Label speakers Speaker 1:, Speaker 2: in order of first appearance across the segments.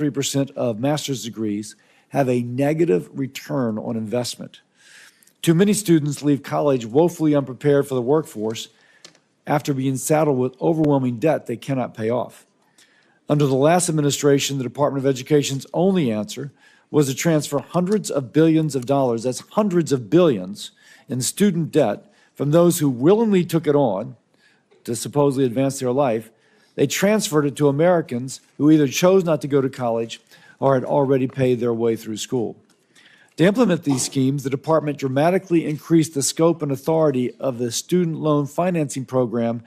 Speaker 1: 3% of master's degrees have a negative return on investment. Too many students leave college woefully unprepared for the workforce after being saddled with overwhelming debt they cannot pay off. Under the last administration, the Department of Education's only answer was to transfer hundreds of billions of dollars, that's hundreds of billions, in student debt from those who willingly took it on to supposedly advance their life. They transferred it to Americans who either chose not to go to college or had already paid their way through school. To implement these schemes, the department dramatically increased the scope and authority of the student loan financing program,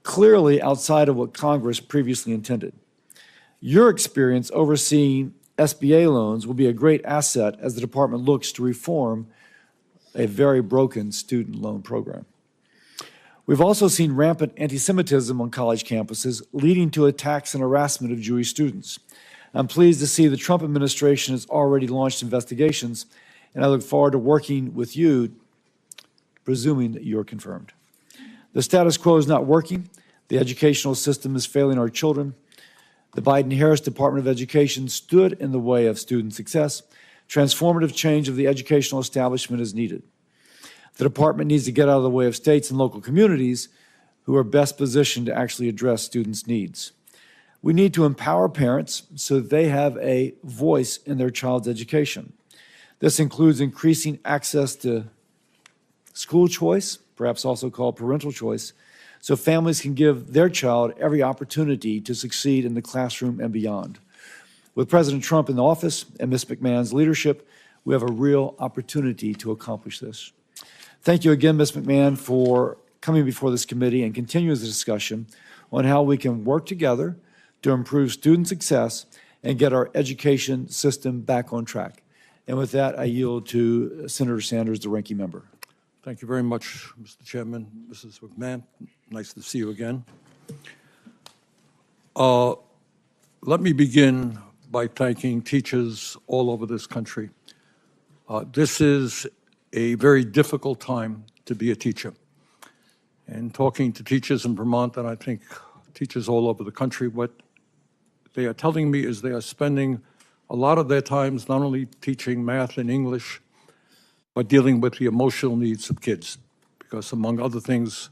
Speaker 1: clearly outside of what Congress previously intended. Your experience overseeing SBA loans will be a great asset as the department looks to reform a very broken student loan program. We've also seen rampant anti-Semitism on college campuses, leading to attacks and harassment of Jewish students. I'm pleased to see the Trump administration has already launched investigations, and I look forward to working with you, presuming that you're confirmed. The status quo is not working. The educational system is failing our children. The Biden-Harris Department of Education stood in the way of student success. Transformative change of the educational establishment is needed. The department needs to get out of the way of states and local communities who are best positioned to actually address students' needs. We need to empower parents so that they have a voice in their child's education. This includes increasing access to school choice, perhaps also called parental choice, so families can give their child every opportunity to succeed in the classroom and beyond. With President Trump in office and Ms. McMahon's leadership, we have a real opportunity to accomplish this. Thank you again, Ms. McMahon, for coming before this committee and continuing the discussion on how we can work together to improve student success and get our education system back on track. And with that, I yield to Senator Sanders, the ranking member.
Speaker 2: Thank you very much, Mr. Chairman. Mrs. McMahon, nice to see you again. Let me begin by thanking teachers all over this country. This is a very difficult time to be a teacher. And talking to teachers in Vermont, and I think teachers all over the country, what they are telling me is they are spending a lot of their times not only teaching math and English, but dealing with the emotional needs of kids. Because among other things,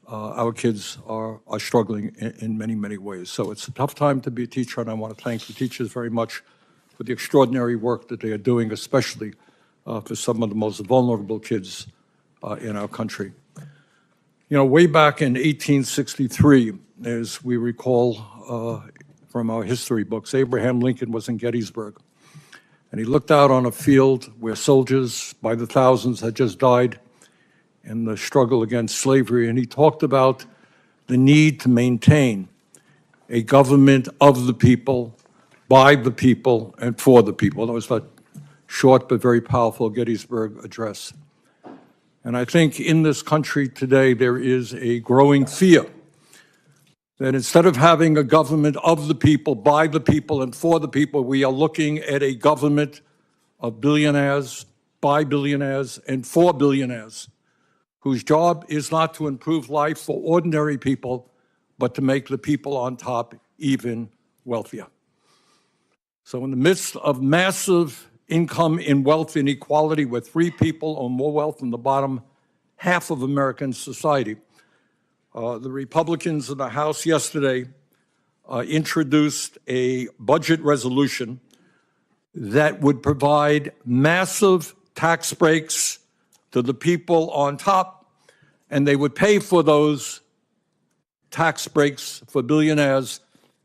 Speaker 2: our kids are struggling in many, many ways. So it's a tough time to be a teacher, and I want to thank the teachers very much for the extraordinary work that they are doing, especially for some of the most vulnerable kids in our country. You know, way back in 1863, as we recall from our history books, Abraham Lincoln was in Gettysburg. And he looked out on a field where soldiers by the thousands had just died in the struggle against slavery. And he talked about the need to maintain a government of the people, by the people, and for the people. That was that short but very powerful Gettysburg Address. And I think in this country today, there is a growing fear that instead of having a government of the people, by the people, and for the people, we are looking at a government of billionaires, by billionaires, and for billionaires, whose job is not to improve life for ordinary people, but to make the people on top even wealthier. So in the midst of massive income and wealth inequality, where 3 people own more wealth than the bottom half of American society, the Republicans in the House yesterday introduced a budget resolution that would provide massive tax breaks to the people on top, and they would pay for those tax breaks for billionaires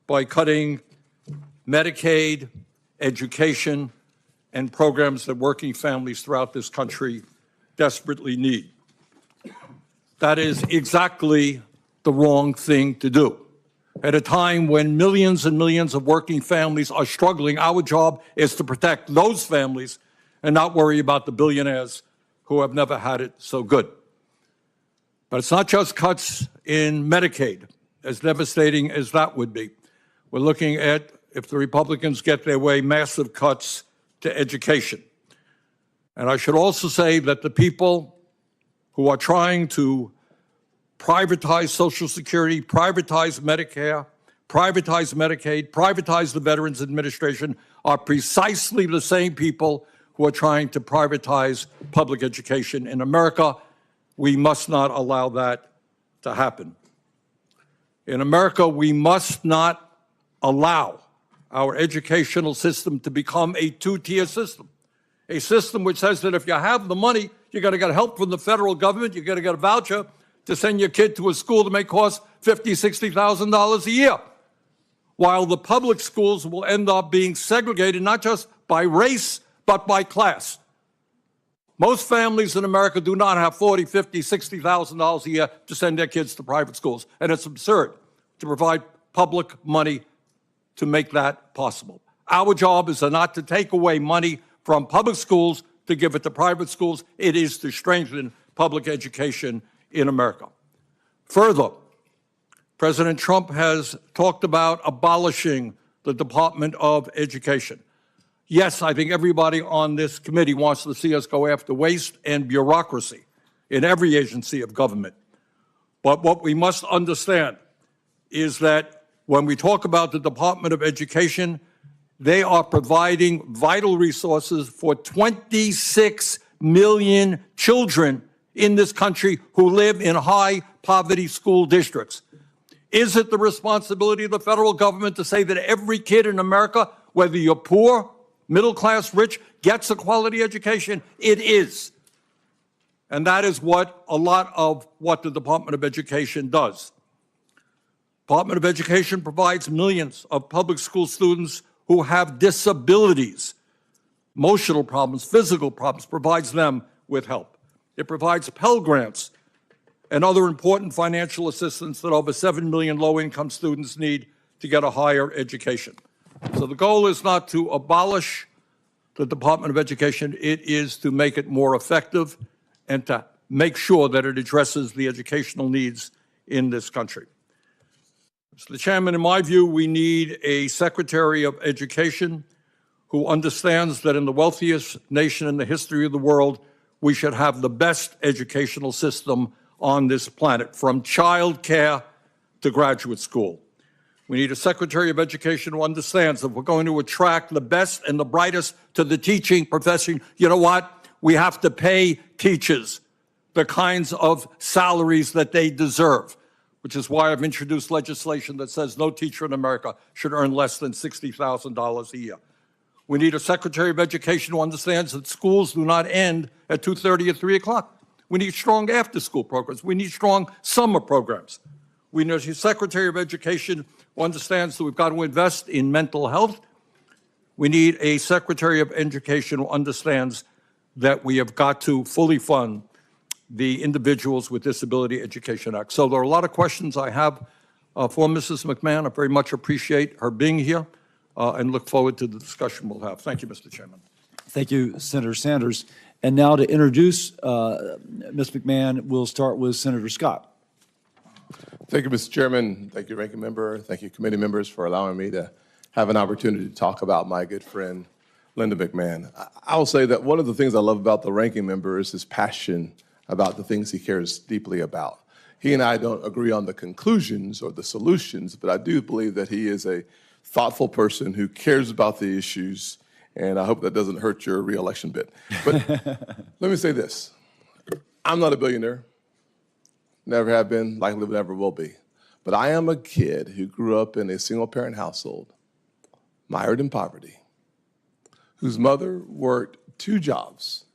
Speaker 2: by cutting Medicaid, education, and programs that working families throughout this country desperately need. That is exactly the wrong thing to do. At a time when millions and millions of working families are struggling, our job is to protect those families and not worry about the billionaires who have never had it so good. But it's not just cuts in Medicaid, as devastating as that would be. We're looking at, if the Republicans get their way, massive cuts to education. And I should also say that the people who are trying to privatize Social Security, privatize Medicare, privatize Medicaid, privatize the Veterans Administration, are precisely the same people who are trying to privatize public education in America. We must not allow that to happen. In America, we must not allow our educational system to become a two-tier system, a system which says that if you have the money, you're going to get help from the federal government, you're going to get a voucher to send your kid to a school that may cost $50,000, $60,000 a year, while the public schools will end up being segregated not just by race, but by class. Most families in America do not have $40,000, $50,000, $60,000 a year to send their kids to private schools, and it's absurd to provide public money to make that possible. Our job is not to take away money from public schools to give it to private schools. It is to strengthen public education in America. Further, President Trump has talked about abolishing the Department of Education. Yes, I think everybody on this committee wants to see us go after waste and bureaucracy in every agency of government. But what we must understand is that when we talk about the Department of Education, they are providing vital resources for 26 million children in this country who live in high poverty school districts. Is it the responsibility of the federal government to say that every kid in America, whether you're poor, middle class, rich, gets a quality education? It is. And that is what a lot of what the Department of Education does. Department of Education provides millions of public school students who have disabilities, emotional problems, physical problems, provides them with help. It provides Pell Grants and other important financial assistance that over 7 million low-income students need to get a higher education. So the goal is not to abolish the Department of Education, it is to make it more effective and to make sure that it addresses the educational needs in this country. Mr. Chairman, in my view, we need a Secretary of Education who understands that in the wealthiest nation in the history of the world, we should have the best educational system on this planet, from child care to graduate school. We need a Secretary of Education who understands that we're going to attract the best and the brightest to the teaching profession. You know what? We have to pay teachers the kinds of salaries that they deserve, which is why I've introduced legislation that says no teacher in America should earn less than $60,000 a year. We need a Secretary of Education who understands that schools do not end at 2:30 or 3 o'clock. We need strong after-school programs. We need strong summer programs. We need a Secretary of Education who understands that we've got to invest in mental health. We need a Secretary of Education who understands that we have got to fully fund the Individuals with Disability Education Act. So there are a lot of questions I have for Mrs. McMahon. I very much appreciate her being here and look forward to the discussion we'll have. Thank you, Mr. Chairman.
Speaker 1: Thank you, Senator Sanders. And now to introduce Ms. McMahon, we'll start with Senator Scott.
Speaker 3: Thank you, Mr. Chairman. Thank you, Ranking Member. Thank you, committee members, for allowing me to have an opportunity to talk about my good friend, Linda McMahon. I will say that one of the things I love about the Ranking Member is his passion about the things he cares deeply about. He and I don't agree on the conclusions or the solutions, but I do believe that he is a thoughtful person who cares about the issues, and I hope that doesn't hurt your reelection bid. But let me say this. I'm not a billionaire. Never have been, likely never will be. But I am a kid who grew up in a single-parent household, mired in poverty, whose mother worked 2 jobs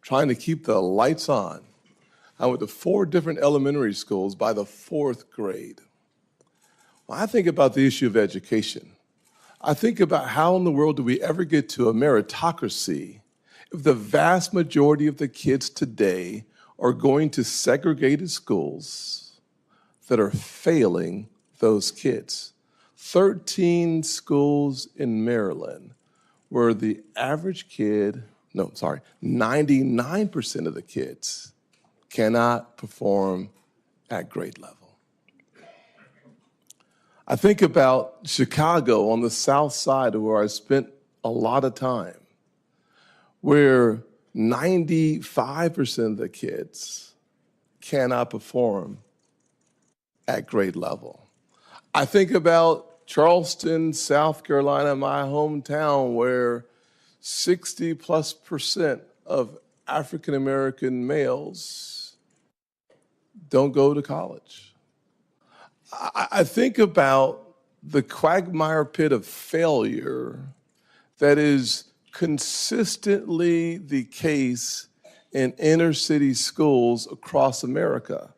Speaker 3: trying to keep the lights on. I went to 4 different elementary schools by the 4th grade. When I think about the issue of education, I think about how in the world do we ever get to a meritocracy if the vast majority of the kids today are going to segregated schools that are failing those kids. 13 schools in Maryland where the average kid, 99% of the kids cannot perform at grade level. I think about Chicago on the south side where I spent a lot of time, where 95% of the kids cannot perform at grade level. I think about Charleston, South Carolina, my hometown, where 60+% of African American males don't go to college. I think about the quagmire pit of failure that is consistently the case in inner city schools across America.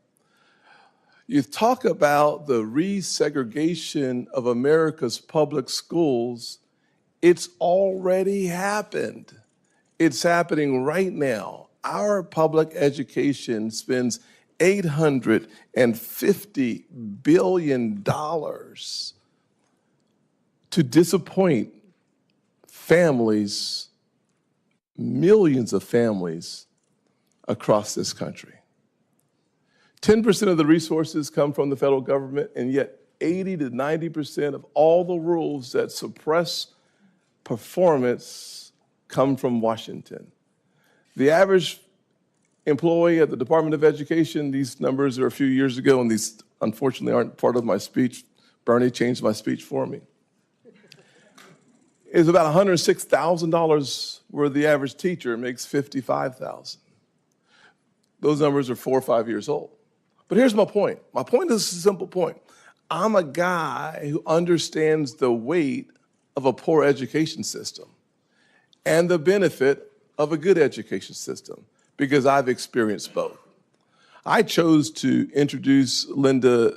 Speaker 3: You talk about the resegregation of America's public schools, it's already happened. It's happening right now. Our public education spends $850 billion to disappoint families, millions of families across this country. 10% of the resources come from the federal government, and yet 80 to 90% of all the rules that suppress performance come from Washington. The average employee at the Department of Education, these numbers are a few years ago, and these unfortunately aren't part of my speech. Bernie changed my speech for me. Is about $106,000, where the average teacher makes $55,000. Those numbers are 4 or 5 years old. But here's my point. My point is a simple point. I'm a guy who understands the weight of a poor education system and the benefit of a good education system, because I've experienced both. I chose to introduce Linda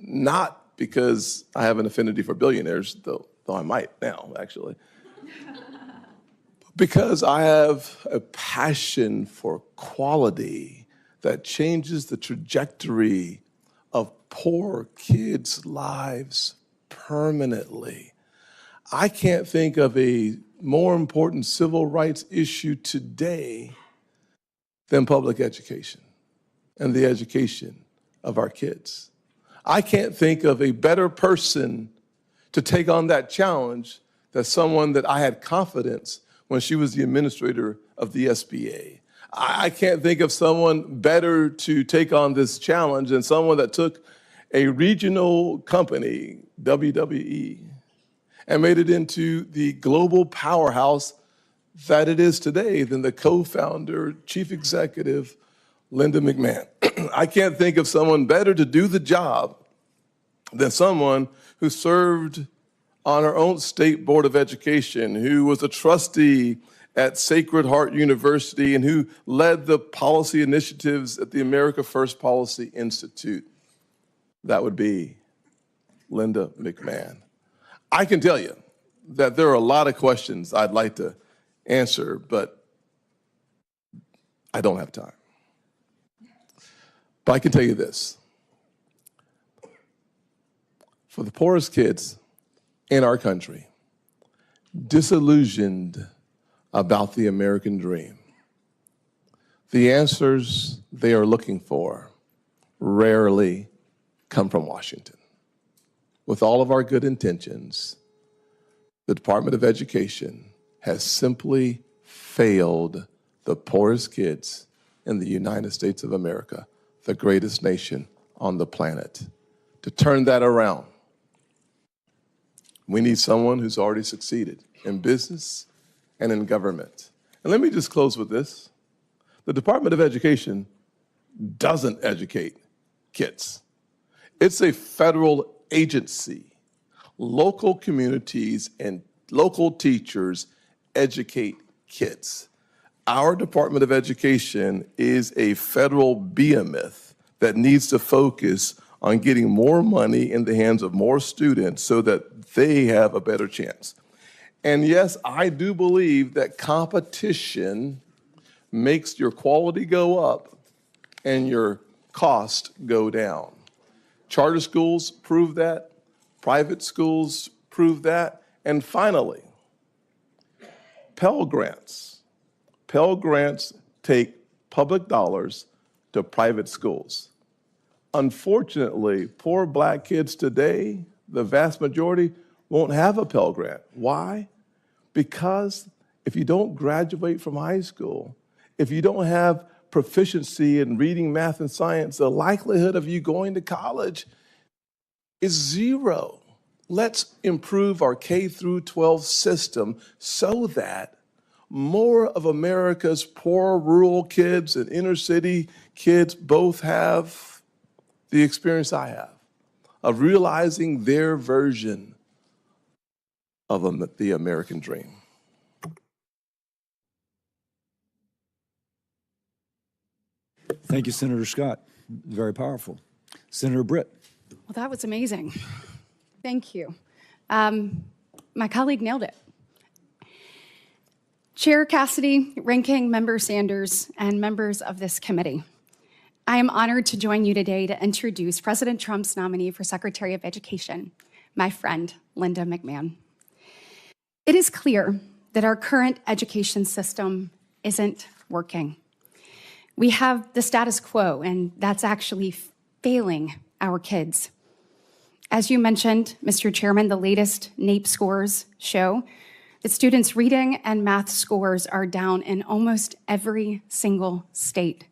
Speaker 3: not because I have an affinity for billionaires, though I might now, actually, because I have a passion for quality that changes the trajectory of poor kids' lives permanently. I can't think of a more important civil rights issue today than public education and the education of our kids. I can't think of a better person to take on that challenge than someone that I had confidence when she was the administrator of the SBA. I can't think of someone better to take on this challenge than someone that took a regional company, WWE, and made it into the global powerhouse that it is today than the co-founder, chief executive, Linda McMahon. I can't think of someone better to do the job than someone who served on our own state board of education, who was a trustee at Sacred Heart University, and who led the policy initiatives at the America First Policy Institute. That would be Linda McMahon. I can tell you that there are a lot of questions I'd like to answer, but I don't have time. But I can tell you this. For the poorest kids in our country, disillusioned about the American dream, the answers they are looking for rarely come from Washington. With all of our good intentions, the Department of Education has simply failed the poorest kids in the United States of America, the greatest nation on the planet. To turn that around, we need someone who's already succeeded in business and in government. And let me just close with this. The Department of Education doesn't educate kids. It's a federal agency. Local communities and local teachers educate kids. Our Department of Education is a federal behemoth that needs to focus on getting more money in the hands of more students so that they have a better chance. And yes, I do believe that competition makes your quality go up and your cost go down. Charter schools prove that, private schools prove that, and finally, Pell Grants. Pell Grants take public dollars to private schools. Unfortunately, poor black kids today, the vast majority, won't have a Pell Grant. Why? Because if you don't graduate from high school, if you don't have proficiency in reading, math, and science, the likelihood of you going to college is zero. let's improve our K through 12 system so that more of America's poor rural kids and inner city kids both have the experience I have of realizing their version of the American dream.
Speaker 1: Thank you, Senator Scott. Very powerful. Senator Britt.
Speaker 4: Well, that was amazing. Thank you. My colleague nailed it. Chair Cassidy, Ranking Member Sanders, and members of this committee, I am honored to join you today to introduce President Trump's nominee for Secretary of Education, my friend, Linda McMahon. It is clear that our current education system isn't working. We have the status quo, and that's actually failing our kids. As you mentioned, Mr. Chairman, the latest NAEP scores show that students' reading and math scores are down in almost every single state,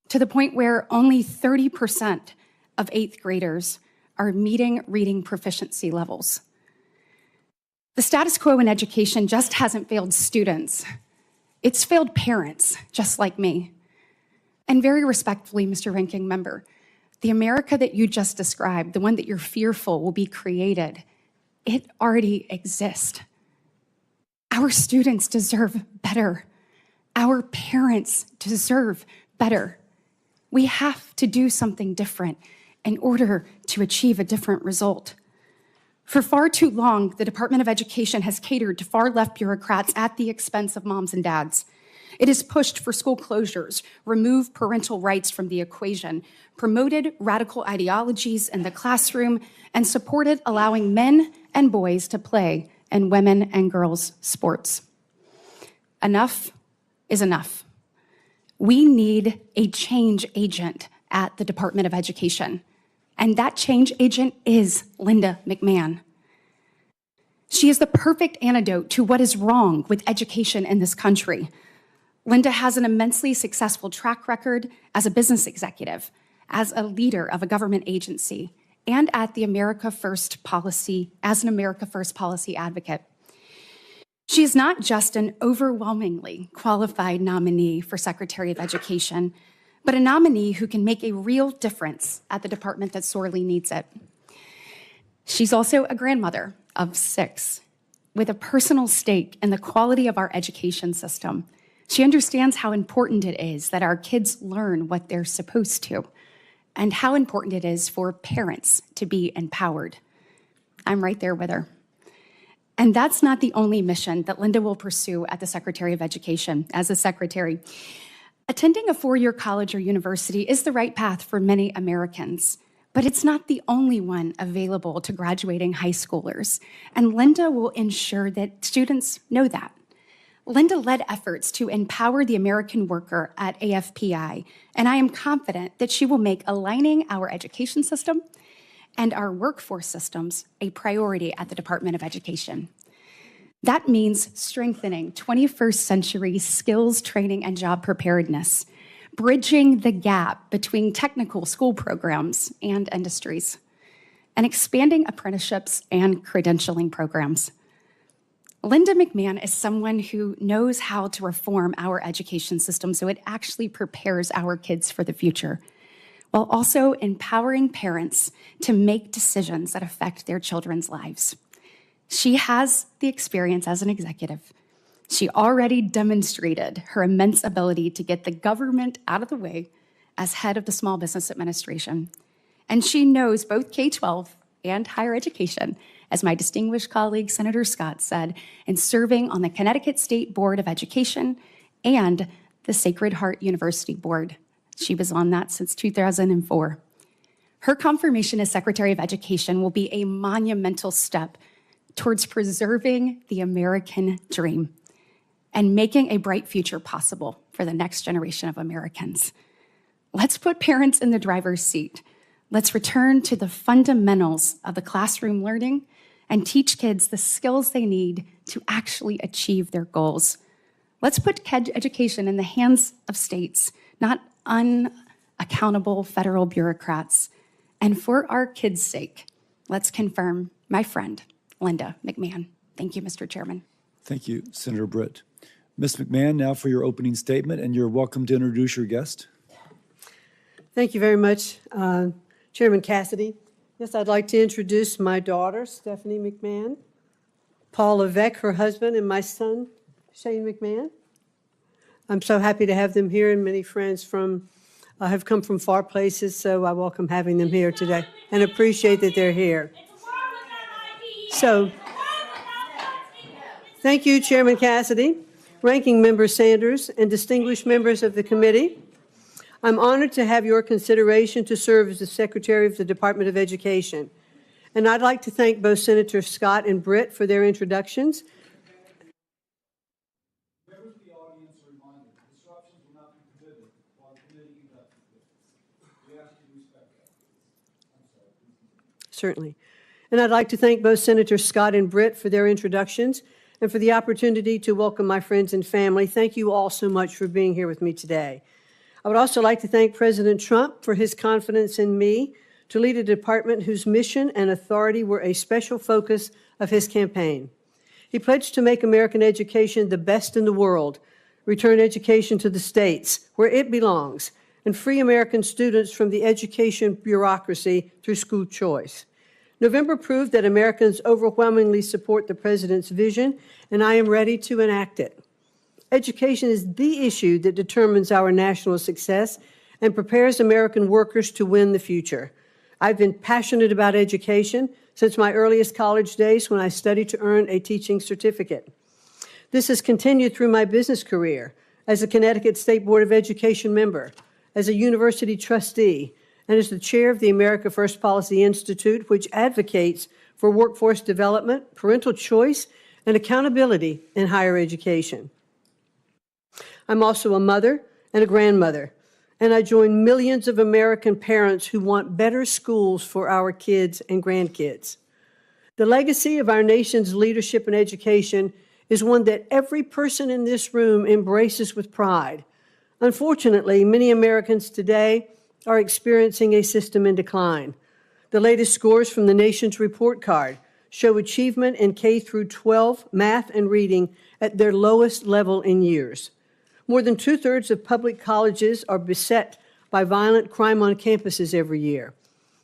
Speaker 4: to the point where only 30% of 8th graders are meeting reading proficiency levels. The status quo in education just hasn't failed students. It's failed parents, just like me. And very respectfully, Mr. Ranking Member, the America that you just described, the one that you're fearful will be created, it already exists. Our students deserve better. Our parents deserve better. We have to do something different in order to achieve a different result. For far too long, the Department of Education has catered to far-left bureaucrats at the expense of moms and dads. It has pushed for school closures, removed parental rights from the equation, promoted radical ideologies in the classroom, and supported allowing men and boys to play in women and girls' sports. Enough is enough. We need a change agent at the Department of Education, and that change agent is Linda McMahon. She is the perfect antidote to what is wrong with education in this country. Linda has an immensely successful track record as a business executive, as a leader of a government agency, and at the America First policy, as an America First policy advocate. She is not just an overwhelmingly qualified nominee for Secretary of Education, but a nominee who can make a real difference at the department that sorely needs it. She's also a grandmother of 6, with a personal stake in the quality of our education system. She understands how important it is that our kids learn what they're supposed to, and how important it is for parents to be empowered. I'm right there with her. And that's not the only mission that Linda will pursue at the Secretary of Education as a secretary. Attending a 4-year college or university is the right path for many Americans, but it's not the only one available to graduating high schoolers, and Linda will ensure that students know that. Linda led efforts to empower the American worker at AFPI, and I am confident that she will make aligning our education system and our workforce systems a priority at the Department of Education. That means strengthening 21st century skills training and job preparedness, bridging the gap between technical school programs and industries, and expanding apprenticeships and credentialing programs. Linda McMahon is someone who knows how to reform our education system so it actually prepares our kids for the future, while also empowering parents to make decisions that affect their children's lives. She has the experience as an executive. She already demonstrated her immense ability to get the government out of the way as head of the Small Business Administration. And she knows both K-12 and higher education, as my distinguished colleague, Senator Scott, said, in serving on the Connecticut State Board of Education and the Sacred Heart University Board. She was on that since 2004. Her confirmation as Secretary of Education will be a monumental step towards preserving the American dream and making a bright future possible for the next generation of Americans. Let's put parents in the driver's seat. Let's return to the fundamentals of the classroom learning and teach kids the skills they need to actually achieve their goals. Let's put education in the hands of states, not unaccountable federal bureaucrats. And for our kids' sake, let's confirm my friend, Linda McMahon. Thank you, Mr. Chairman.
Speaker 1: Thank you, Senator Britt. Ms. McMahon, now for your opening statement, and you're welcome to introduce your guest.
Speaker 5: Thank you very much, Chairman Cassidy. Yes, I'd like to introduce my daughter, Stephanie McMahon, Paul Levesque, her husband, and my son, Shane McMahon. I'm so happy to have them here, and many friends have come from far places, so I welcome having them here today and appreciate that they're here. So, thank you, Chairman Cassidy, Ranking Member Sanders, and distinguished members of the committee. I'm honored to have your consideration to serve as the Secretary of the Department of Education. And I'd like to thank both Senators Scott and Britt for their introductions.
Speaker 1: Members of the audience are reminded, disruptions will not be permitted while the committee conducts business. We ask you to respect that.
Speaker 5: Certainly. And I'd like to thank both Senators Scott and Britt for their introductions and for the opportunity to welcome my friends and family. Thank you all so much for being here with me today. I would also like to thank President Trump for his confidence in me to lead a department whose mission and authority were a special focus of his campaign. He pledged to make American education the best in the world, return education to the states where it belongs, and free American students from the education bureaucracy through school choice. November proved that Americans overwhelmingly support the president's vision, and I am ready to enact it. Education is the issue that determines our national success and prepares American workers to win the future. I've been passionate about education since my earliest college days when I studied to earn a teaching certificate. This has continued through my business career as a Connecticut State Board of Education member, as a university trustee, and as the chair of the America First Policy Institute, which advocates for workforce development, parental choice, and accountability in higher education. I'm also a mother and a grandmother, and I join millions of American parents who want better schools for our kids and grandkids. The legacy of our nation's leadership in education is one that every person in this room embraces with pride. Unfortunately, many Americans today are experiencing a system in decline. The latest scores from the nation's report card show achievement in K-12 math and reading at their lowest level in years. More than 2/3 of public colleges are beset by violent crime on campuses every year.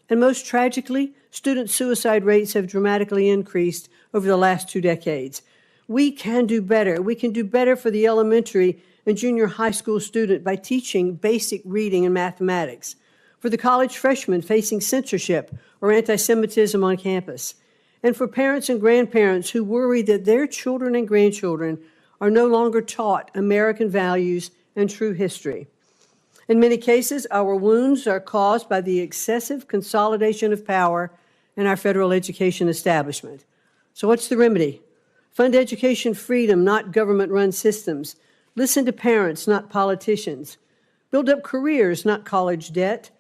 Speaker 5: And most tragically, student suicide rates have dramatically increased over the last 2 decades. We can do better. We can do better for the elementary and junior high school student by teaching basic reading and mathematics, for the college freshman facing censorship or anti-Semitism on campus, and for parents and grandparents who worry that their children and grandchildren are no longer taught American values and true history. In many cases, our wounds are caused by the excessive consolidation of power in our federal education establishment. So what's the remedy? Fund education freedom, not government-run systems. Listen to parents, not politicians. Build up careers, not college debt.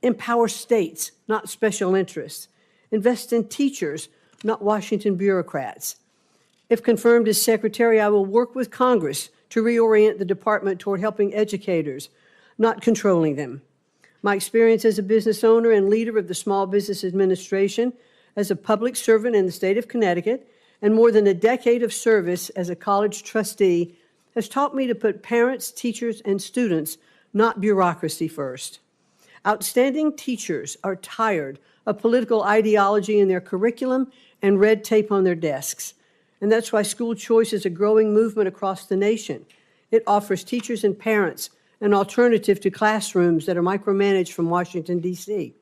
Speaker 5: Empower states, not special interests. Invest in teachers, not Washington bureaucrats. If confirmed as Secretary, I will work with Congress to reorient the department toward helping educators, not controlling them. My experience as a business owner and leader of the Small Business Administration, as a public servant in the state of Connecticut, and more than a decade of service as a college trustee has taught me to put parents, teachers, and students, not bureaucracy, first. Outstanding teachers are tired of political ideology in their curriculum and red tape on their desks. And that's why school choice is a growing movement across the nation. It offers teachers and parents an alternative to classrooms that are micromanaged from Washington, D.C.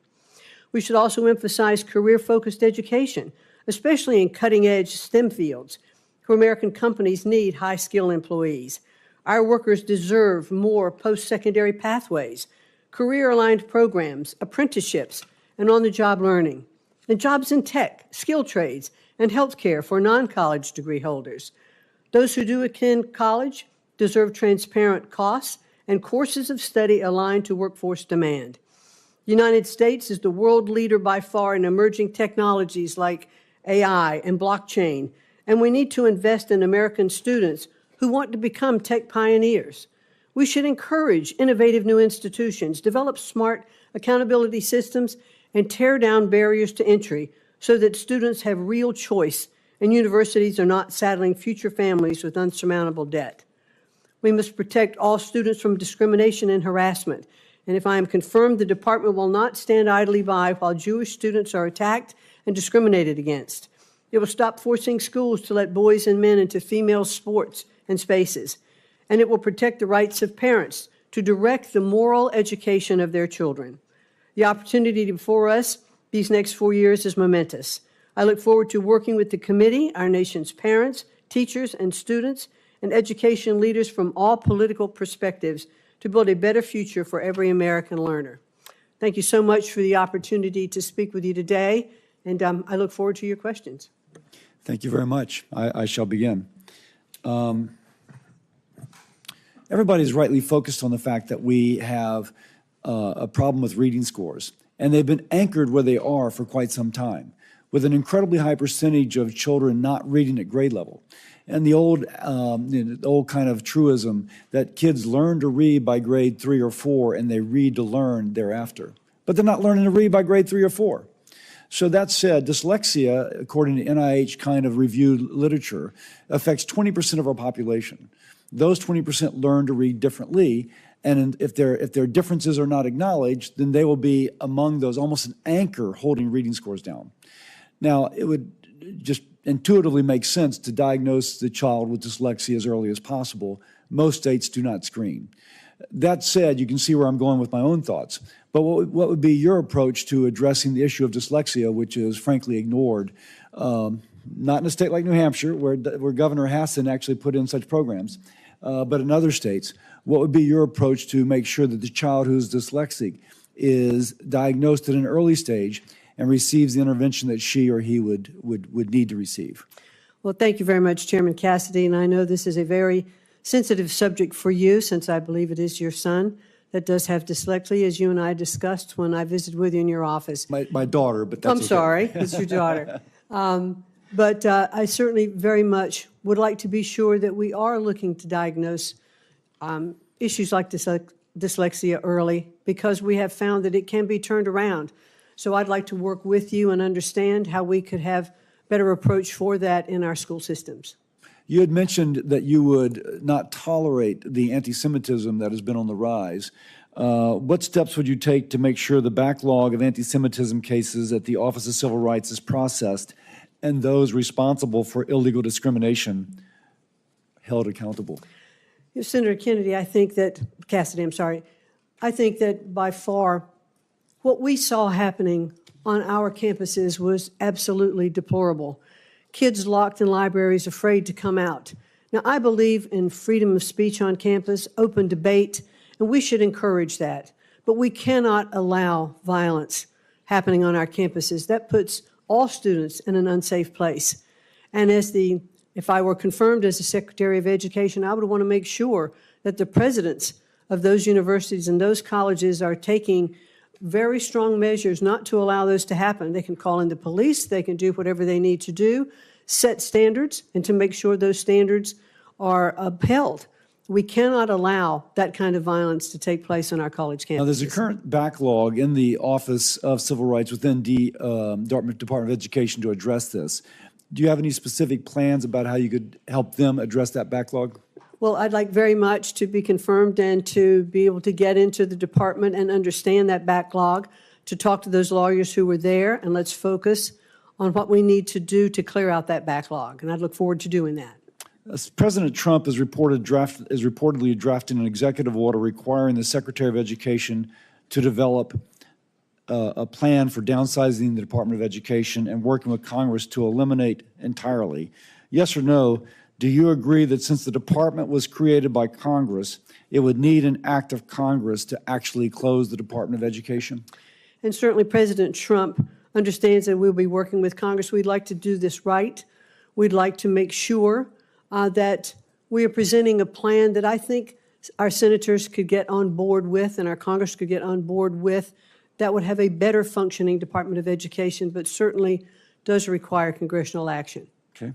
Speaker 5: We should also emphasize career-focused education, especially in cutting-edge STEM fields, where American companies need high-skilled employees. Our workers deserve more post-secondary pathways, career-aligned programs, apprenticeships, and on-the-job learning, and jobs in tech, skilled trades, and healthcare for non-college degree holders. Those who do attend college deserve transparent costs and courses of study aligned to workforce demand. The United States is the world leader by far in emerging technologies like AI and blockchain, and we need to invest in American students who want to become tech pioneers. We should encourage innovative new institutions, develop smart accountability systems, and tear down barriers to entry so that students have real choice and universities are not saddling future families with unsurmountable debt. We must protect all students from discrimination and harassment. And if I am confirmed, the department will not stand idly by while Jewish students are attacked and discriminated against. It will stop forcing schools to let boys and men into female sports and spaces. And it will protect the rights of parents to direct the moral education of their children. The opportunity before us these next 4 years is momentous. I look forward to working with the committee, our nation's parents, teachers, and students, and education leaders from all political perspectives to build a better future for every American learner. Thank you so much for the opportunity to speak with you today, and I look forward to your questions.
Speaker 1: Thank you very much. I shall begin. Everybody's rightly focused on the fact that we have a problem with reading scores, and they've been anchored where they are for quite some time, with an incredibly high percentage of children not reading at grade level. And the old kind of truism that kids learn to read by grade 3 or 4 and they read to learn thereafter. But they're not learning to read by grade 3 or 4. So that said, dyslexia, according to NIH kind of reviewed literature, affects 20% of our population. Those 20% learn to read differently, and if their differences are not acknowledged, then they will be among those, almost an anchor holding reading scores down. Now, it would just intuitively make sense to diagnose the child with dyslexia as early as possible. Most states do not screen. That said, you can see where I'm going with my own thoughts. But what would be your approach to addressing the issue of dyslexia, which is frankly ignored, not in a state like New Hampshire, where Governor Hassan actually put in such programs, but in other states? What would be your approach to make sure that the child who's dyslexic is diagnosed at an early stage and receives the intervention that she or he would need to receive?
Speaker 5: Well, thank you very much, Chairman Cassidy, and I know this is a very sensitive subject for you, since I believe it is your son that does have dyslexia, as you and I discussed when I visited with you in your office.
Speaker 1: My daughter, but that's
Speaker 5: I'm sorry, it's your daughter. But I certainly very much would like to be sure that we are looking to diagnose issues like dyslexia early, because we have found that it can be turned around. So I'd like to work with you and understand how we could have better approach for that in our school systems.
Speaker 1: You had mentioned that you would not tolerate the anti-Semitism that has been on the rise. What steps would you take to make sure the backlog of anti-Semitism cases at the Office of Civil Rights is processed and those responsible for illegal discrimination held accountable?
Speaker 5: Senator Kennedy, Cassidy, I think that by far what we saw happening on our campuses was absolutely deplorable. Kids locked in libraries, afraid to come out. Now, I believe in freedom of speech on campus, open debate, and we should encourage that. But we cannot allow violence happening on our campuses. That puts all students in an unsafe place. And if I were confirmed as the Secretary of Education, I would want to make sure that the presidents of those universities and those colleges are taking very strong measures not to allow those to happen. They can call in the police, they can do whatever they need to do, set standards, and to make sure those standards are upheld. We cannot allow that kind of violence to take place on our college campuses.
Speaker 1: Now, there's a current backlog in the Office of Civil Rights within the Department of Education to address this. Do you have any specific plans about how you could help them address that backlog?
Speaker 5: Well, I'd like very much to be confirmed and to be able to get into the department and understand that backlog, to talk to those lawyers who were there, and let's focus on what we need to do to clear out that backlog. And I'd look forward to doing that.
Speaker 1: President Trump is reportedly drafting an executive order requiring the Secretary of Education to develop a plan for downsizing the Department of Education and working with Congress to eliminate entirely. Yes or no, do you agree that since the department was created by Congress, it would need an act of Congress to actually close the Department of Education?
Speaker 5: And certainly President Trump understands that we'll be working with Congress. We'd like to do this right. We'd like to make sure that we are presenting a plan that I think our senators could get on board with and our Congress could get on board with, that would have a better functioning Department of Education, but certainly does require congressional action.
Speaker 1: Okay.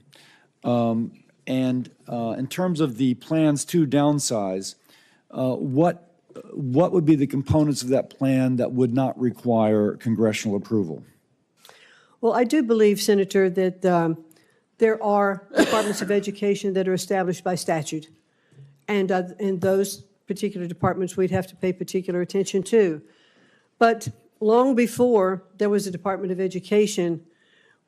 Speaker 1: In terms of the plans to downsize, what would be the components of that plan that would not require congressional approval?
Speaker 5: Well, I do believe, Senator, that there are departments of education that are established by statute. And those particular departments we'd have to pay particular attention to. But long before there was a Department of Education,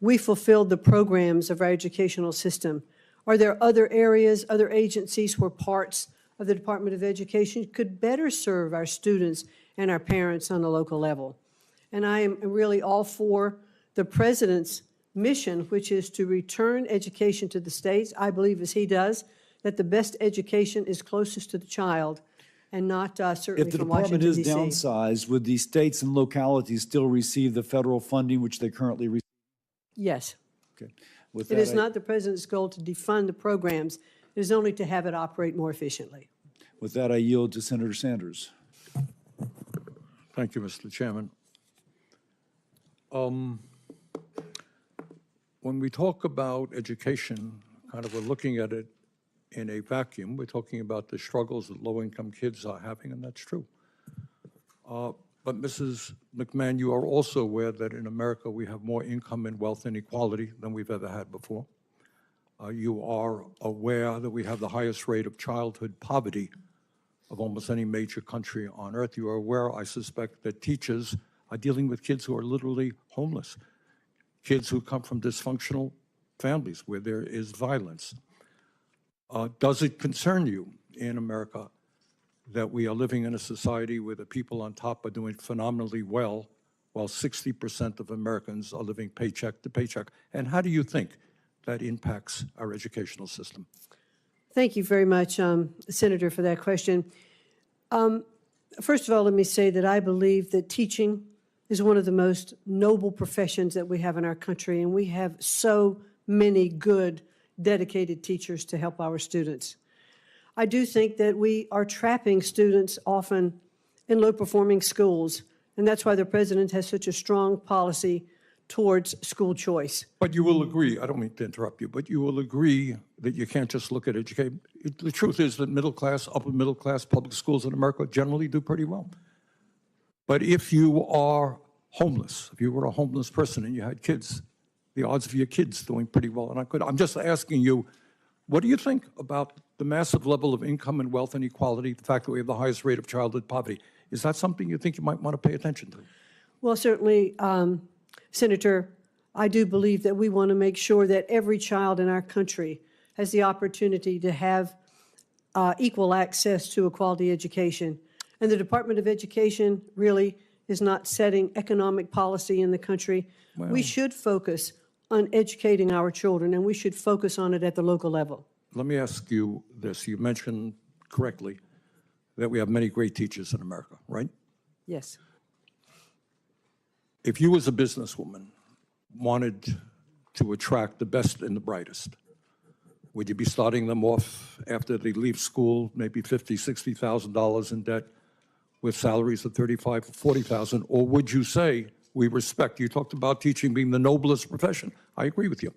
Speaker 5: we fulfilled the programs of our educational system. Are there other areas, other agencies where parts of the Department of Education could better serve our students and our parents on a local level? And I am really all for the President's mission, which is to return education to the states. I believe, as he does, that the best education is closest to the child and not certainly
Speaker 1: If the
Speaker 5: from
Speaker 1: department
Speaker 5: Washington,
Speaker 1: is
Speaker 5: D.C.
Speaker 1: downsized, would the states and localities still receive the federal funding which they currently receive?
Speaker 5: Yes.
Speaker 1: Okay. With
Speaker 5: It
Speaker 1: that,
Speaker 5: is not the President's goal to defund the programs. It is only to have it operate more efficiently.
Speaker 1: With that, I yield to Senator Sanders.
Speaker 2: Thank you, Mr. Chairman. When we talk about education, kind of we're looking at it in a vacuum. We're talking about the struggles that low-income kids are having, and that's true. But Mrs. McMahon, you are also aware that in America we have more income and wealth inequality than we've ever had before. You are aware that we have the highest rate of childhood poverty of almost any major country on earth. You are aware, I suspect, that teachers are dealing with kids who are literally homeless, kids who come from dysfunctional families where there is violence. Does it concern you in America that we are living in a society where the people on top are doing phenomenally well, while 60% of Americans are living paycheck to paycheck? And how do you think that impacts our educational system?
Speaker 5: Thank you very much, Senator, for that question. First of all, let me say that I believe that teaching is one of the most noble professions that we have in our country, and we have so many good, dedicated teachers to help our students. I do think that we are trapping students often in low-performing schools, and that's why the President has such a strong policy towards school choice.
Speaker 2: But you will agree, I don't mean to interrupt you, but you will agree that you can't just look at education. The truth is that middle class, upper middle class public schools in America generally do pretty well. But if you are homeless, if you were a homeless person and you had kids, the odds of your kids doing pretty well are not good. I'm just asking you, what do you think about the massive level of income and wealth inequality, the fact that we have the highest rate of childhood poverty? Is that something you think you might want to pay attention to?
Speaker 5: Well, certainly, Senator, I do believe that we want to make sure that every child in our country has the opportunity to have equal access to a quality education. And the Department of Education really is not setting economic policy in the country.
Speaker 2: Well,
Speaker 5: we should focus on educating our children, and we should focus on it at the local level.
Speaker 2: let me ask you this. You mentioned correctly that we have many great teachers in America, right?
Speaker 5: Yes.
Speaker 2: If you as a businesswoman wanted to attract the best and the brightest, would you be starting them off after they leave school, maybe $50,000, $60,000 in debt with salaries of $35,000, $40,000? Or would you say, we respect, you talked about teaching being the noblest profession. I agree with you.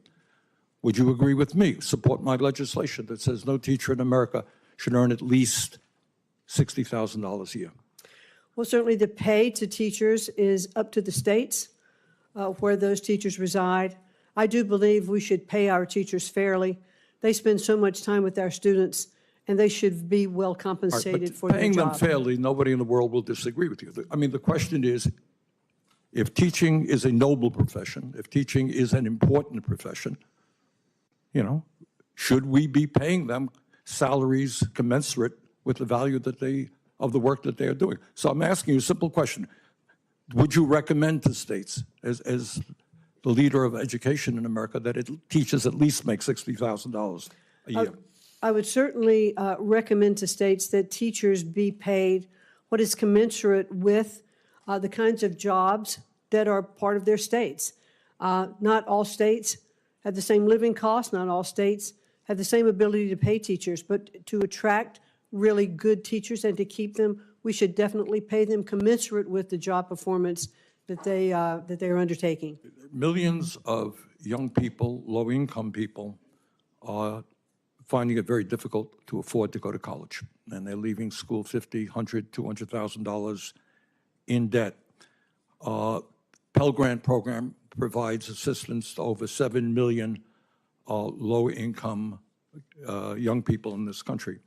Speaker 2: Would you agree with me, support my legislation that says no teacher in America should earn at least $60,000 a year?
Speaker 5: Well, certainly the pay to teachers is up to the states where those teachers reside. I do believe we should pay our teachers fairly. They spend so much time with our students, and they should be well compensated for their job.
Speaker 2: Paying them fairly, nobody in the world will disagree with you. I mean, the question is, if teaching is a noble profession, if teaching is an important profession, you know, should we be paying them salaries commensurate with the value that of the work that they are doing? So I'm asking you a simple question. Would you recommend to states, as the leader of education in America, that teachers at least make $60,000 a year?
Speaker 5: I would certainly recommend to states that teachers be paid what is commensurate with the kinds of jobs that are part of their states. Not all states have the same living costs. Not all states have the same ability to pay teachers, but to attract really good teachers and to keep them, we should definitely pay them commensurate with the job performance that they are undertaking.
Speaker 2: Millions of young people, low-income people, are finding it very difficult to afford to go to college, and they're leaving school $50,000, $100,000, $200,000 in debt. Pell Grant program provides assistance to over 7 million low-income young people in this country.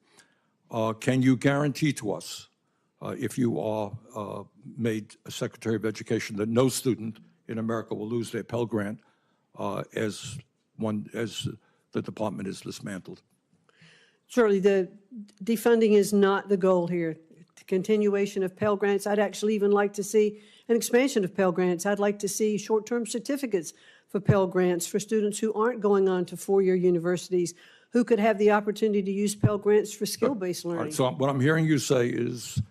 Speaker 2: Can you guarantee to us, if you are made a Secretary of Education, that no student in America will lose their Pell Grant as the department is dismantled?
Speaker 5: Certainly, the defunding is not the goal here. The continuation of Pell Grants, I'd actually even like to see an expansion of Pell Grants. I'd like to see short-term certificates for Pell Grants for students who aren't going on to four-year universities, who could have the opportunity to use Pell Grants for skill-based
Speaker 2: All right,
Speaker 5: learning.
Speaker 2: so what I'm hearing you say is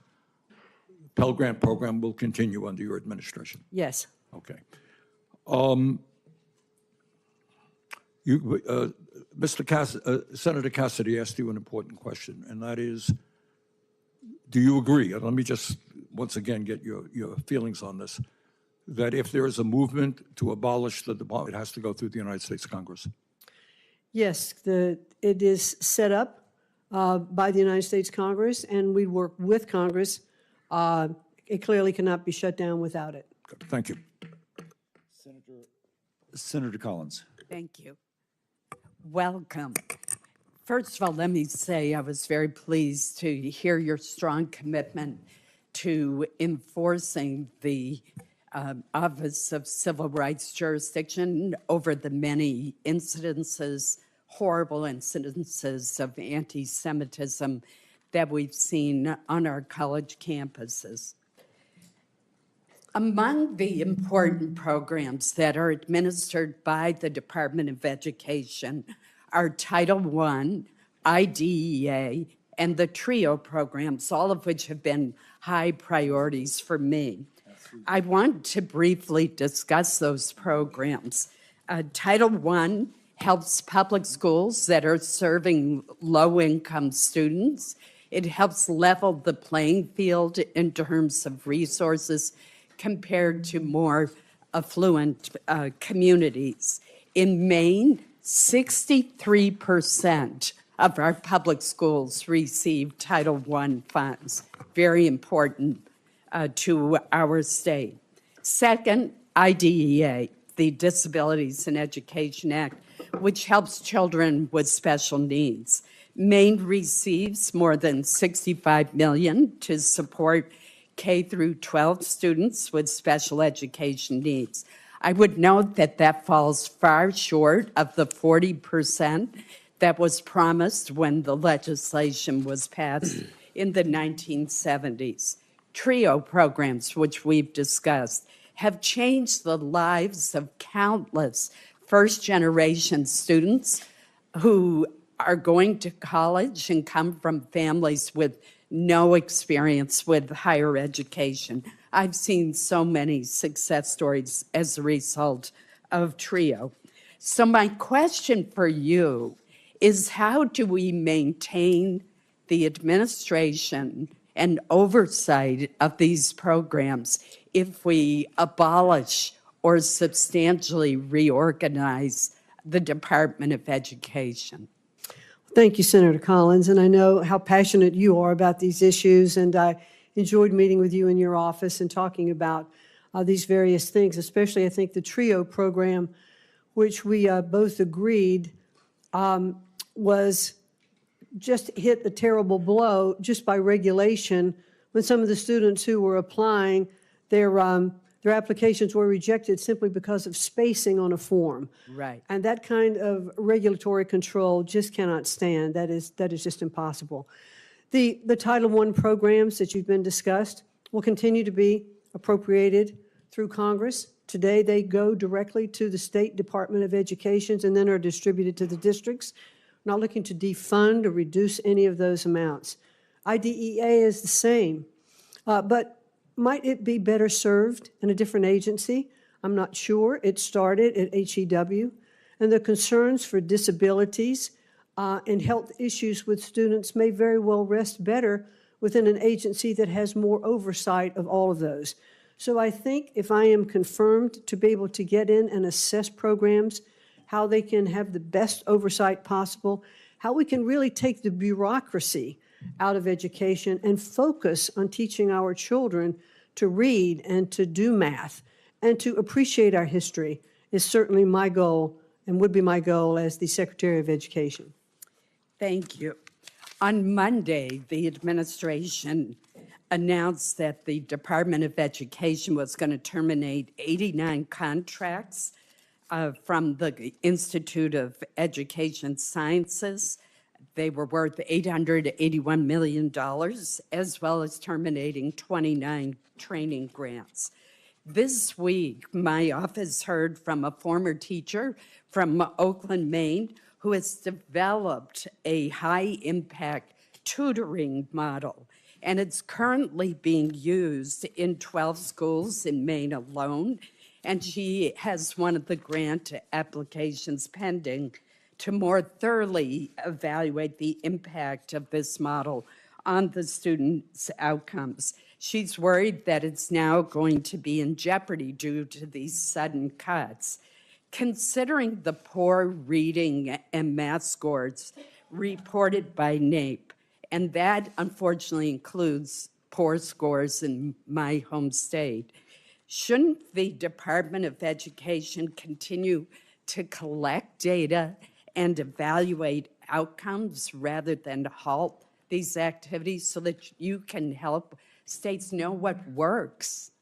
Speaker 2: Pell Grant program will continue under your administration.
Speaker 5: Yes.
Speaker 2: Okay. Senator Cassidy asked you an important question, and that is, do you agree, and let me just once again get your feelings on this, that if there is a movement to abolish the department, it has to go through the United States Congress?
Speaker 5: Yes, it is set up by the United States Congress, and we work with Congress. It clearly cannot be shut down without it.
Speaker 2: Good. Thank you.
Speaker 1: Senator Collins.
Speaker 6: Thank you. Welcome. First of all, let me say I was very pleased to hear your strong commitment to enforcing the Office of Civil Rights jurisdiction over the many incidences, horrible incidences of anti-Semitism that we've seen on our college campuses. Among the important programs that are administered by the Department of Education are Title I, IDEA, and the TRIO programs, all of which have been high priorities for me. I want to briefly discuss those programs. Title I helps public schools that are serving low-income students. It helps level the playing field in terms of resources compared to more affluent communities. In Maine, 63% of our public schools receive Title I funds. Very important to our state. Second, IDEA, the Disabilities in Education Act, which helps children with special needs. Maine receives more than $65 million to support K through 12 students with special education needs. I would note that that falls far short of the 40% that was promised when the legislation was passed in the 1970s. TRIO programs, which we've discussed, have changed the lives of countless first-generation students who are going to college and come from families with no experience with higher education. I've seen so many success stories as a result of TRIO. So my question for you is, how do we maintain the administration and oversight of these programs if we abolish or substantially reorganize the Department of Education?
Speaker 5: Thank you, Senator Collins, and I know how passionate you are about these issues, and I enjoyed meeting with you in your office and talking about these various things, especially I think the TRIO program, which we both agreed was just hit a terrible blow just by regulation when some of the students who were applying, their applications were rejected simply because of spacing on a form.
Speaker 6: Right.
Speaker 5: And that kind of regulatory control just cannot stand. That is just impossible. The Title I programs that you've been discussed will continue to be appropriated through Congress. Today, they go directly to the State Department of Education and then are distributed to the districts. We're not looking to defund or reduce any of those amounts. IDEA is the same, but might it be better served in a different agency? I'm not sure. It started at HEW, and the concerns for disabilities and health issues with students may very well rest better within an agency that has more oversight of all of those. So I think if I am confirmed to be able to get in and assess programs, how they can have the best oversight possible, how we can really take the bureaucracy out of education and focus on teaching our children to read and to do math and to appreciate our history is certainly my goal and would be my goal as the Secretary of Education.
Speaker 6: Thank you. On Monday, the administration announced that the Department of Education was going to terminate 89 contracts from the Institute of Education Sciences. They were worth $881 million, as well as terminating 29 training grants. This week, my office heard from a former teacher from Oakland, Maine, who has developed a high-impact tutoring model, and it's currently being used in 12 schools in Maine alone, and she has one of the grant applications pending to more thoroughly evaluate the impact of this model on the students' outcomes. She's worried that it's now going to be in jeopardy due to these sudden cuts. Considering the poor reading and math scores reported by NAEP, and that unfortunately includes poor scores in my home state, shouldn't the Department of Education continue to collect data and evaluate outcomes rather than halt these activities so that you can help states know what works?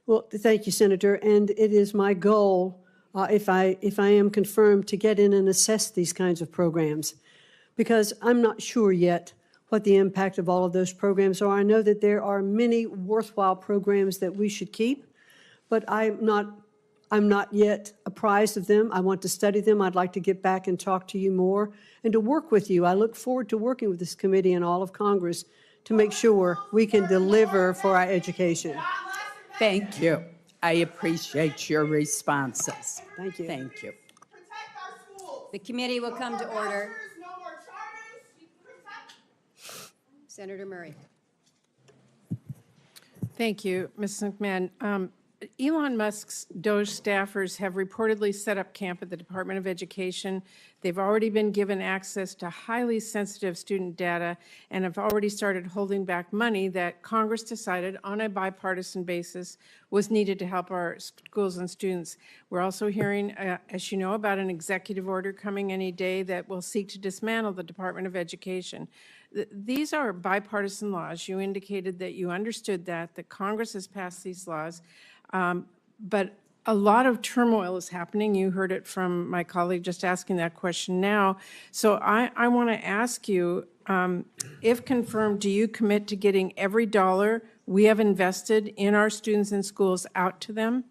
Speaker 5: Well, thank you, Senator, and it is my goal, if I am confirmed, to get in and assess these kinds of programs, because I'm not sure yet what the impact of all of those programs are. I know that there are many worthwhile programs that we should keep, but I'm not yet apprised of them. I want to study them. I'd like to get back and talk to you more and to work with you. I look forward to working with this committee and all of Congress to make sure we can deliver for our education.
Speaker 6: Thank you. I appreciate your responses.
Speaker 5: Thank you.
Speaker 6: Thank you.
Speaker 7: The committee will come to order. Senator Murray.
Speaker 8: Thank you, Ms. McMahon. Elon Musk's DOJ staffers have reportedly set up camp at the Department of Education. They've already been given access to highly sensitive student data and have already started holding back money that Congress decided on a bipartisan basis was needed to help our schools and students. We're also hearing, as you know, about an executive order coming any day that will seek to dismantle the Department of Education. These are bipartisan laws. You indicated that you understood that Congress has passed these laws. But a lot of turmoil is happening. You heard it from my colleague just asking that question now. So I want to ask you, if confirmed, do you commit to getting every dollar we have invested in our students and schools out to them?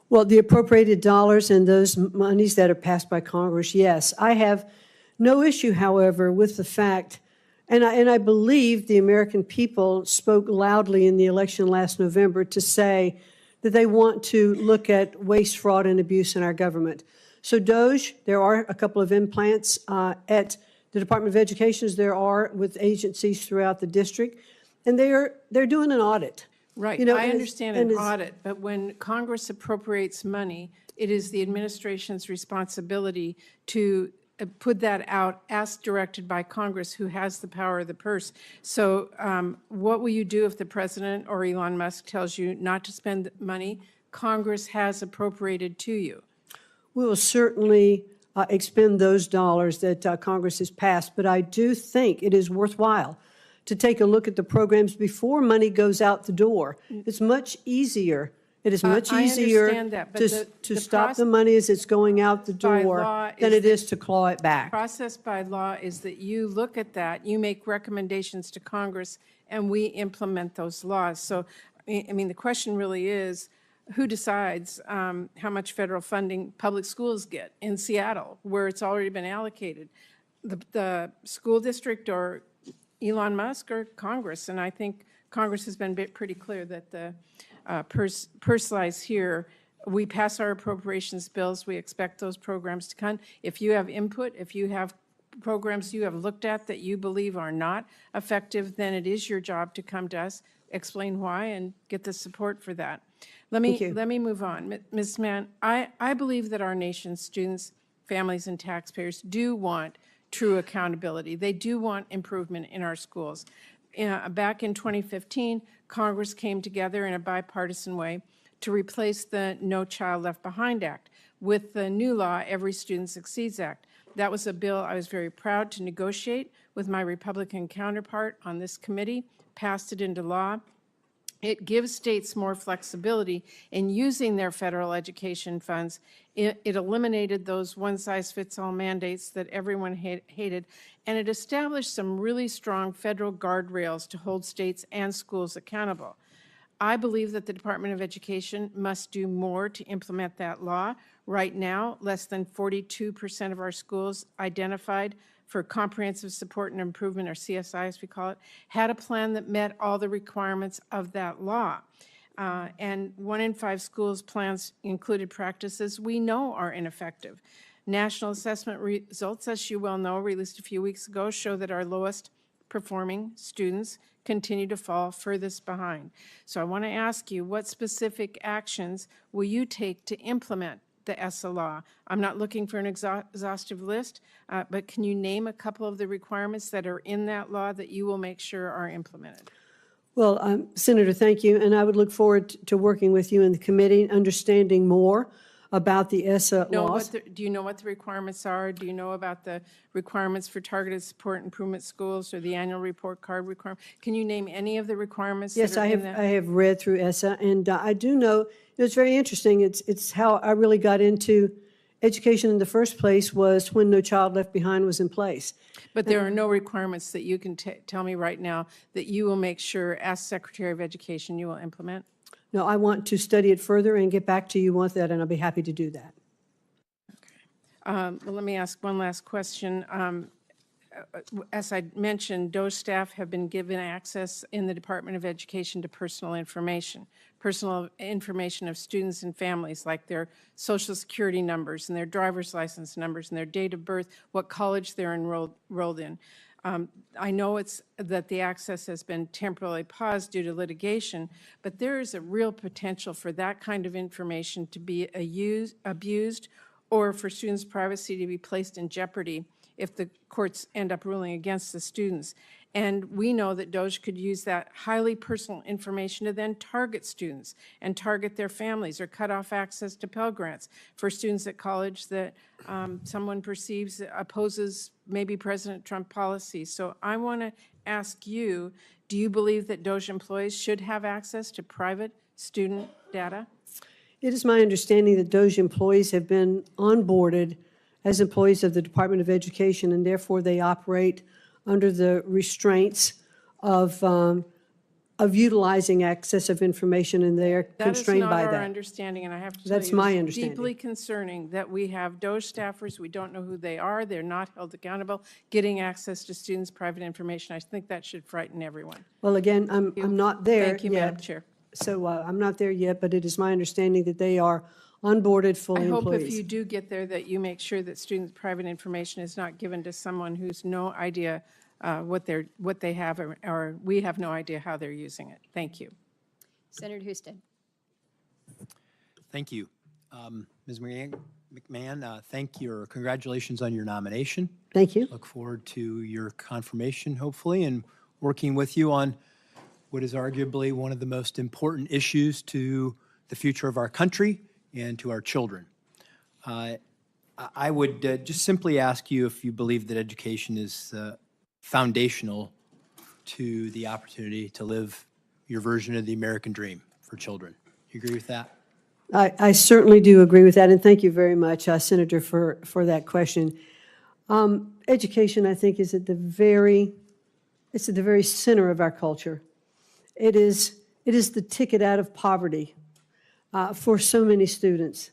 Speaker 5: Well, the appropriated dollars and those monies that are passed by Congress, yes. I have no issue, however, with the fact, and I believe the American people spoke loudly in the election last November to say that they want to look at waste, fraud, and abuse in our government. So DOJ, there are a couple of implants at the Department of Education, as there are with agencies throughout the district, and they're doing an audit.
Speaker 8: Right,
Speaker 5: You know,
Speaker 8: I understand an
Speaker 5: and
Speaker 8: audit, but when Congress appropriates money, it is the administration's responsibility to put that out as directed by Congress, who has the power of the purse. So what will you do if the president or Elon Musk tells you not to spend money Congress has appropriated to you?
Speaker 5: We will certainly expend those dollars that Congress has passed, but I do think it is worthwhile to take a look at the programs before money goes out the door. It's much easier. It is much easier
Speaker 8: understand that, but
Speaker 5: to stop the money as it's going out the door than it is to claw it back.
Speaker 8: Process by law is that you look at that, you make recommendations to Congress, and we implement those laws. So, I mean, the question really is, who decides how much federal funding public schools get in Seattle, where it's already been allocated? The school district or Elon Musk or Congress? And I think Congress has been pretty clear that the purse lies here. We pass our appropriations bills. We expect those programs to come. If you have input, if you have programs you have looked at that you believe are not effective, then it is your job to come to us, explain why, and get the support for that. Let me move on. Ms. Mann, I believe that our nation's students, families, and taxpayers do want true accountability. They do want improvement in our schools. Back in 2015, Congress came together in a bipartisan way to replace the No Child Left Behind Act with the new law, Every Student Succeeds Act. That was a bill I was very proud to negotiate with my Republican counterpart on this committee, passed it into law. It gives states more flexibility in using their federal education funds. It eliminated those one-size-fits-all mandates that everyone hated, and it established some really strong federal guardrails to hold states and schools accountable. I believe that the Department of Education must do more to implement that law. Right now, less than 42% of our schools identified for comprehensive support and improvement, or CSI as we call it, had a plan that met all the requirements of that law. And 1 in 5 schools' plans included practices we know are ineffective. National assessment results, as you well know, released a few weeks ago, show that our lowest performing students continue to fall furthest behind. So I want to ask you, what specific actions will you take to implement the ESSA law? I'm not looking for an exhaustive list, but can you name a couple of the requirements that are in that law that you will make sure are implemented?
Speaker 5: Well, Senator, thank you, and I would look forward to working with you in the committee, understanding more about the ESSA laws.
Speaker 8: Do you know what the requirements are? Do you know about the requirements for targeted support improvement schools or the annual report card requirement? Can you name any of the requirements
Speaker 5: Yes,
Speaker 8: that are in that?
Speaker 5: I have read through ESSA, and I do know, it's very interesting. It's how I really got into education in the first place, was when No Child Left Behind was in place.
Speaker 8: But there are no requirements that you can tell me right now that you will make sure, as Secretary of Education, you will implement?
Speaker 5: No, I want to study it further and get back to you with that, and I'll be happy to do that.
Speaker 8: Well, let me ask one last question. As I mentioned, DOE staff have been given access in the Department of Education to personal information of students and families, like their social security numbers and their driver's license numbers and their date of birth, what college they're enrolled in. I know that the access has been temporarily paused due to litigation, but there is a real potential for that kind of information to be abused, or for students' privacy to be placed in jeopardy if the courts end up ruling against the students. And we know that DOJ could use that highly personal information to then target students and target their families, or cut off access to Pell Grants for students at college that someone perceives opposes maybe President Trump policy. So I want to ask you, do you believe that DOJ employees should have access to private student data?
Speaker 5: It is my understanding that DOJ employees have been onboarded as employees of the Department of Education, and therefore they operate under the restraints of utilizing access of information, and they are constrained by
Speaker 8: That is not
Speaker 5: that.
Speaker 8: our understanding, and I have to tell you,
Speaker 5: That's my
Speaker 8: it's
Speaker 5: understanding.
Speaker 8: deeply concerning that we have DOJ staffers, we don't know who they are, they're not held accountable, getting access to students' private information. I think that should frighten everyone.
Speaker 5: Well, again, I'm not there
Speaker 8: Thank you, Madam
Speaker 5: yet,
Speaker 8: Chair.
Speaker 5: so I'm not there yet, but it is my understanding that they are onboarded fully
Speaker 8: I hope if
Speaker 5: employees.
Speaker 8: you do get there that you make sure that students' private information is not given to someone who's no idea what they have, or we have no idea how they're using it. Thank you.
Speaker 7: Senator Houston.
Speaker 9: Thank you. Ms. McMahon, thank you, or congratulations on your nomination.
Speaker 5: Thank you.
Speaker 9: Look forward to your confirmation, hopefully, and working with you on what is arguably one of the most important issues to the future of our country and to our children. I would just simply ask you if you believe that education is foundational to the opportunity to live your version of the American dream for children. You agree with that?
Speaker 5: I certainly do agree with that, and thank you very much, Senator, for that question. Education, I think, is at the very center of our culture. It is the ticket out of poverty for so many students.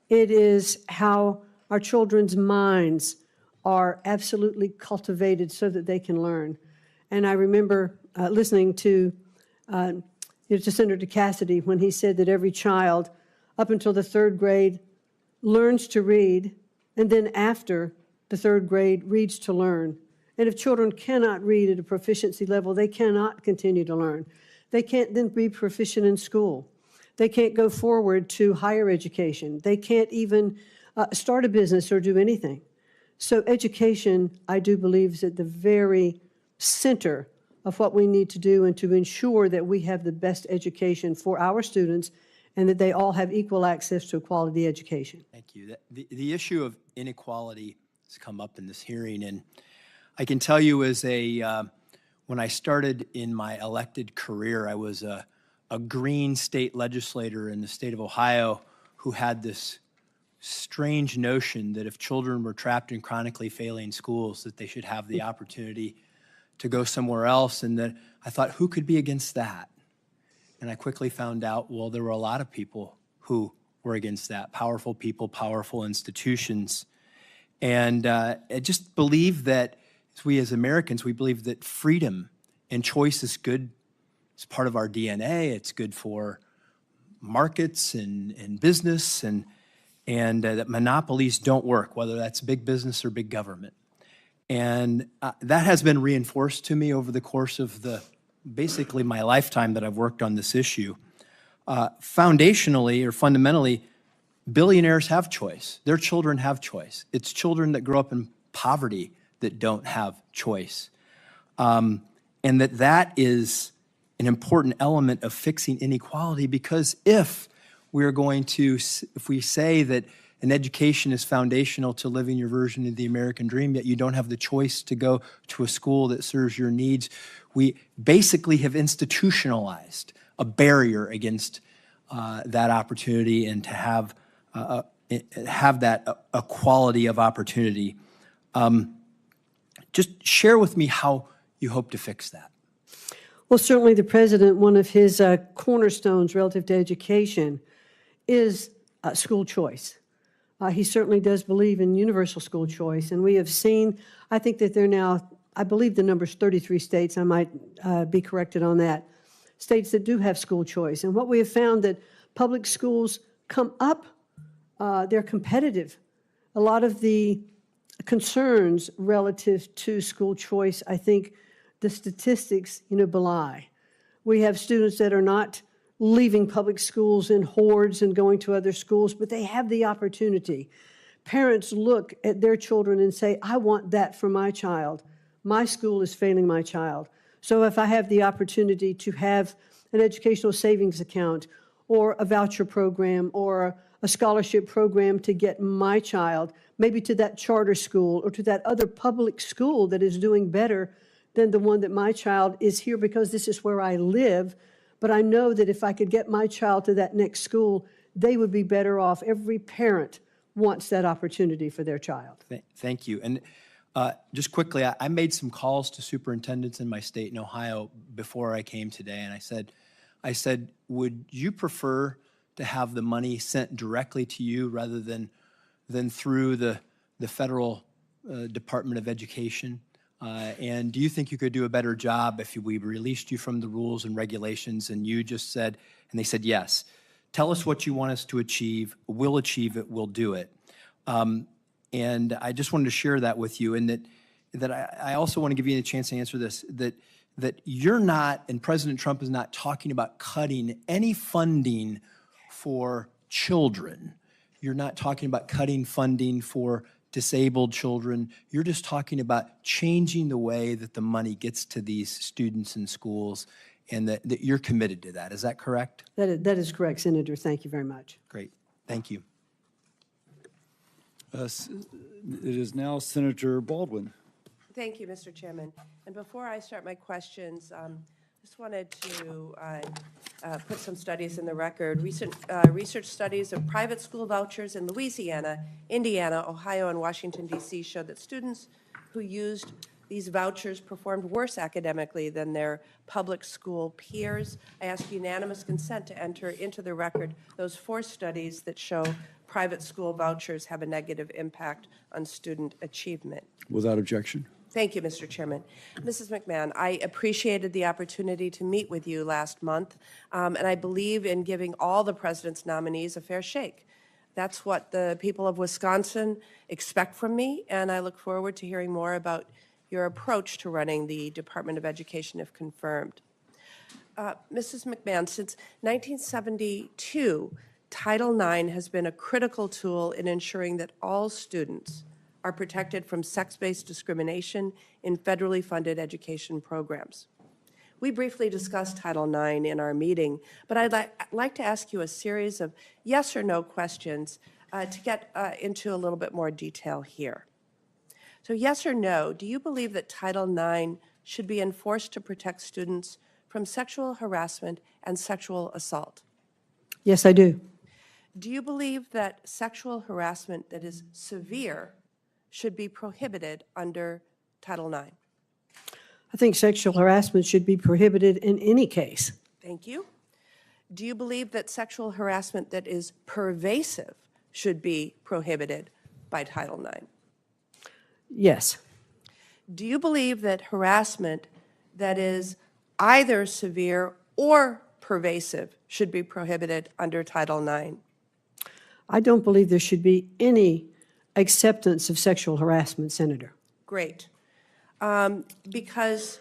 Speaker 5: It is how our children's minds are absolutely cultivated so that they can learn. And I remember listening to Senator Cassidy when he said that every child up until the 3rd grade learns to read, and then after the 3rd grade reads to learn. And if children cannot read at a proficiency level, they cannot continue to learn. They can't then be proficient in school. They can't go forward to higher education. They can't even start a business or do anything. So education, I do believe, is at the very center of what we need to do, and to ensure that we have the best education for our students and that they all have equal access to a quality education.
Speaker 9: Thank you. The issue of inequality has come up in this hearing, and I can tell you when I started in my elected career, I was a Green state legislator in the state of Ohio who had this strange notion that if children were trapped in chronically failing schools, that they should have the opportunity to go somewhere else. And that I thought, who could be against that? And I quickly found out, well, there were a lot of people who were against that, powerful people, powerful institutions. And I just believe that we as Americans, we believe that freedom and choice is good. It's part of our DNA. It's good for markets and business, and that monopolies don't work, whether that's big business or big government. And that has been reinforced to me over the course of basically my lifetime that I've worked on this issue. Foundationally or fundamentally, billionaires have choice. Their children have choice. It's children that grow up in poverty that don't have choice. And that is an important element of fixing inequality, because if we say that an education is foundational to living your version of the American dream, yet you don't have the choice to go to a school that serves your needs, we basically have institutionalized a barrier against that opportunity and to have that equality of opportunity. Just share with me how you hope to fix that.
Speaker 5: Well, certainly the president, one of his cornerstones relative to education is school choice. He certainly does believe in universal school choice, and we have seen, I think that there are now, I believe the number's 33 states, I might be corrected on that, states that do have school choice. And what we have found that public schools come up, they're competitive. A lot of the concerns relative to school choice, I think the statistics, belie. We have students that are not leaving public schools in hordes and going to other schools, but they have the opportunity. Parents look at their children and say, I want that for my child. My school is failing my child. So if I have the opportunity to have an educational savings account or a voucher program or a scholarship program to get my child maybe to that charter school or to that other public school that is doing better than the one that my child is here because this is where I live, but I know that if I could get my child to that next school, they would be better off. Every parent wants that opportunity for their child.
Speaker 9: Thank you. And just quickly, I made some calls to superintendents in my state in Ohio before I came today, and I said, would you prefer to have the money sent directly to you rather than through the federal Department of Education? And do you think you could do a better job if we released you from the rules and regulations and you just said, and they said, yes, tell us what you want us to achieve, we'll achieve it, we'll do it. And I just wanted to share that with you, and that I also want to give you a chance to answer this, that you're not, and President Trump is not talking about cutting any funding for children. You're not talking about cutting funding for disabled children. You're just talking about changing the way that the money gets to these students in schools, and that you're committed to that. Is that correct?
Speaker 5: That is correct, Senator. Thank you very much.
Speaker 9: Great. Thank you.
Speaker 1: It is now Senator Baldwin.
Speaker 10: Thank you, Mr. Chairman. And before I start my questions, just wanted to put some studies in the record. Recent research studies of private school vouchers in Louisiana, Indiana, Ohio, and Washington, D.C. showed that students who used these vouchers performed worse academically than their public school peers. I ask unanimous consent to enter into the record those 4 studies that show private school vouchers have a negative impact on student achievement.
Speaker 1: Without objection.
Speaker 10: Thank you, Mr. Chairman. Mrs. McMahon, I appreciated the opportunity to meet with you last month, and I believe in giving all the president's nominees a fair shake. That's what the people of Wisconsin expect from me, and I look forward to hearing more about your approach to running the Department of Education if confirmed. Mrs. McMahon, since 1972, Title IX has been a critical tool in ensuring that all students are protected from sex-based discrimination in federally funded education programs. We briefly discussed Title IX in our meeting, but I'd like to ask you a series of yes or no questions to get into a little bit more detail here. So yes or no, do you believe that Title IX should be enforced to protect students from sexual harassment and sexual assault?
Speaker 5: Yes, I do.
Speaker 10: Do you believe that sexual harassment that is severe should be prohibited under Title IX?
Speaker 5: I think sexual harassment should be prohibited in any case.
Speaker 10: Thank you. Do you believe that sexual harassment that is pervasive should be prohibited by Title IX?
Speaker 5: Yes.
Speaker 10: Do you believe that harassment that is either severe or pervasive should be prohibited under Title IX?
Speaker 5: I don't believe there should be any acceptance of sexual harassment, Senator.
Speaker 10: Great. Because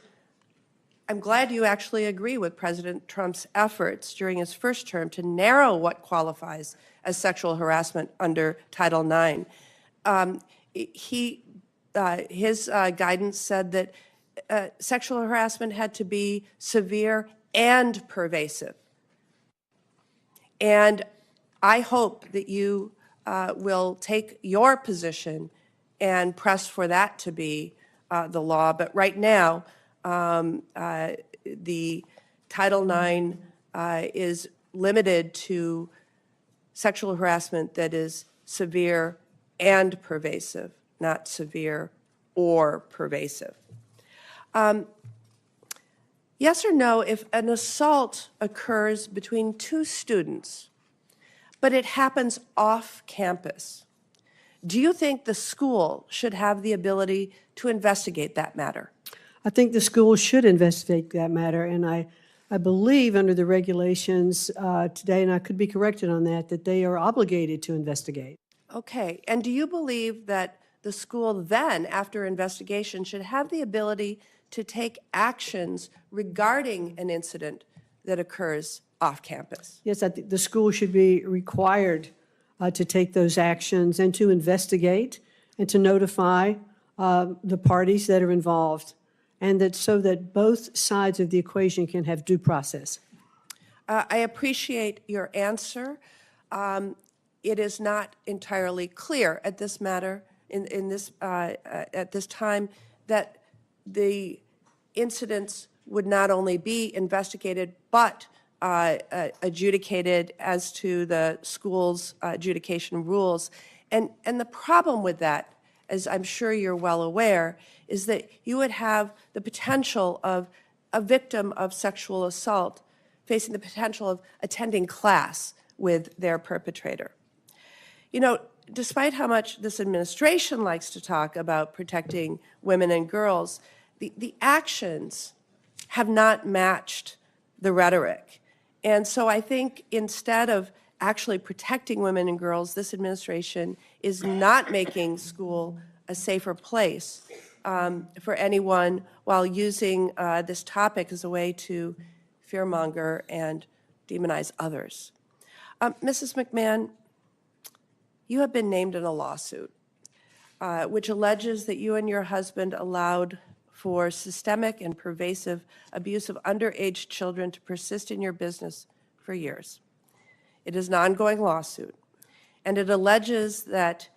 Speaker 10: I'm glad you actually agree with President Trump's efforts during his first term to narrow what qualifies as sexual harassment under Title IX. His guidance said that sexual harassment had to be severe and pervasive. And I hope that you will take your position and press for that to be the law. But right now, the Title IX is limited to sexual harassment that is severe and pervasive, not severe or pervasive. Yes or no, if an assault occurs between two students, but it happens off campus, do you think the school should have the ability to investigate that matter?
Speaker 5: I think the school should investigate that matter, and I believe under the regulations today, and I could be corrected on that, that they are obligated to investigate.
Speaker 10: Okay, and do you believe that the school then, after investigation, should have the ability to take actions regarding an incident that occurs off campus?
Speaker 5: Yes, I think the school should be required to take those actions and to investigate and to notify the parties that are involved, and that so that both sides of the equation can have due process.
Speaker 10: I appreciate your answer. It is not entirely clear at this matter, at this time, that the incidents would not only be investigated, but adjudicated as to the school's adjudication rules. And the problem with that, as I'm sure you're well aware, is that you would have the potential of a victim of sexual assault facing the potential of attending class with their perpetrator. You know, despite how much this administration likes to talk about protecting women and girls, the actions have not matched the rhetoric. And so I think instead of actually protecting women and girls, this administration is not making school a safer place for anyone, while using this topic as a way to fearmonger and demonize others. Mrs. McMahon, you have been named in a lawsuit which alleges that you and your husband allowed for systemic and pervasive abuse of underage children to persist in your business for years. It is an ongoing lawsuit, and it alleges that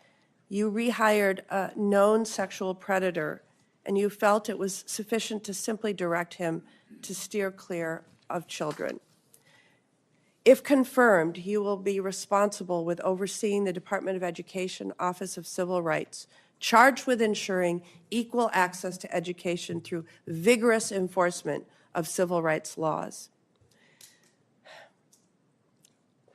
Speaker 10: you rehired a known sexual predator, and you felt it was sufficient to simply direct him to steer clear of children. If confirmed, you will be responsible with overseeing the Department of Education Office of Civil Rights, charged with ensuring equal access to education through vigorous enforcement of civil rights laws.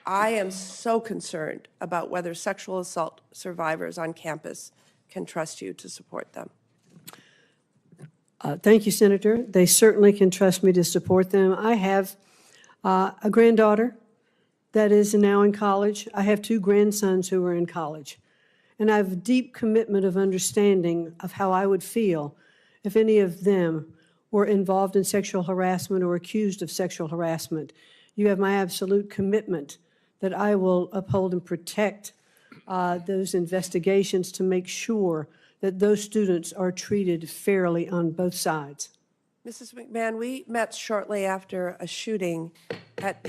Speaker 10: I am so concerned about whether sexual assault survivors on campus can trust you to support them.
Speaker 5: Thank you, Senator. They certainly can trust me to support them. I have a granddaughter that is now in college. I have two grandsons who are in college. And I have a deep commitment of understanding of how I would feel if any of them were involved in sexual harassment or accused of sexual harassment. You have my absolute commitment that I will uphold and protect those investigations to make sure that those students are treated fairly on both sides.
Speaker 10: Mrs. McMahon, we met shortly after a shooting at.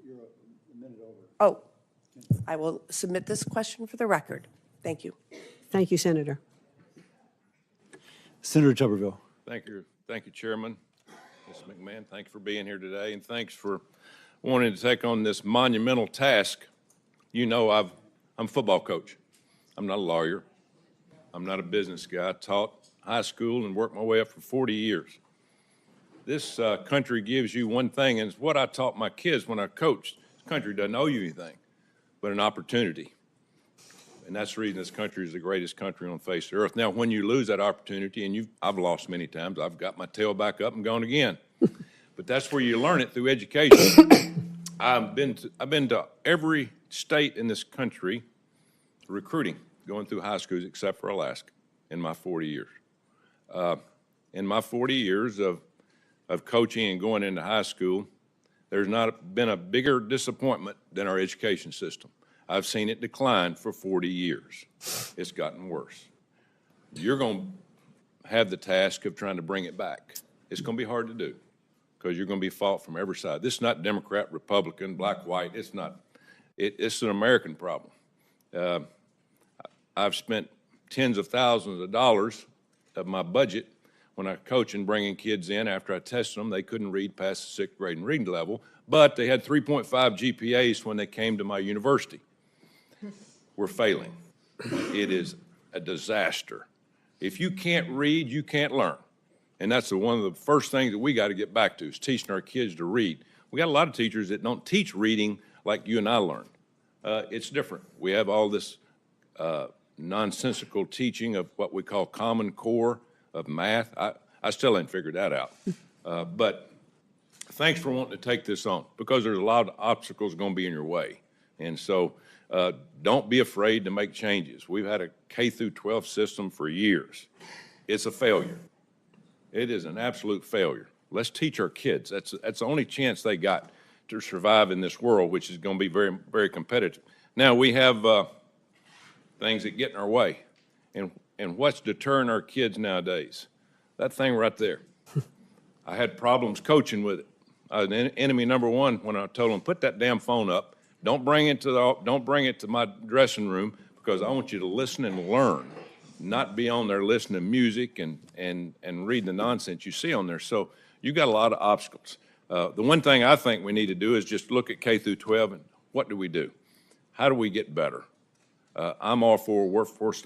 Speaker 10: You're a minute over. Oh, I will submit this question for the record. Thank you.
Speaker 5: Thank you, Senator.
Speaker 1: Senator Tuberville.
Speaker 11: Thank you, Chairman. Ms. McMahon, thank you for being here today, and thanks for wanting to take on this monumental task. You know, I'm a football coach. I'm not a lawyer. I'm not a business guy. I taught high school and worked my way up for 40 years. This country gives you one thing, and it's what I taught my kids when I coached. This country doesn't owe you anything but an opportunity. And that's the reason this country is the greatest country on the face of the earth. Now, when you lose that opportunity, and I've lost many times, I've got my tail back up and gone again. But that's where you learn it, through education. I've been to every state in this country recruiting, going through high schools except for Alaska in my 40 years. In my 40 years of coaching and going into high school, there's not been a bigger disappointment than our education system. I've seen it decline for 40 years. It's gotten worse. You're going to have the task of trying to bring it back. It's going to be hard to do because you're going to be fought from every side. This is not Democrat, Republican, black, white. It's not. It's an American problem. I've spent tens of thousands of dollars of my budget when I coach and bringing kids in. After I tested them, they couldn't read past the 6th grade and reading level, but they had 3.5 GPAs when they came to my university. We're failing. It is a disaster. If you can't read, you can't learn. And that's one of the first things that we got to get back to, is teaching our kids to read. We got a lot of teachers that don't teach reading like you and I learned. It's different. We have all this nonsensical teaching of what we call Common Core of math. I still ain't figured that out. But thanks for wanting to take this on, because there's a lot of obstacles going to be in your way. And so don't be afraid to make changes. We've had a K through 12 system for years. It's a failure. It is an absolute failure. Let's teach our kids. That's the only chance they got to survive in this world, which is going to be very, very competitive. Now, we have things that get in our way. And what's deterring our kids nowadays? That thing right there. I had problems coaching with it. Enemy number one when I told them, put that damn phone up. Don't bring it to my dressing room, because I want you to listen and learn, not be on there listening to music and reading the nonsense you see on there. So you got a lot of obstacles. The one thing I think we need to do is just look at K through 12 and what do we do? How do we get better? I'm all for workforce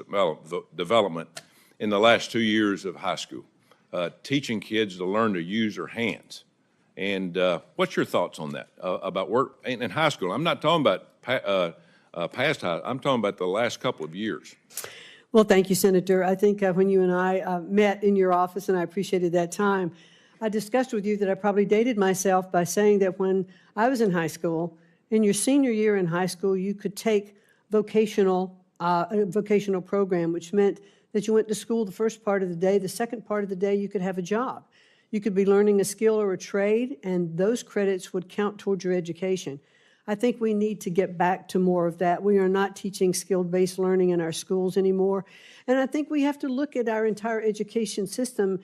Speaker 11: development in the last 2 years of high school, teaching kids to learn to use their hands. And what's your thoughts on that, about work in high school? I'm not talking about past high, I'm talking about the last couple of years.
Speaker 5: Well, thank you, Senator. I think when you and I met in your office, and I appreciated that time, I discussed with you that I probably dated myself by saying that when I was in high school, in your senior year in high school, you could take a vocational program, which meant that you went to school the first part of the day. The second part of the day, you could have a job. You could be learning a skill or a trade, and those credits would count towards your education. I think we need to get back to more of that. We are not teaching skill-based learning in our schools anymore. And I think we have to look at our entire education system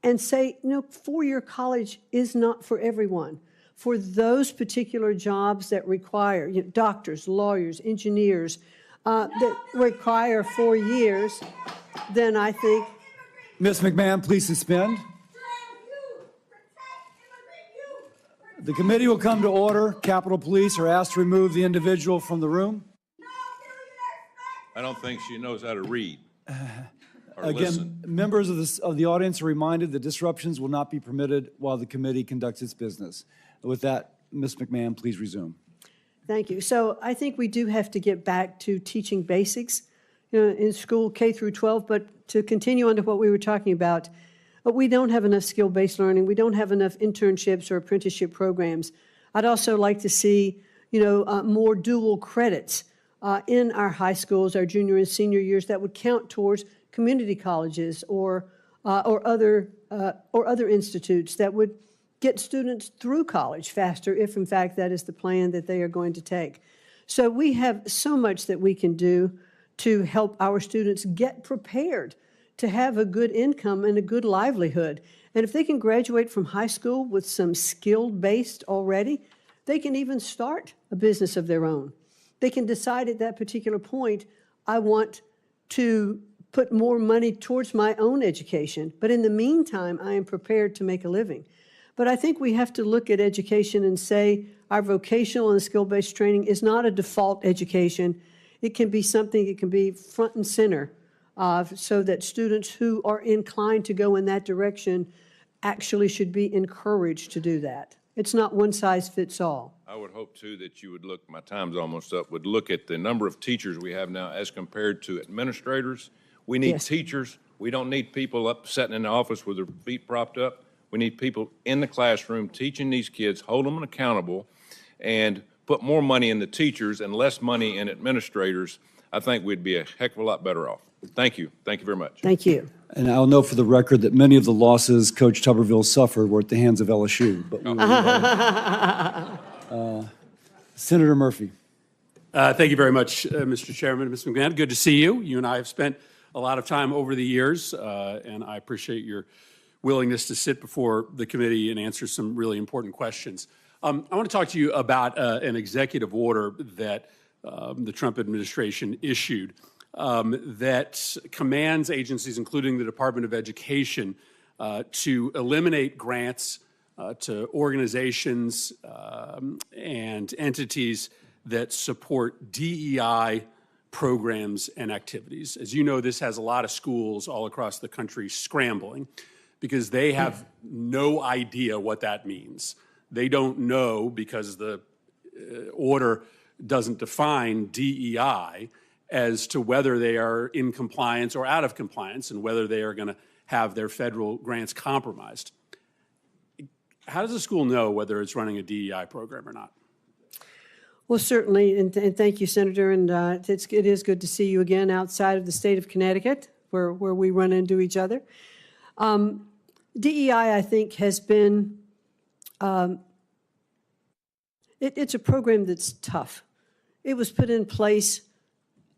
Speaker 5: and say, you know, four-year college is not for everyone. For those particular jobs that require, you know, doctors, lawyers, engineers, that require 4 years, then I think.
Speaker 1: Ms. McMahon, please suspend. The committee will come to order. Capitol Police are asked to remove the individual from the room.
Speaker 11: I don't think she knows how to read or
Speaker 1: Again,
Speaker 11: listen.
Speaker 1: members of the audience are reminded that disruptions will not be permitted while the committee conducts its business. With that, Ms. McMahon, please resume.
Speaker 5: Thank you. So I think we do have to get back to teaching basics, you know, in school K through 12, but to continue on to what we were talking about, we don't have enough skill-based learning. We don't have enough internships or apprenticeship programs. I'd also like to see, you know, more dual credits in our high schools, our junior and senior years, that would count towards community colleges or other institutes that would get students through college faster, if in fact that is the plan that they are going to take. So we have so much that we can do to help our students get prepared to have a good income and a good livelihood. And if they can graduate from high school with some skill-based already, they can even start a business of their own. They can decide at that particular point, I want to put more money towards my own education, but in the meantime, I am prepared to make a living. But I think we have to look at education and say our vocational and skill-based training is not a default education. It can be something, it can be front and center, so that students who are inclined to go in that direction actually should be encouraged to do that. It's not one size fits all.
Speaker 11: I would hope, too, that you would look, my time's almost up, would look at the number of teachers we have now as compared to administrators. We need teachers. We don't need people up sitting in the office with their feet propped up. We need people in the classroom teaching these kids, hold them accountable, and put more money in the teachers and less money in administrators. I think we'd be a heck of a lot better off. Thank you. Thank you very much.
Speaker 5: Thank you.
Speaker 1: And I'll note for the record that many of the losses Coach Tuberville suffered were at the hands of LSU. But Senator Murphy.
Speaker 12: Thank you very much, Mr. Chairman. Ms. McMahon, good to see you. You and I have spent a lot of time over the years, and I appreciate your willingness to sit before the committee and answer some really important questions. I want to talk to you about an executive order that the Trump administration issued that commands agencies, including the Department of Education, to eliminate grants to organizations and entities that support DEI programs and activities. As you know, this has a lot of schools all across the country scrambling because they have no idea what that means. They don't know because the order doesn't define DEI as to whether they are in compliance or out of compliance and whether they are going to have their federal grants compromised. How does a school know whether it's running a DEI program or not?
Speaker 5: Well, certainly, and thank you, Senator, and it is good to see you again outside of the state of Connecticut, where we run into each other. DEI, I think, has been, it's a program that's tough. It was put in place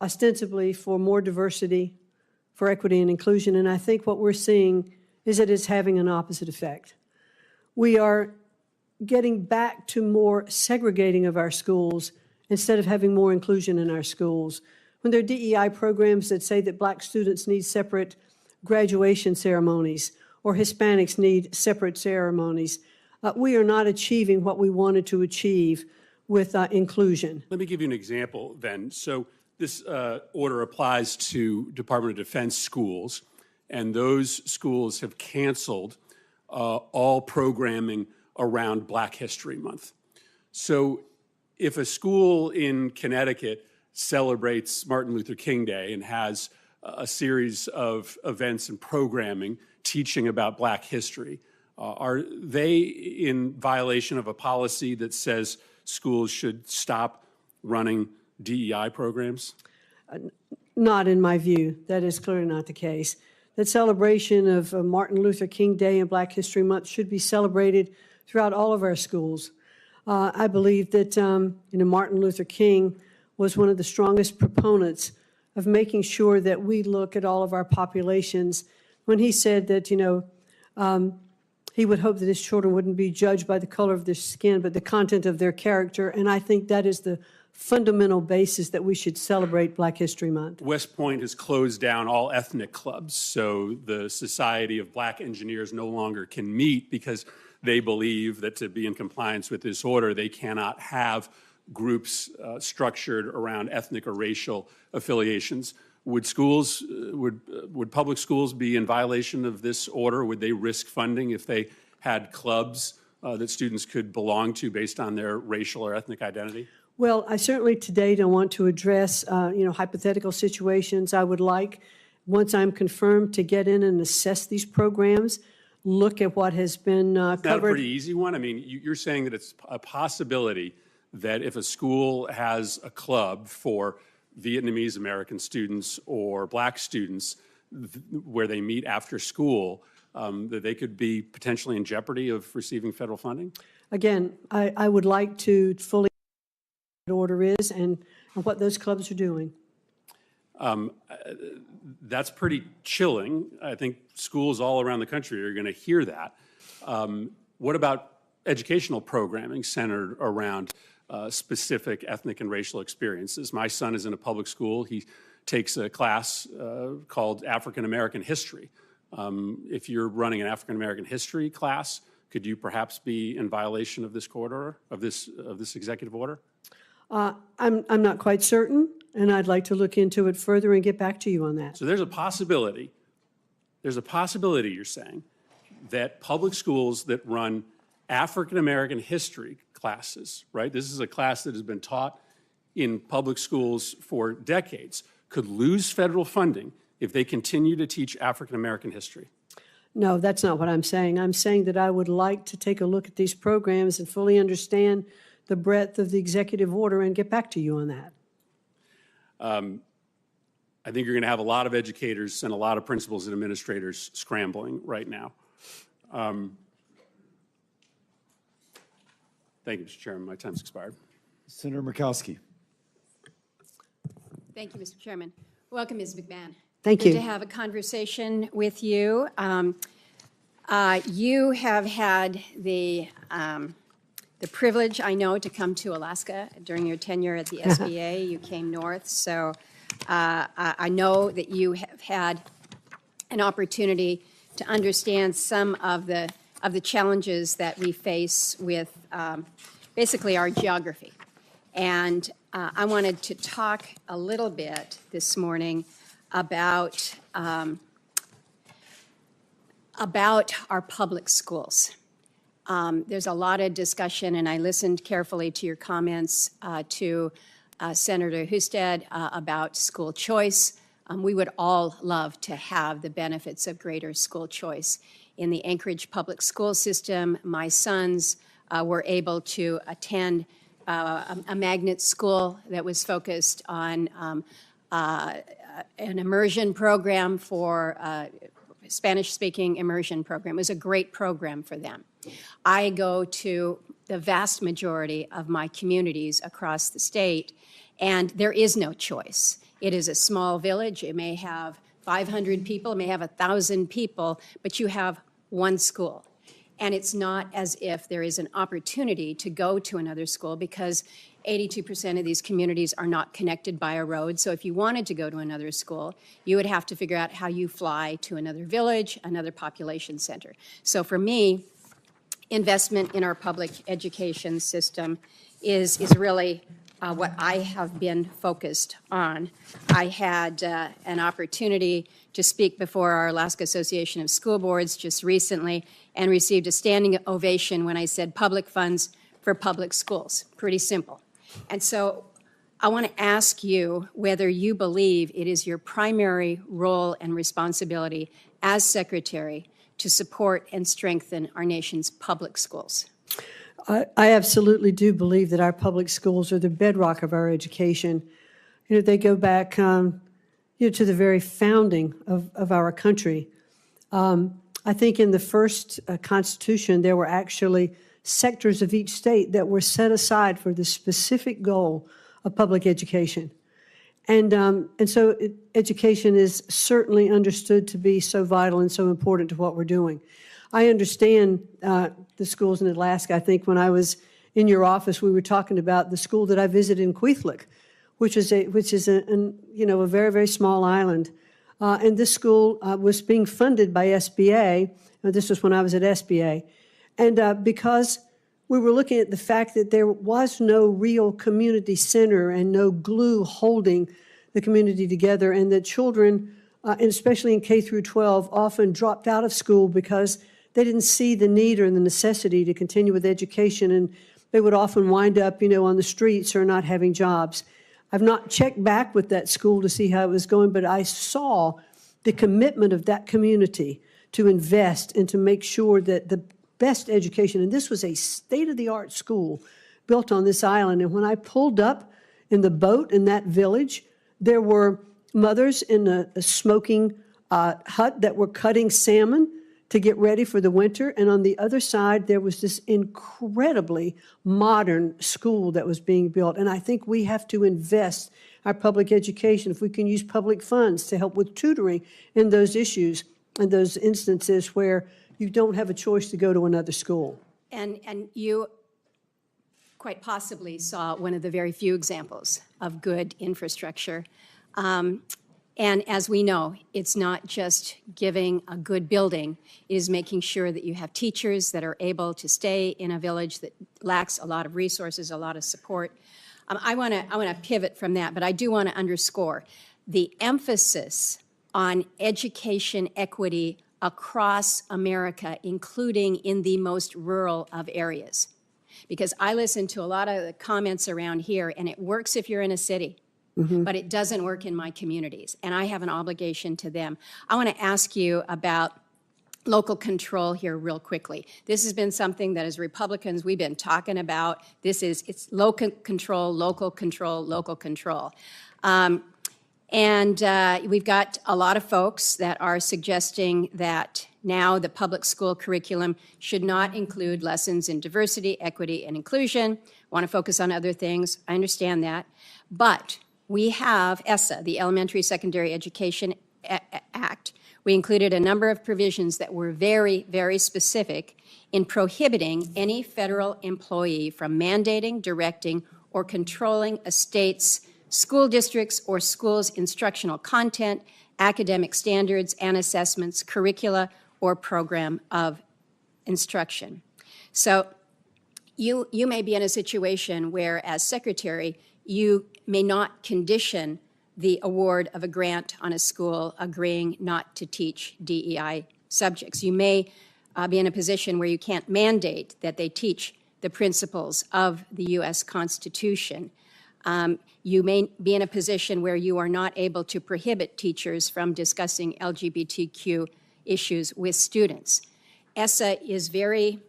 Speaker 5: ostensibly for more diversity, for equity and inclusion, and I think what we're seeing is that it's having an opposite effect. We are getting back to more segregating of our schools instead of having more inclusion in our schools. When there are DEI programs that say that Black students need separate graduation ceremonies or Hispanics need separate ceremonies, we are not achieving what we wanted to achieve with inclusion.
Speaker 12: Let me give you an example then. So this order applies to Department of Defense schools, and those schools have canceled all programming around Black History Month. So if a school in Connecticut celebrates Martin Luther King Day and has a series of events and programming teaching about Black history, are they in violation of a policy that says schools should stop running DEI programs?
Speaker 5: Not in my view. That is clearly not the case. That celebration of Martin Luther King Day and Black History Month should be celebrated throughout all of our schools. I believe that Martin Luther King was one of the strongest proponents of making sure that we look at all of our populations when he said that, he would hope that his children wouldn't be judged by the color of their skin, but the content of their character. And I think that is the fundamental basis that we should celebrate Black History Month.
Speaker 12: West Point has closed down all ethnic clubs, so the Society of Black Engineers no longer can meet because they believe that to be in compliance with this order, they cannot have groups structured around ethnic or racial affiliations. Would schools, would public schools be in violation of this order? Would they risk funding if they had clubs that students could belong to based on their racial or ethnic identity?
Speaker 5: Well, I certainly today don't want to address, hypothetical situations. I would like, once I'm confirmed, to get in and assess these programs, look at what has been covered.
Speaker 12: Is that a pretty easy one? I mean, you're saying that it's a possibility that if a school has a club for Vietnamese American students or Black students where they meet after school, that they could be potentially in jeopardy of receiving federal funding?
Speaker 5: Again, I would like to fully know what the order is and what those clubs are doing.
Speaker 12: That's pretty chilling. I think schools all around the country are going to hear that. What about educational programming centered around specific ethnic and racial experiences? My son is in a public school. He takes a class called African American History. If you're running an African American history class, could you perhaps be in violation of this court order, of this executive order?
Speaker 5: I'm not quite certain, and I'd like to look into it further and get back to you on that.
Speaker 12: So there's a possibility, you're saying, that public schools that run African American history classes, right? This is a class that has been taught in public schools for decades, could lose federal funding if they continue to teach African American history.
Speaker 5: No, that's not what I'm saying. I'm saying that I would like to take a look at these programs and fully understand the breadth of the executive order and get back to you on that.
Speaker 12: I think you're going to have a lot of educators and a lot of principals and administrators scrambling right now. Thank you, Mr. Chairman. My time's expired.
Speaker 1: Senator Murkowski.
Speaker 7: Thank you, Mr. Chairman. Welcome, Ms. McMahon.
Speaker 5: Thank
Speaker 7: Good
Speaker 5: you.
Speaker 7: to have a conversation with you. You have had the privilege, I know, to come to Alaska during your tenure at the SBA. You came north, so I know that you have had an opportunity to understand some of the challenges that we face with basically our geography. And I wanted to talk a little bit this morning about our public schools. There's a lot of discussion, and I listened carefully to your comments to Senator Husted about school choice. We would all love to have the benefits of greater school choice. In the Anchorage public school system, my sons were able to attend a magnet school that was focused on an immersion program for Spanish-speaking immersion program. It was a great program for them. I go to the vast majority of my communities across the state, and there is no choice. It is a small village. It may have 500 people, it may have 1,000 people, but you have one school. And it's not as if there is an opportunity to go to another school because 82% of these communities are not connected by a road. So if you wanted to go to another school, you would have to figure out how you fly to another village, another population center. So for me, investment in our public education system is really what I have been focused on. I had an opportunity to speak before our Alaska Association of School Boards just recently and received a standing ovation when I said public funds for public schools. Pretty simple. And so I want to ask you whether you believe it is your primary role and responsibility as Secretary to support and strengthen our nation's public schools.
Speaker 5: I absolutely do believe that our public schools are the bedrock of our education. You know, they go back to the very founding of our country. I think in the first Constitution, there were actually sectors of each state that were set aside for the specific goal of public education. And so education is certainly understood to be so vital and so important to what we're doing. I understand the schools in Alaska. I think when I was in your office, we were talking about the school that I visited in Kwethluk, which is a very, very small island. And this school was being funded by SBA. This was when I was at SBA. And because we were looking at the fact that there was no real community center and no glue holding the community together, and that children, and especially in K through 12, often dropped out of school because they didn't see the need or the necessity to continue with education, and they would often wind up, on the streets or not having jobs. I've not checked back with that school to see how it was going, but I saw the commitment of that community to invest and to make sure that the best education, and this was a state-of-the-art school built on this island, and when I pulled up in the boat in that village, there were mothers in a smoking hut that were cutting salmon to get ready for the winter, and on the other side, there was this incredibly modern school that was being built, and I think we have to invest our public education, if we can use public funds to help with tutoring in those issues and those instances where you don't have a choice to go to another school.
Speaker 7: And you quite possibly saw one of the very few examples of good infrastructure. And as we know, it's not just giving a good building, it is making sure that you have teachers that are able to stay in a village that lacks a lot of resources, a lot of support. I want to pivot from that, but I do want to underscore the emphasis on education equity across America, including in the most rural of areas. Because I listen to a lot of the comments around here, and it works if you're in a city. But it doesn't work in my communities, and I have an obligation to them. I want to ask you about local control here real quickly. This has been something that as Republicans we've been talking about. It's local control, local control, local control. We've got a lot of folks that are suggesting that now the public school curriculum should not include lessons in diversity, equity, and inclusion. Want to focus on other things. I understand that. But we have ESSA, the Elementary Secondary Education Act. We included a number of provisions that were very, very specific in prohibiting any federal employee from mandating, directing, or controlling a state's school districts or schools' instructional content, academic standards and assessments, curricula, or program of instruction. So you may be in a situation where, as secretary, you may not condition the award of a grant on a school agreeing not to teach DEI subjects. You may be in a position where you can't mandate that they teach the principles of the U.S. Constitution. You may be in a position where you are not able to prohibit teachers from discussing LGBTQ issues with students. ESSA is very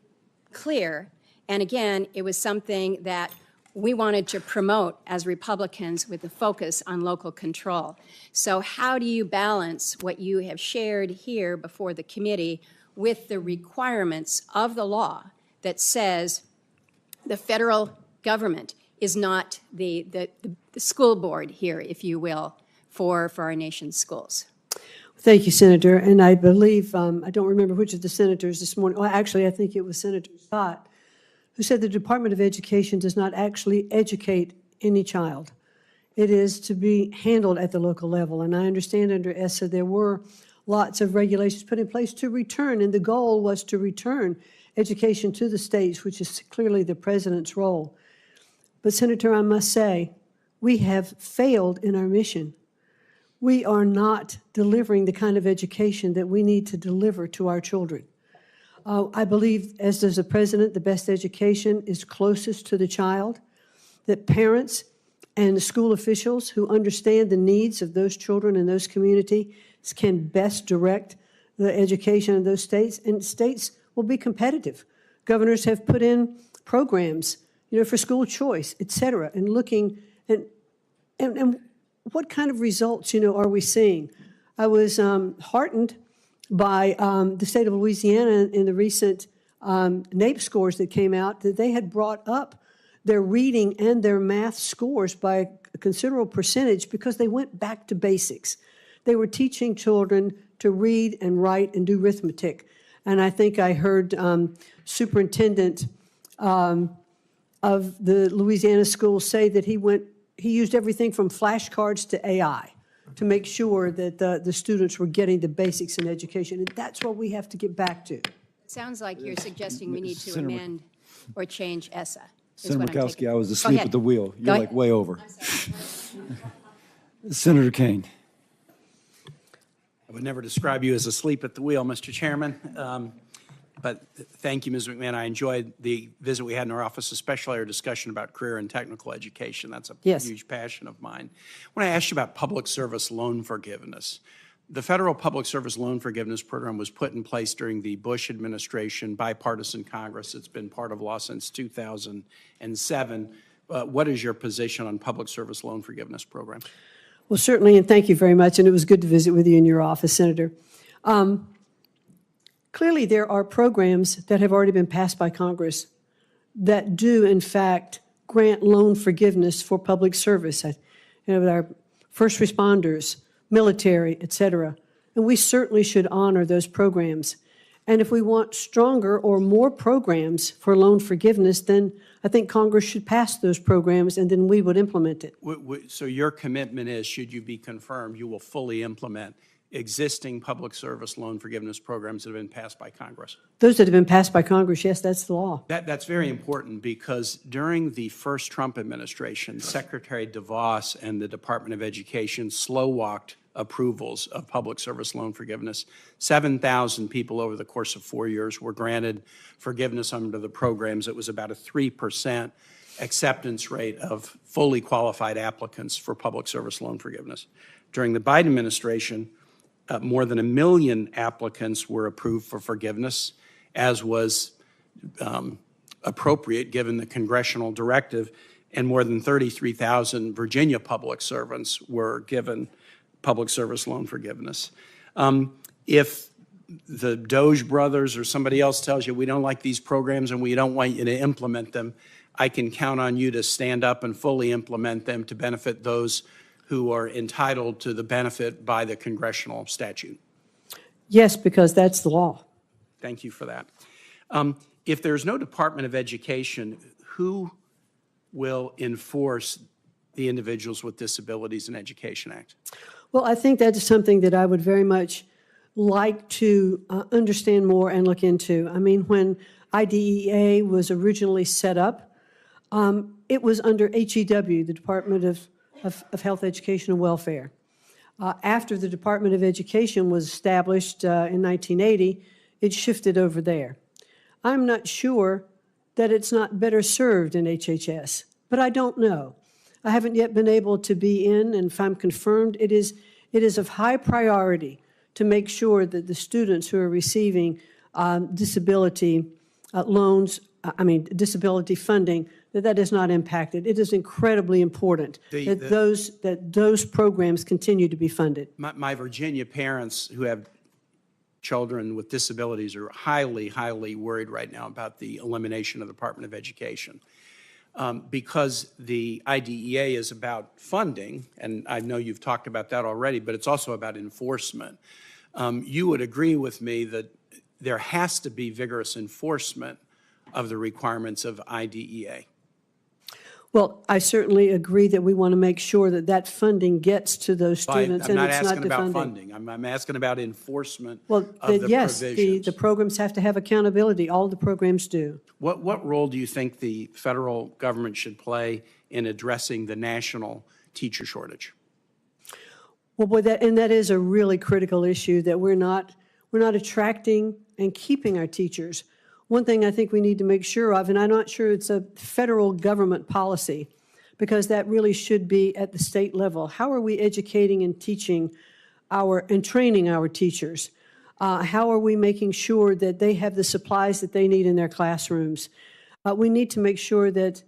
Speaker 7: clear, and again, it was something that we wanted to promote as Republicans with a focus on local control. So how do you balance what you have shared here before the committee with the requirements of the law that says the federal government is not the school board here, if you will, for our nation's schools?
Speaker 5: Thank you, Senator. And I believe, I don't remember which of the senators this morning, well, actually, I think it was Senator Scott, who said the Department of Education does not actually educate any child. It is to be handled at the local level. And I understand under ESSA there were lots of regulations put in place to return, and the goal was to return education to the states, which is clearly the president's role. But Senator, I must say, we have failed in our mission. We are not delivering the kind of education that we need to deliver to our children. I believe, as does the president, the best education is closest to the child, that parents and the school officials who understand the needs of those children in those communities can best direct the education in those states, and states will be competitive. Governors have put in programs, for school choice, et cetera, and looking, and what kind of results, are we seeing? I was heartened by the state of Louisiana in the recent NAEP scores that came out, that they had brought up their reading and their math scores by a considerable percentage because they went back to basics. They were teaching children to read and write and do arithmetic. And I think I heard superintendent of the Louisiana schools say that he used everything from flashcards to AI to make sure that the students were getting the basics in education. And that's what we have to get back to.
Speaker 7: It sounds like you're suggesting we need to
Speaker 1: Senator
Speaker 7: amend or change ESSA.
Speaker 1: Senator Murkowski, I was asleep
Speaker 7: ahead.
Speaker 1: at the wheel. You're
Speaker 7: Go
Speaker 1: like
Speaker 7: ahead.
Speaker 1: way over. Senator Kane.
Speaker 13: I would never describe you as asleep at the wheel, Mr. Chairman. But thank you, Ms. McMahon. I enjoyed the visit we had in our office, especially our discussion about career and technical education. That's a huge passion of mine. When I asked you about public service loan forgiveness, the federal public service loan forgiveness program was put in place during the Bush administration, bipartisan Congress. It's been part of law since 2007. What is your position on public service loan forgiveness program?
Speaker 5: Well, certainly, and thank you very much. And it was good to visit with you in your office, Senator. Clearly, there are programs that have already been passed by Congress that do, in fact, grant loan forgiveness for public service. with our first responders, military, et cetera. And we certainly should honor those programs. And if we want stronger or more programs for loan forgiveness, then I think Congress should pass those programs and then we would implement it.
Speaker 13: So your commitment is, should you be confirmed, you will fully implement existing public service loan forgiveness programs that have been passed by Congress?
Speaker 5: Those that have been passed by Congress, yes, that's the law.
Speaker 13: That's very important because during the first Trump administration, Secretary DeVos and the Department of Education slow-walked approvals of public service loan forgiveness. 7,000 people over the course of 4 years were granted forgiveness under the programs. It was about a 3% acceptance rate of fully qualified applicants for public service loan forgiveness. During the Biden administration, more than 1 million applicants were approved for forgiveness, as was appropriate given the congressional directive, and more than 33,000 Virginia public servants were given public service loan forgiveness. If the Doge brothers or somebody else tells you we don't like these programs and we don't want you to implement them, I can count on you to stand up and fully implement them to benefit those who are entitled to the benefit by the congressional statute.
Speaker 5: Yes, because that's the law.
Speaker 13: Thank you for that. If there's no Department of Education, who will enforce the Individuals with Disabilities in Education Act?
Speaker 5: Well, I think that is something that I would very much like to understand more and look into. I mean, when IDEA was originally set up, it was under HEW, the Department of Health, Education, and Welfare. After the Department of Education was established in 1980, it shifted over there. I'm not sure that it's not better served in HHS, but I don't know. I haven't yet been able to be in, and if I'm confirmed, it is of high priority to make sure that the students who are receiving disability disability funding, that is not impacted. It is incredibly important that those programs continue to be funded.
Speaker 13: My Virginia parents who have children with disabilities are highly, highly worried right now about the elimination of the Department of Education. Because the IDEA is about funding, and I know you've talked about that already, but it's also about enforcement. You would agree with me that there has to be vigorous enforcement of the requirements of IDEA.
Speaker 5: Well, I certainly agree that we want to make sure that that funding gets to those students,
Speaker 13: I'm
Speaker 5: and
Speaker 13: not
Speaker 5: it's not
Speaker 13: asking about
Speaker 5: defunding.
Speaker 13: funding. I'm asking about enforcement
Speaker 5: Well,
Speaker 13: of the
Speaker 5: yes,
Speaker 13: provisions.
Speaker 5: the programs have to have accountability. All the programs do.
Speaker 13: What role do you think the federal government should play in addressing the national teacher shortage?
Speaker 5: Well, boy, that is a really critical issue, that we're not attracting and keeping our teachers. One thing I think we need to make sure of, and I'm not sure it's a federal government policy, because that really should be at the state level. How are we educating and teaching and training our teachers? How are we making sure that they have the supplies that they need in their classrooms? We need to make sure that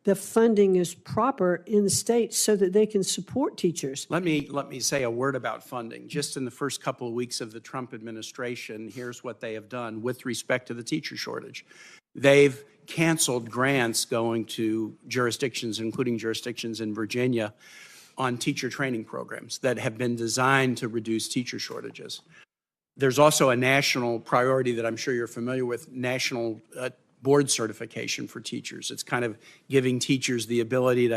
Speaker 5: the funding is proper in the states so that they can support teachers.
Speaker 13: Let me say a word about funding. Just in the first couple of weeks of the Trump administration, here's what they have done with respect to the teacher shortage. They've canceled grants going to jurisdictions, including jurisdictions in Virginia, on teacher training programs that have been designed to reduce teacher shortages. There's also a national priority that I'm sure you're familiar with, national board certification for teachers. It's kind of giving teachers the ability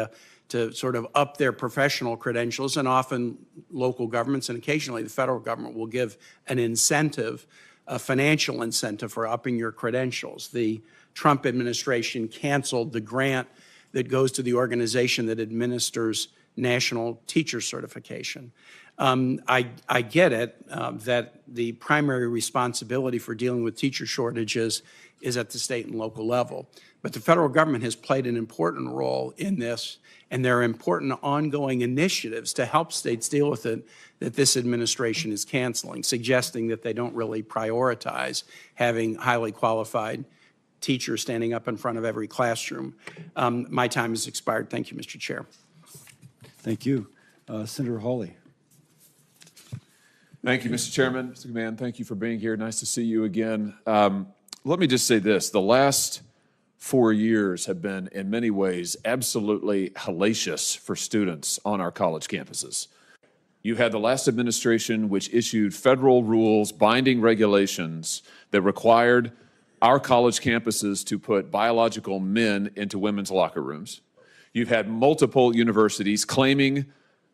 Speaker 13: to sort of up their professional credentials, and often local governments and occasionally the federal government will give an incentive, a financial incentive for upping your credentials. The Trump administration canceled the grant that goes to the organization that administers national teacher certification. I get it that the primary responsibility for dealing with teacher shortages is at the state and local level. But the federal government has played an important role in this, and there are important ongoing initiatives to help states deal with it that this administration is canceling, suggesting that they don't really prioritize having highly qualified teachers standing up in front of every classroom. My time has expired. Thank you, Mr. Chair.
Speaker 1: Thank you. Senator Hawley.
Speaker 14: Thank you, Mr. Chairman. Mr. McMahon, thank you for being here. Nice to see you again. Let me just say this. The last 4 years have been, in many ways, absolutely hellacious for students on our college campuses. You had the last administration which issued federal rules, binding regulations that required our college campuses to put biological men into women's locker rooms. You've had multiple universities claiming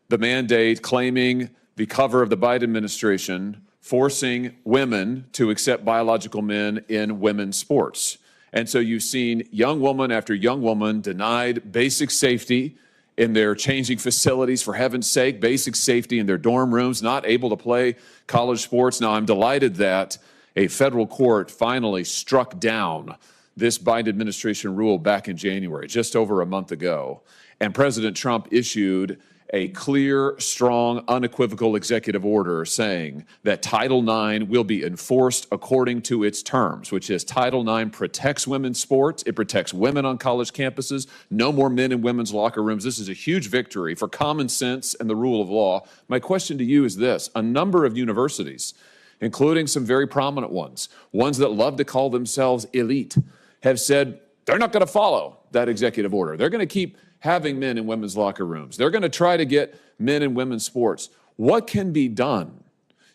Speaker 14: the mandate, claiming the cover of the Biden administration, forcing women to accept biological men in women's sports. And so you've seen young woman after young woman denied basic safety in their changing facilities, for heaven's sake, basic safety in their dorm rooms, not able to play college sports. Now, I'm delighted that a federal court finally struck down this Biden administration rule back in January, just over a month ago. And President Trump issued a clear, strong, unequivocal executive order saying that Title IX will be enforced according to its terms, which is Title IX protects women's sports, it protects women on college campuses, no more men in women's locker rooms. This is a huge victory for common sense and the rule of law. My question to you is this: a number of universities, including some very prominent ones that love to call themselves elite, have said they're not going to follow that executive order. They're going to keep having men in women's locker rooms. They're going to try to get men in women's sports. What can be done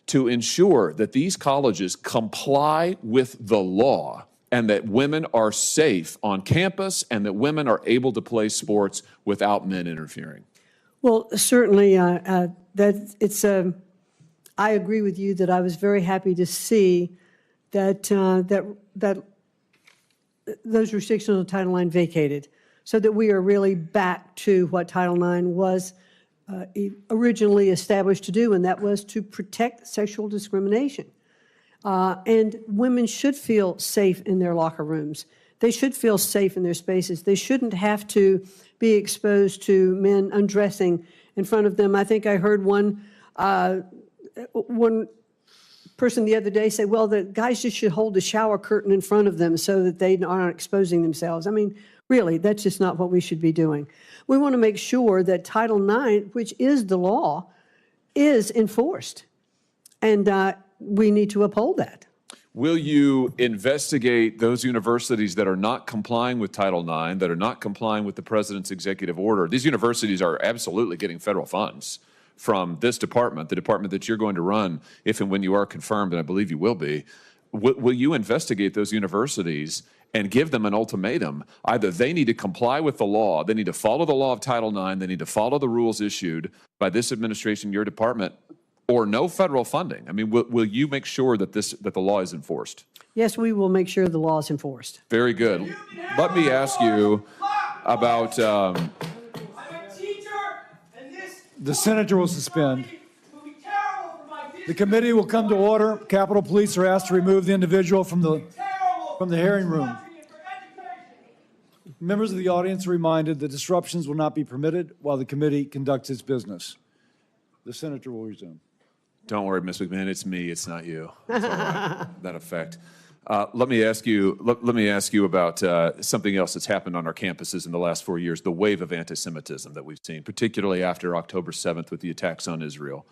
Speaker 14: to ensure that these colleges comply with the law and that women are safe on campus and that women are able to play sports without men interfering?
Speaker 5: Well, certainly, I agree with you that I was very happy to see that those restrictions on Title IX vacated, so that we are really back to what Title IX was originally established to do, and that was to protect sexual discrimination. And women should feel safe in their locker rooms. They should feel safe in their spaces. They shouldn't have to be exposed to men undressing in front of them. I think I heard one person the other day say, well, the guys just should hold the shower curtain in front of them so that they aren't exposing themselves. I mean, really, that's just not what we should be doing. We want to make sure that Title IX, which is the law, is enforced. And we need to uphold that.
Speaker 14: Will you investigate those universities that are not complying with Title IX, that are not complying with the president's executive order? These universities are absolutely getting federal funds from this department, the department that you're going to run if and when you are confirmed, and I believe you will be. Will you investigate those universities and give them an ultimatum? Either they need to comply with the law, they need to follow the law of Title IX, they need to follow the rules issued by this administration, your department, or no federal funding. I mean, will you make sure that the law is enforced?
Speaker 5: Yes, we will make sure the law is enforced.
Speaker 14: Very good. Let me ask you about...
Speaker 1: The senator will suspend. The committee will come to order. Capitol Police are asked to remove the individual from the hearing room. Members of the audience are reminded that disruptions will not be permitted while the committee conducts its business. The senator will resume.
Speaker 14: Don't worry, Ms. McMahon, it's me, it's not you. It's all right. That effect. Let me ask you about something else that's happened on our campuses in the last 4 years, the wave of anti-Semitism that we've seen, particularly after October 7th with the attacks on Israel.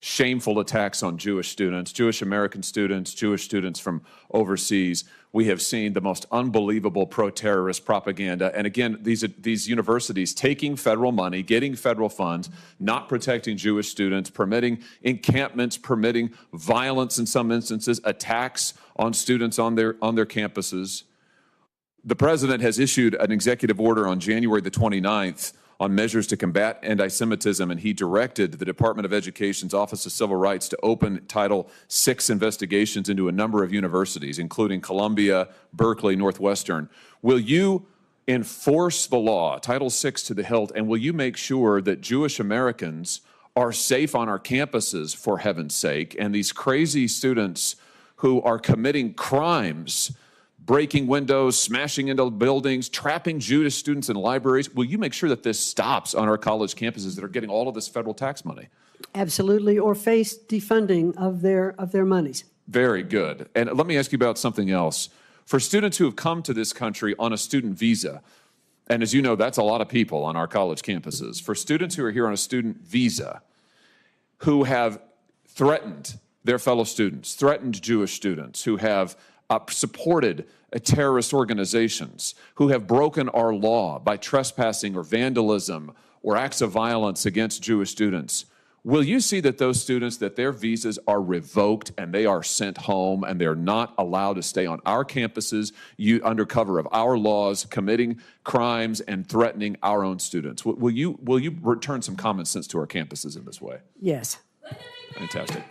Speaker 14: Shameful attacks on Jewish students, Jewish American students, Jewish students from overseas. We have seen the most unbelievable pro-terrorist propaganda. And again, these universities taking federal money, getting federal funds, not protecting Jewish students, permitting encampments, permitting violence in some instances, attacks on students on their campuses. The president has issued an executive order on January the 29th on measures to combat anti-Semitism, and he directed the Department of Education's Office of Civil Rights to open Title VI investigations into a number of universities, including Columbia, Berkeley, Northwestern. Will you enforce the law, Title VI to the hilt, and will you make sure that Jewish Americans are safe on our campuses, for heaven's sake, and these crazy students who are committing crimes, breaking windows, smashing into buildings, trapping Jewish students in libraries? Will you make sure that this stops on our college campuses that are getting all of this federal tax money?
Speaker 5: Absolutely, or face defunding of their monies.
Speaker 14: Very good. And let me ask you about something else. For students who have come to this country on a student visa, and as you know, that's a lot of people on our college campuses. For students who are here on a student visa, who have threatened their fellow students, threatened Jewish students, who have supported terrorist organizations, who have broken our law by trespassing or vandalism or acts of violence against Jewish students, will you see that those students, that their visas are revoked and they are sent home and they're not allowed to stay on our campuses under cover of our laws, committing crimes and threatening our own students? Will you return some common sense to our campuses in this way?
Speaker 5: Yes.
Speaker 14: Fantastic.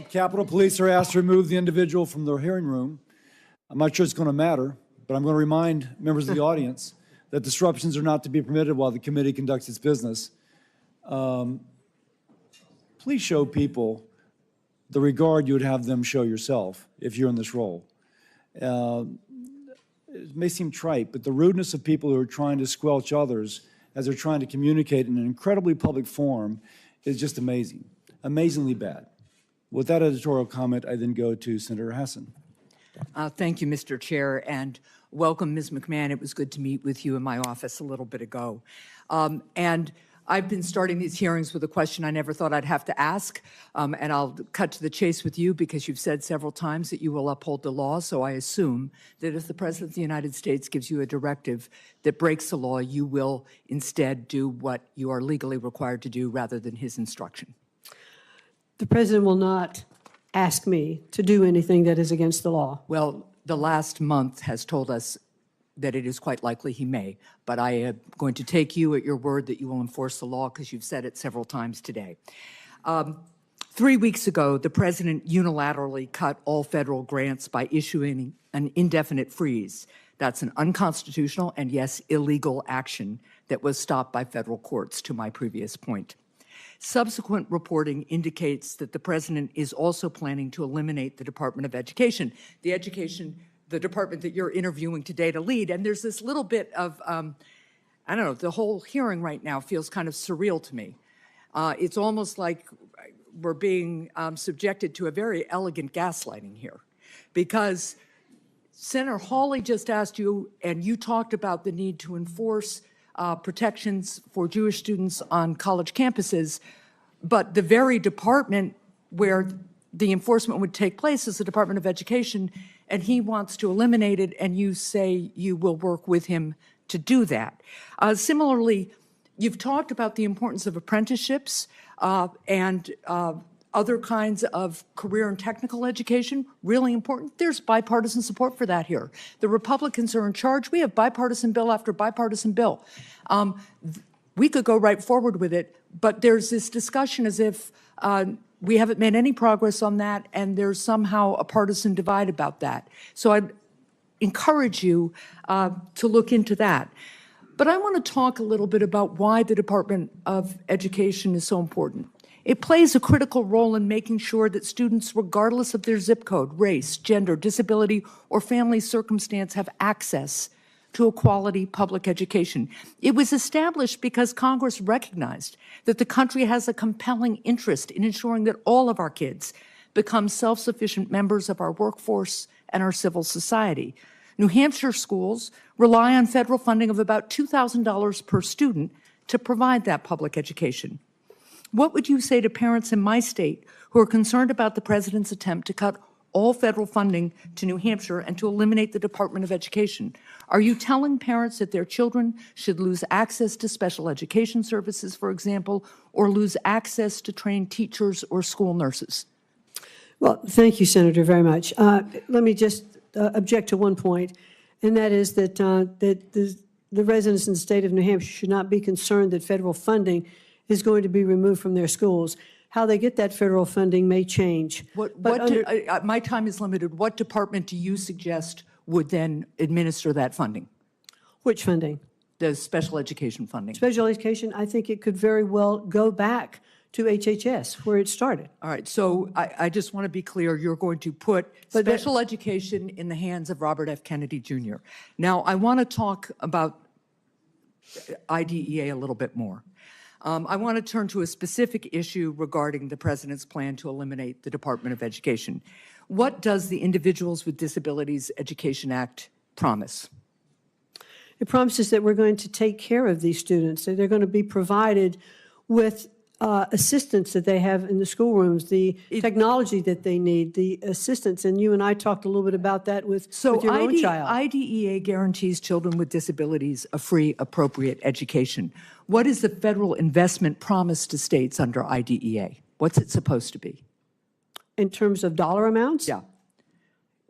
Speaker 1: Capitol Police are asked to remove the individual from the hearing room. I'm not sure it's going to matter, but I'm going to remind members of the audience that disruptions are not to be permitted while the committee conducts its business. Please show people the regard you would have them show yourself if you're in this role. It may seem trite, but the rudeness of people who are trying to squelch others as they're trying to communicate in an incredibly public forum is just amazing, amazingly bad. With that editorial comment, I then go to Senator Hassan.
Speaker 15: Thank you, Mr. Chair, and welcome, Ms. McMahon. It was good to meet with you in my office a little bit ago. And I've been starting these hearings with a question I never thought I'd have to ask, and I'll cut to the chase with you because you've said several times that you will uphold the law, so I assume that if the President of the United States gives you a directive that breaks the law, you will instead do what you are legally required to do rather than his instruction.
Speaker 5: The President will not ask me to do anything that is against the law.
Speaker 15: Well, the last month has told us that it is quite likely he may, but I am going to take you at your word that you will enforce the law because you've said it several times today. 3 weeks ago, the President unilaterally cut all federal grants by issuing an indefinite freeze. That's an unconstitutional and, yes, illegal action that was stopped by federal courts, to my previous point. Subsequent reporting indicates that the President is also planning to eliminate the Department of Education, the department that you're interviewing today to lead. And there's this little bit of, I don't know, the whole hearing right now feels kind of surreal to me. It's almost like we're being subjected to a very elegant gaslighting here, because Senator Hawley just asked you, and you talked about the need to enforce protections for Jewish students on college campuses, but the very department where the enforcement would take place is the Department of Education, and he wants to eliminate it, and you say you will work with him to do that. Similarly, you've talked about the importance of apprenticeships and other kinds of career and technical education, really important. There's bipartisan support for that here. The Republicans are in charge. We have bipartisan bill after bipartisan bill. We could go right forward with it, but there's this discussion as if we haven't made any progress on that, and there's somehow a partisan divide about that. So I'd encourage you to look into that. But I want to talk a little bit about why the Department of Education is so important. It plays a critical role in making sure that students, regardless of their zip code, race, gender, disability, or family circumstance, have access to a quality public education. It was established because Congress recognized that the country has a compelling interest in ensuring that all of our kids become self-sufficient members of our workforce and our civil society. New Hampshire schools rely on federal funding of about $2,000 per student to provide that public education. What would you say to parents in my state who are concerned about the President's attempt to cut all federal funding to New Hampshire and to eliminate the Department of Education? Are you telling parents that their children should lose access to special education services, for example, or lose access to trained teachers or school nurses?
Speaker 5: Well, thank you, Senator, very much. Let me just object to one point, and that is that, the residents in the state of New Hampshire should not be concerned that federal funding is going to be removed from their schools. How they get that federal funding may change.
Speaker 15: My time is limited. What department do you suggest would then administer that funding?
Speaker 5: Which funding?
Speaker 15: The special education funding.
Speaker 5: Special education, I think it could very well go back to HHS, where it started.
Speaker 15: All right, so I just want to be clear, you're going to put special education in the hands of Robert F. Kennedy Jr. Now, I want to talk about IDEA a little bit more. I want to turn to a specific issue regarding the President's plan to eliminate the Department of Education. What does the Individuals with Disabilities Education Act promise?
Speaker 5: It promises that we're going to take care of these students, that they're going to be provided with assistance that they have in the schoolrooms, the technology that they need, the assistance. And you and I talked a little bit about that with your own child.
Speaker 15: IDEA guarantees children with disabilities a free, appropriate education. What is the federal investment promise to states under IDEA? What's it supposed to be?
Speaker 5: In terms of dollar amounts?
Speaker 15: Yeah.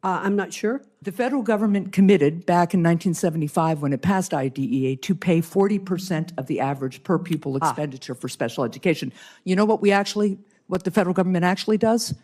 Speaker 5: I'm not sure.
Speaker 15: The federal government committed back in 1975 when it passed IDEA to pay 40% of the average per pupil expenditure for special education. You know what what the federal government actually does?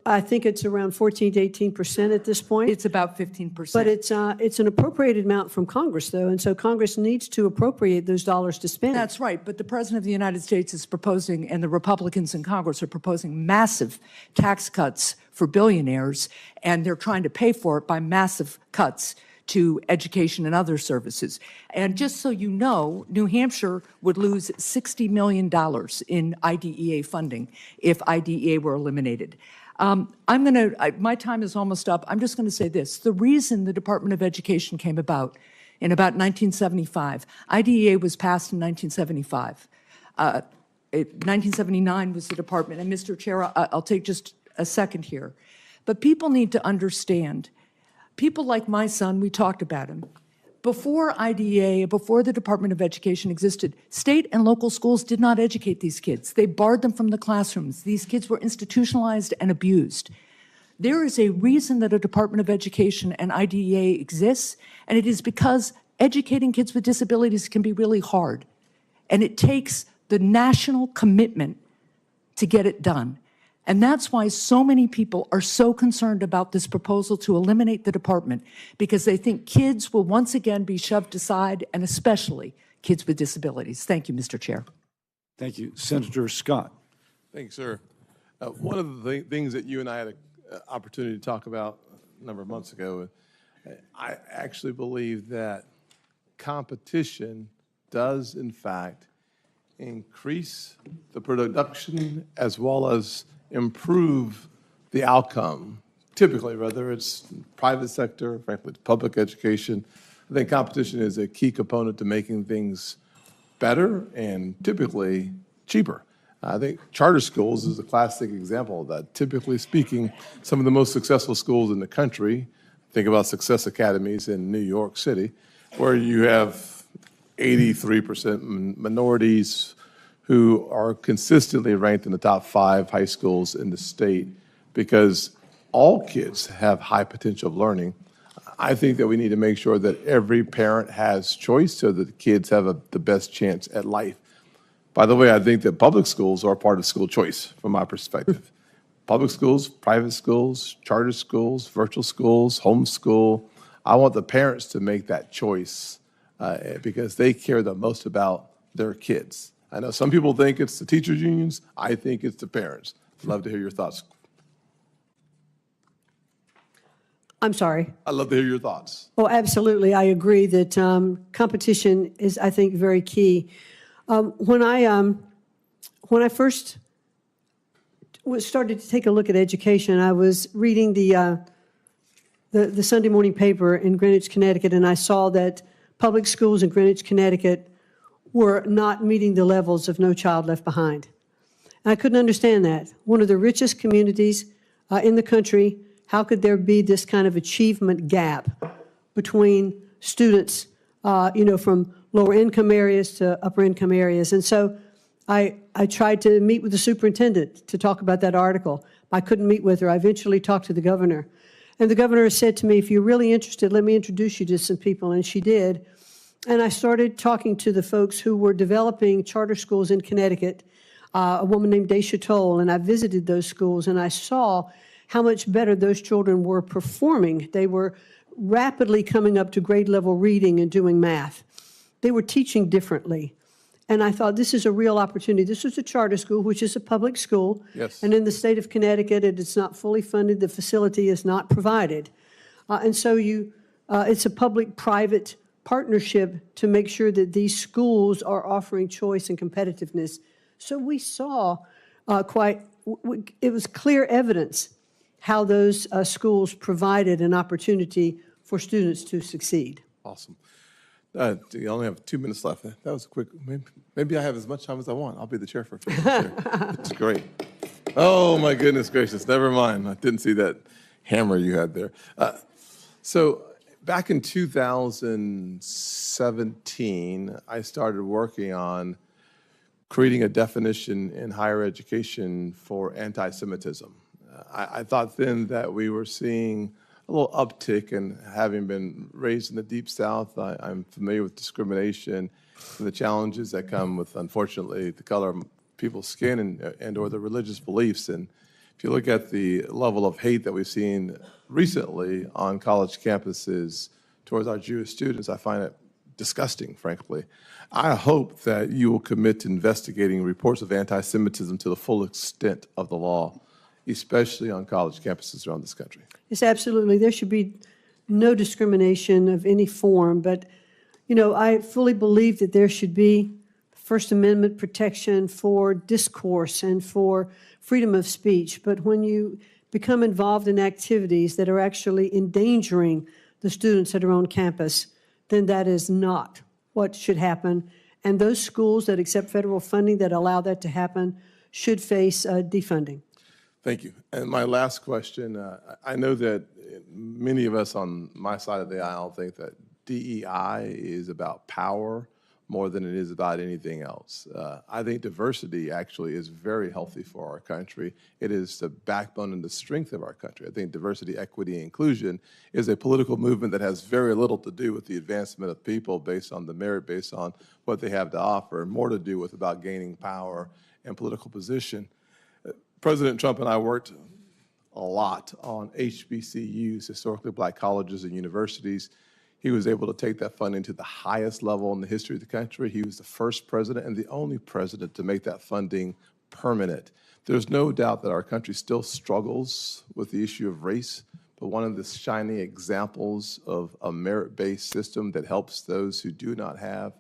Speaker 5: I think it's around 14 to 18% at this point.
Speaker 15: It's about 15%.
Speaker 5: But it's an appropriated amount from Congress, though, and so Congress needs to appropriate those dollars to spend.
Speaker 15: That's right, but the President of the United States is proposing, and the Republicans in Congress are proposing massive tax cuts for billionaires, and they're trying to pay for it by massive cuts to education and other services. And just so you know, New Hampshire would lose $60 million in IDEA funding if IDEA were eliminated. My time is almost up. I'm just going to say this. The reason the Department of Education came about in about 1975, IDEA was passed in 1975. 1979 was the department. And Mr. Chair, I'll take just a second here. But people need to understand, people like my son, we talked about him. Before IDEA, before the Department of Education existed, state and local schools did not educate these kids. They barred them from the classrooms. These kids were institutionalized and abused. There is a reason that a Department of Education and IDEA exists, and it is because educating kids with disabilities can be really hard. And it takes the national commitment to get it done. And that's why so many people are so concerned about this proposal to eliminate the department, because they think kids will once again be shoved aside, and especially kids with disabilities. Thank you, Mr. Chair.
Speaker 1: Thank you. Senator Scott.
Speaker 3: Thank you, sir. One of the things that you and I had an opportunity to talk about a number of months ago, I actually believe that competition does, in fact, increase the production as well as improve the outcome. Typically, whether it's private sector, frankly, public education, I think competition is a key component to making things better and typically cheaper. I think charter schools is a classic example of that. Typically speaking, some of the most successful schools in the country, think about Success Academies in New York City, where you have 83% minorities who are consistently ranked in the top 5 high schools in the state because all kids have high potential of learning. I think that we need to make sure that every parent has choice so that the kids have the best chance at life. By the way, I think that public schools are part of school choice from my perspective. Public schools, private schools, charter schools, virtual schools, homeschool. I want the parents to make that choice because they care the most about their kids. I know some people think it's the teachers' unions. I think it's the parents. I'd love to hear your thoughts.
Speaker 5: I'm sorry.
Speaker 3: I'd love to hear your thoughts.
Speaker 5: Oh, absolutely. I agree that competition is, I think, very key. When I first started to take a look at education, I was reading the Sunday morning paper in Greenwich, Connecticut, and I saw that public schools in Greenwich, Connecticut were not meeting the levels of No Child Left Behind. And I couldn't understand that. One of the richest communities in the country, how could there be this kind of achievement gap between students, from lower income areas to upper income areas? And so I tried to meet with the superintendent to talk about that article. I couldn't meet with her. I eventually talked to the governor. And the governor said to me, if you're really interested, let me introduce you to some people. And she did. And I started talking to the folks who were developing charter schools in Connecticut, a woman named Daisha Toll, and I visited those schools, and I saw how much better those children were performing. They were rapidly coming up to grade level reading and doing math. They were teaching differently. And I thought, this is a real opportunity. This was a charter school, which is a public school.
Speaker 3: Yes.
Speaker 5: And in the state of Connecticut, it is not fully funded. The facility is not provided. And so it's a public-private partnership to make sure that these schools are offering choice and competitiveness. So we saw it was clear evidence how those schools provided an opportunity for students to succeed.
Speaker 3: Awesome. You only have 2 minutes left. That was a quick. Maybe I have as much time as I want. I'll be the chair for a few minutes. That's great. Oh my goodness gracious! Never mind. I didn't see that hammer you had there. So back in 2017, I started working on creating a definition in higher education for anti-Semitism. I thought then that we were seeing a little uptick, and having been raised in the Deep South, I'm familiar with discrimination and the challenges that come with, unfortunately, the color of people's skin and or the religious beliefs. And if you look at the level of hate that we've seen recently on college campuses towards our Jewish students, I find it disgusting, frankly. I hope that you will commit to investigating reports of anti-Semitism to the full extent of the law, especially on college campuses around this country.
Speaker 5: Yes, absolutely. There should be no discrimination of any form, but, you know, I fully believe that there should be First Amendment protection for discourse and for freedom of speech. But when you become involved in activities that are actually endangering the students that are on campus, then that is not what should happen. And those schools that accept federal funding that allow that to happen should face defunding.
Speaker 3: Thank you. And my last question, I know that many of us on my side of the aisle think that DEI is about power more than it is about anything else. I think diversity actually is very healthy for our country. It is the backbone and the strength of our country. I think diversity, equity, and inclusion is a political movement that has very little to do with the advancement of people based on the merit, based on what they have to offer, and more to do with about gaining power and political position. President Trump and I worked a lot on HBCUs, historically black colleges and universities. He was able to take that funding to the highest level in the history of the country. He was the first president and the only president to make that funding permanent. There's no doubt that our country still struggles with the issue of race, but one of the shining examples of a merit-based system that helps those who do not have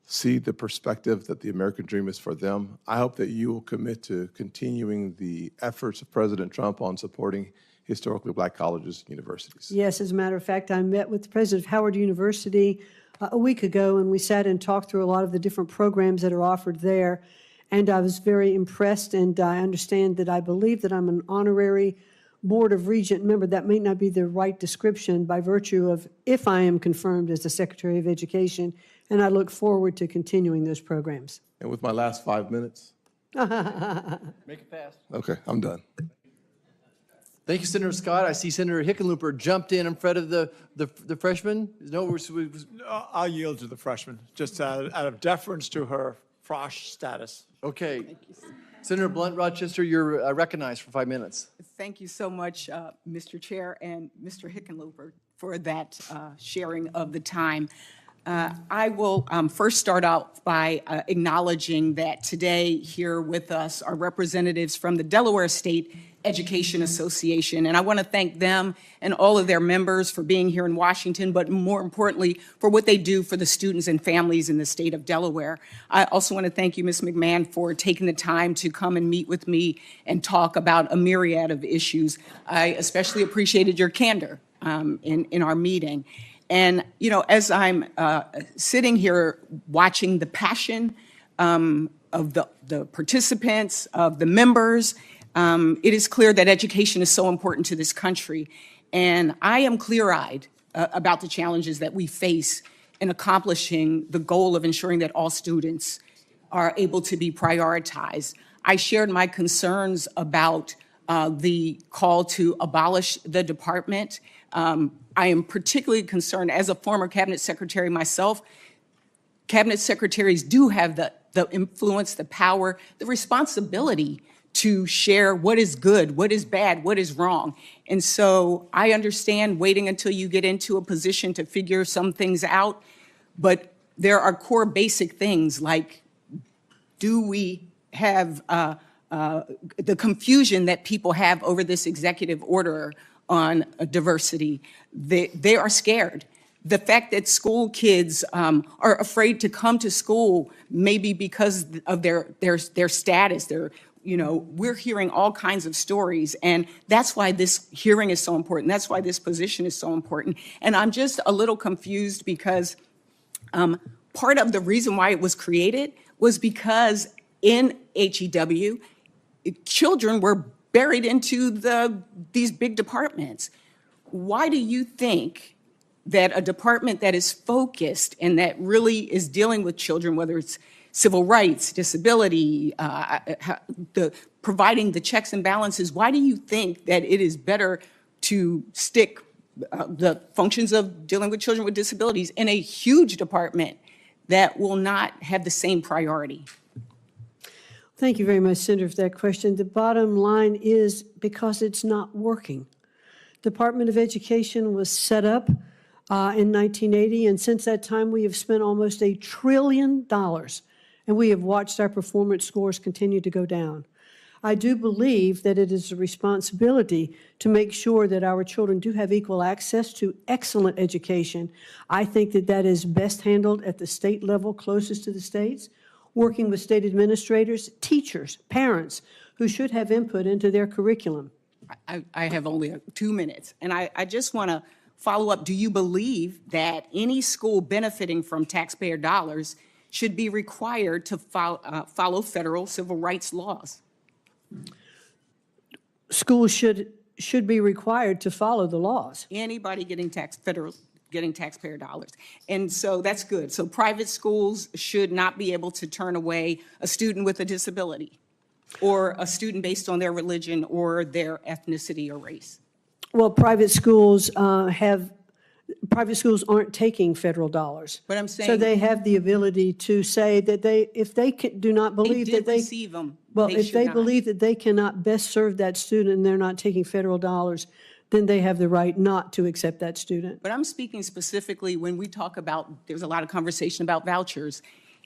Speaker 3: see the perspective that the American dream is for them. I hope that you will commit to continuing the efforts of President Trump on supporting historically black colleges and universities.
Speaker 5: Yes, as a matter of fact, I met with the president of Howard University a week ago, and we sat and talked through a lot of the different programs that are offered there. And I was very impressed, and I understand that I believe that I'm an honorary Board of Regent member. That may not be the right description by virtue of if I am confirmed as the Secretary of Education, and I look forward to continuing those programs.
Speaker 3: And with my last 5 minutes.
Speaker 16: Make it fast.
Speaker 3: Okay, I'm done.
Speaker 16: Thank you, Senator Scott. I see Senator Hickenlooper jumped in front of the freshman. No,
Speaker 17: I'll yield to the freshman, just out of deference to her frosh status.
Speaker 16: Okay. Senator Blunt Rochester, you're recognized for 5 minutes.
Speaker 18: Thank you so much, Mr. Chair and Mr. Hickenlooper, for that sharing of the time. I will first start out by acknowledging that today here with us are representatives from the Delaware State Education Association, and I want to thank them and all of their members for being here in Washington, but more importantly, for what they do for the students and families in the state of Delaware. I also want to thank you, Ms. McMahon, for taking the time to come and meet with me and talk about a myriad of issues. I especially appreciated your candor in our meeting. And, you know, as I'm sitting here watching the passion of the participants, of the members, it is clear that education is so important to this country. And I am clear-eyed about the challenges that we face in accomplishing the goal of ensuring that all students are able to be prioritized. I shared my concerns about the call to abolish the department. I am particularly concerned, as a former cabinet secretary myself, cabinet secretaries do have the influence, the power, the responsibility to share what is good, what is bad, what is wrong. And so I understand waiting until you get into a position to figure some things out, but there are core basic things like, do we have the confusion that people have over this executive order on diversity? They are scared. The fact that school kids are afraid to come to school, maybe because of their status, you know, we're hearing all kinds of stories, and that's why this hearing is so important. That's why this position is so important. And I'm just a little confused because part of the reason why it was created was because in HEW, children were buried into these big departments. Why do you think that a department that is focused and that really is dealing with children, whether it's civil rights, disability, providing the checks and balances, why do you think that it is better to stick the functions of dealing with children with disabilities in a huge department that will not have the same priority?
Speaker 5: Thank you very much, Senator, for that question. The bottom line is because it's not working. Department of Education was set up in 1980, and since that time we have spent almost $1 trillion, and we have watched our performance scores continue to go down. I do believe that it is a responsibility to make sure that our children do have equal access to excellent education. I think that that is best handled at the state level, closest to the states, working with state administrators, teachers, parents, who should have input into their curriculum.
Speaker 18: I have only 2 minutes, and I just want to follow up. Do you believe that any school benefiting from taxpayer dollars should be required to follow federal civil rights laws?
Speaker 5: Schools should be required to follow the laws.
Speaker 18: Anybody getting taxpayer dollars. And so that's good. So private schools should not be able to turn away a student with a disability or a student based on their religion or their ethnicity or race.
Speaker 5: Well, private schools aren't taking federal dollars.
Speaker 18: But I'm saying,
Speaker 5: so they have the ability to say that if they do not believe that they
Speaker 18: receive them.
Speaker 5: Well, if they believe that they cannot best serve that student and they're not taking federal dollars, then they have the right not to accept that student.
Speaker 18: But I'm speaking specifically when we talk about, there's a lot of conversation about vouchers.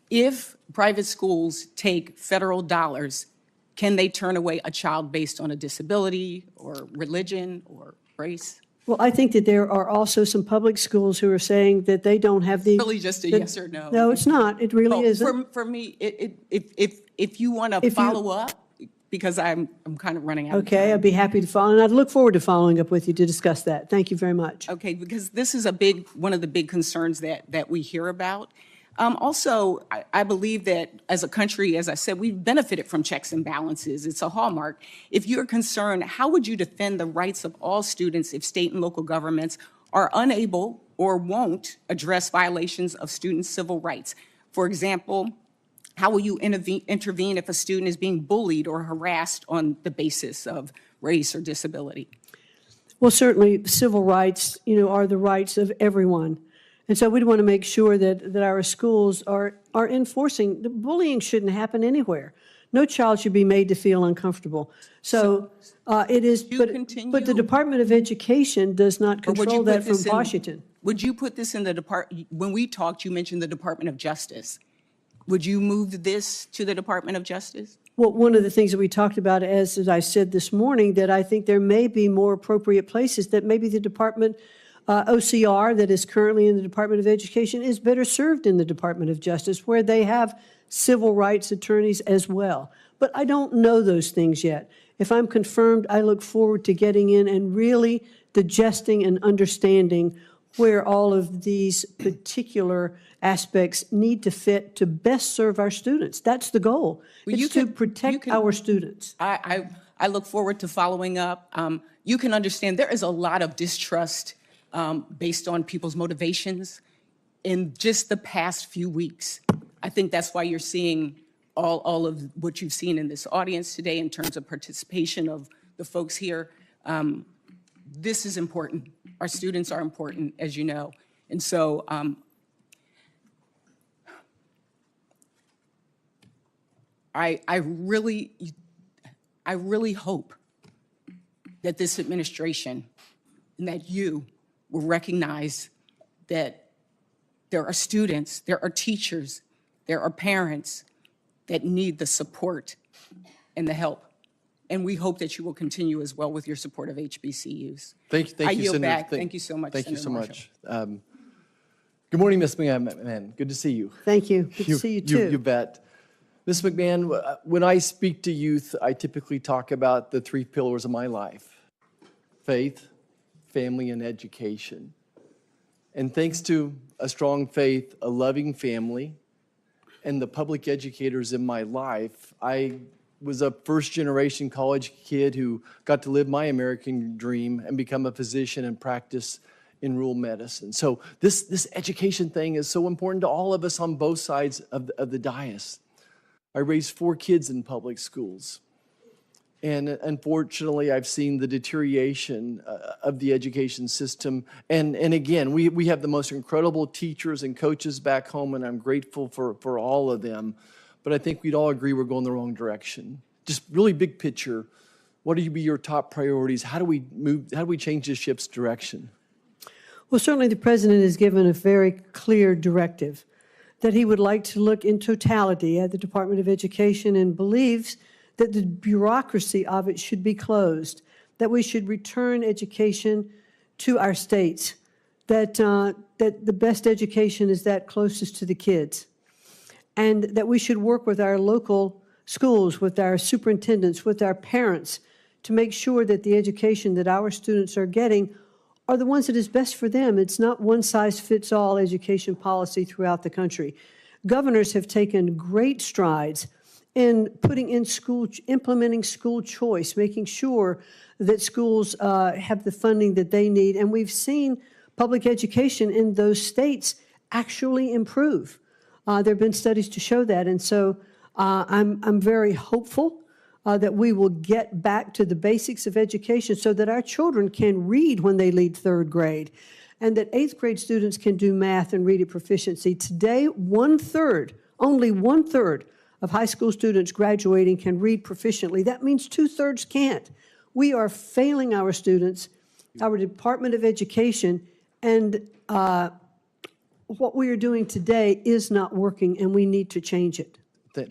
Speaker 18: If private schools take federal dollars, can they turn away a child based on a disability or religion or race?
Speaker 5: Well, I think that there are also some public schools who are saying that they don't have the...
Speaker 18: Really just a yes or no?
Speaker 5: No, it's not. It really isn't.
Speaker 18: For me, if you want to follow up, because I'm kind of running out of time.
Speaker 5: Okay, I'd be happy to follow, and I'd look forward to following up with you to discuss that. Thank you very much.
Speaker 18: Okay, because this is one of the big concerns that we hear about. Also, I believe that as a country, as I said, we've benefited from checks and balances. It's a hallmark. If you're concerned, how would you defend the rights of all students if state and local governments are unable or won't address violations of students' civil rights? For example, how will you intervene if a student is being bullied or harassed on the basis of race or disability?
Speaker 5: Well, certainly, civil rights, are the rights of everyone. And so we'd want to make sure that our schools are enforcing. The bullying shouldn't happen anywhere. No child should be made to feel uncomfortable. So it is, but the Department of Education does not control that from Washington.
Speaker 18: Would you put this in the department? When we talked, you mentioned the Department of Justice. Would you move this to the Department of Justice?
Speaker 5: Well, one of the things that we talked about, as I said this morning, that I think there may be more appropriate places that maybe the Department OCR that is currently in the Department of Education is better served in the Department of Justice, where they have civil rights attorneys as well. But I don't know those things yet. If I'm confirmed, I look forward to getting in and really digesting and understanding where all of these particular aspects need to fit to best serve our students. That's the goal. It's to protect our students.
Speaker 18: I look forward to following up. You can understand there is a lot of distrust based on people's motivations in just the past few weeks. I think that's why you're seeing all of what you've seen in this audience today in terms of participation of the folks here. This is important. Our students are important, as you know. And so I really hope that this administration and that you will recognize that there are students, there are teachers, there are parents that need the support and the help. And we hope that you will continue as well with your support of HBCUs.
Speaker 16: Thank you,
Speaker 18: I yield
Speaker 16: Senator.
Speaker 18: back. Thank you so much,
Speaker 16: Thank you so
Speaker 18: Senator
Speaker 16: much. Good morning, Ms. McMahon. Good to see you.
Speaker 5: Thank you. Good to see you, too.
Speaker 16: You bet. Ms. McMahon, when I speak to youth, I typically talk about the 3 pillars of my life: faith, family, and education. And thanks to a strong faith, a loving family, and the public educators in my life, I was a first-generation college kid who got to live my American dream and become a physician and practice in rural medicine. So this education thing is so important to all of us on both sides of the dais. I raised 4 kids in public schools. And unfortunately, I've seen the deterioration of the education system. And again, we have the most incredible teachers and coaches back home, and I'm grateful for all of them. But I think we'd all agree we're going the wrong direction. Just really big picture, what would be your top priorities? How do we change the ship's direction?
Speaker 5: Well, certainly the President has given a very clear directive that he would like to look in totality at the Department of Education and believes that the bureaucracy of it should be closed, that we should return education to our states, that the best education is that closest to the kids, and that we should work with our local schools, with our superintendents, with our parents, to make sure that the education that our students are getting are the ones that is best for them. It's not one-size-fits-all education policy throughout the country. Governors have taken great strides in implementing school choice, making sure that schools have the funding that they need. And we've seen public education in those states actually improve. There have been studies to show that. And so I'm very hopeful that we will get back to the basics of education so that our children can read when they leave 3rd grade, and that 8th grade students can do math and read at proficiency. Today, only one third of high school students graduating can read proficiently. That means 2/3 can't. We are failing our students, our Department of Education, and what we are doing today is not working, and we need to change it.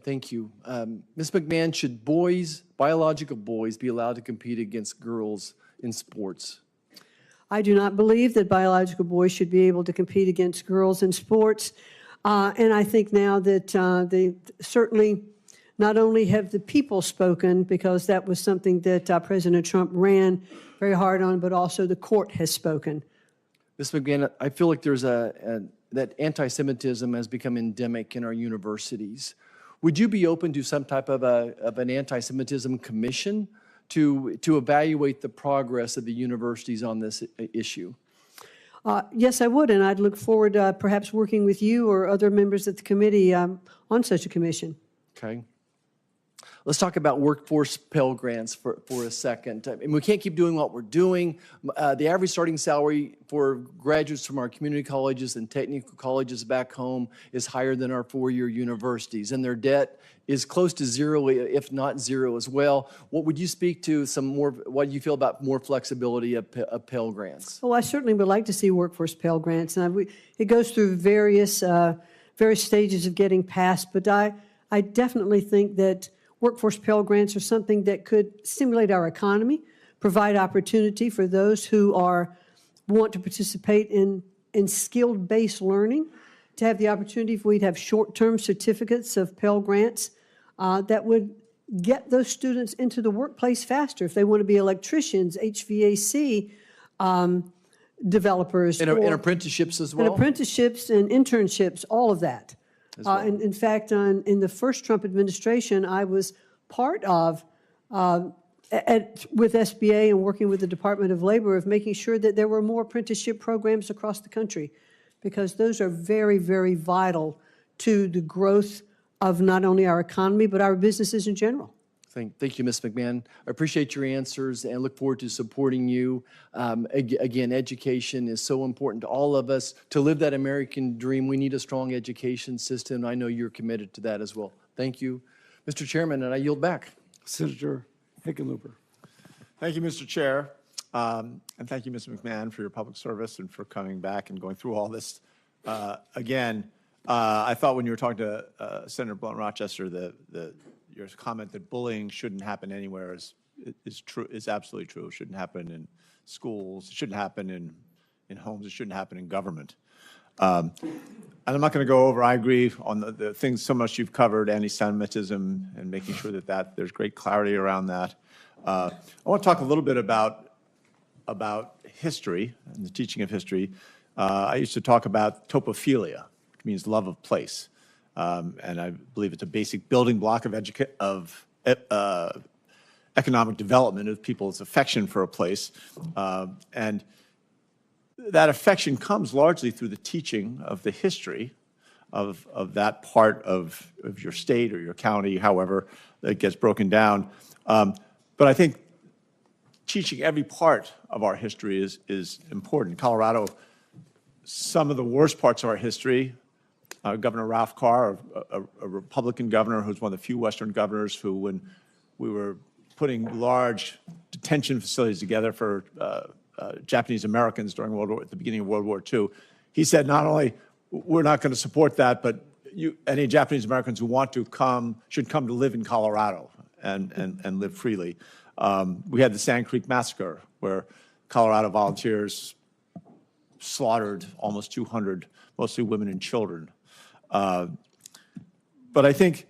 Speaker 16: Thank you. Ms. McMahon, should biological boys be allowed to compete against girls in sports?
Speaker 5: I do not believe that biological boys should be able to compete against girls in sports. And I think now that they certainly not only have the people spoken, because that was something that President Trump ran very hard on, but also the court has spoken.
Speaker 16: Ms. McMahon, I feel like there's that anti-Semitism has become endemic in our universities. Would you be open to some type of an anti-Semitism commission to evaluate the progress of the universities on this issue?
Speaker 5: Yes, I would, and I'd look forward to perhaps working with you or other members of the committee on such a commission.
Speaker 16: Okay. Let's talk about workforce Pell Grants for a second. I mean, we can't keep doing what we're doing. The average starting salary for graduates from our community colleges and technical colleges back home is higher than our 4-year universities, and their debt is close to zero, if not zero as well. What would you speak to what do you feel about more flexibility of Pell Grants?
Speaker 5: Oh, I certainly would like to see workforce Pell Grants, and it goes through various stages of getting passed, but I definitely think that workforce Pell Grants are something that could stimulate our economy, provide opportunity for those who want to participate in skilled-based learning, to have the opportunity if we'd have short-term certificates of Pell Grants that would get those students into the workplace faster if they want to be electricians, HVAC developers.
Speaker 16: And apprenticeships as well?
Speaker 5: And apprenticeships and internships, all of that. Well. In fact, in the first Trump administration, I was part of, with SBA and working with the Department of Labor, of making sure that there were more apprenticeship programs across the country, because those are very, very vital to the growth of not only our economy, but our businesses in general.
Speaker 16: Thank you, Ms. McMahon. I appreciate your answers and look forward to supporting you. Again, education is so important to all of us. To live that American dream, we need a strong education system. I know you're committed to that as well. Thank you. Mr. Chairman, and I yield back.
Speaker 1: Senator Hickenlooper.
Speaker 17: Thank you, Mr. Chair. And thank you, Ms. McMahon, for your public service and for coming back and going through all this. Again, I thought when you were talking to Senator Blunt Rochester, your comment that bullying shouldn't happen anywhere is true, is absolutely true. It shouldn't happen in schools. It shouldn't happen in homes. It shouldn't happen in government. And I'm not going to go over, I agree on the things so much you've covered, anti-Semitism and making sure that there's great clarity around that. I want to talk a little bit about history and the teaching of history. I used to talk about topophilia, which means love of place. And I believe it's a basic building block of economic development of people's affection for a place. And that affection comes largely through the teaching of the history of that part of your state or your county, however it gets broken down. But I think teaching every part of our history is important. Colorado, some of the worst parts of our history, Governor Ralph Carr, a Republican governor who's one of the few Western governors who, when we were putting large detention facilities together for Japanese Americans during at the beginning of World War II, he said not only we're not going to support that, but any Japanese Americans who want to come should come to live in Colorado and live freely. We had the Sand Creek Massacre, where Colorado volunteers slaughtered almost 200, mostly women and children. But I think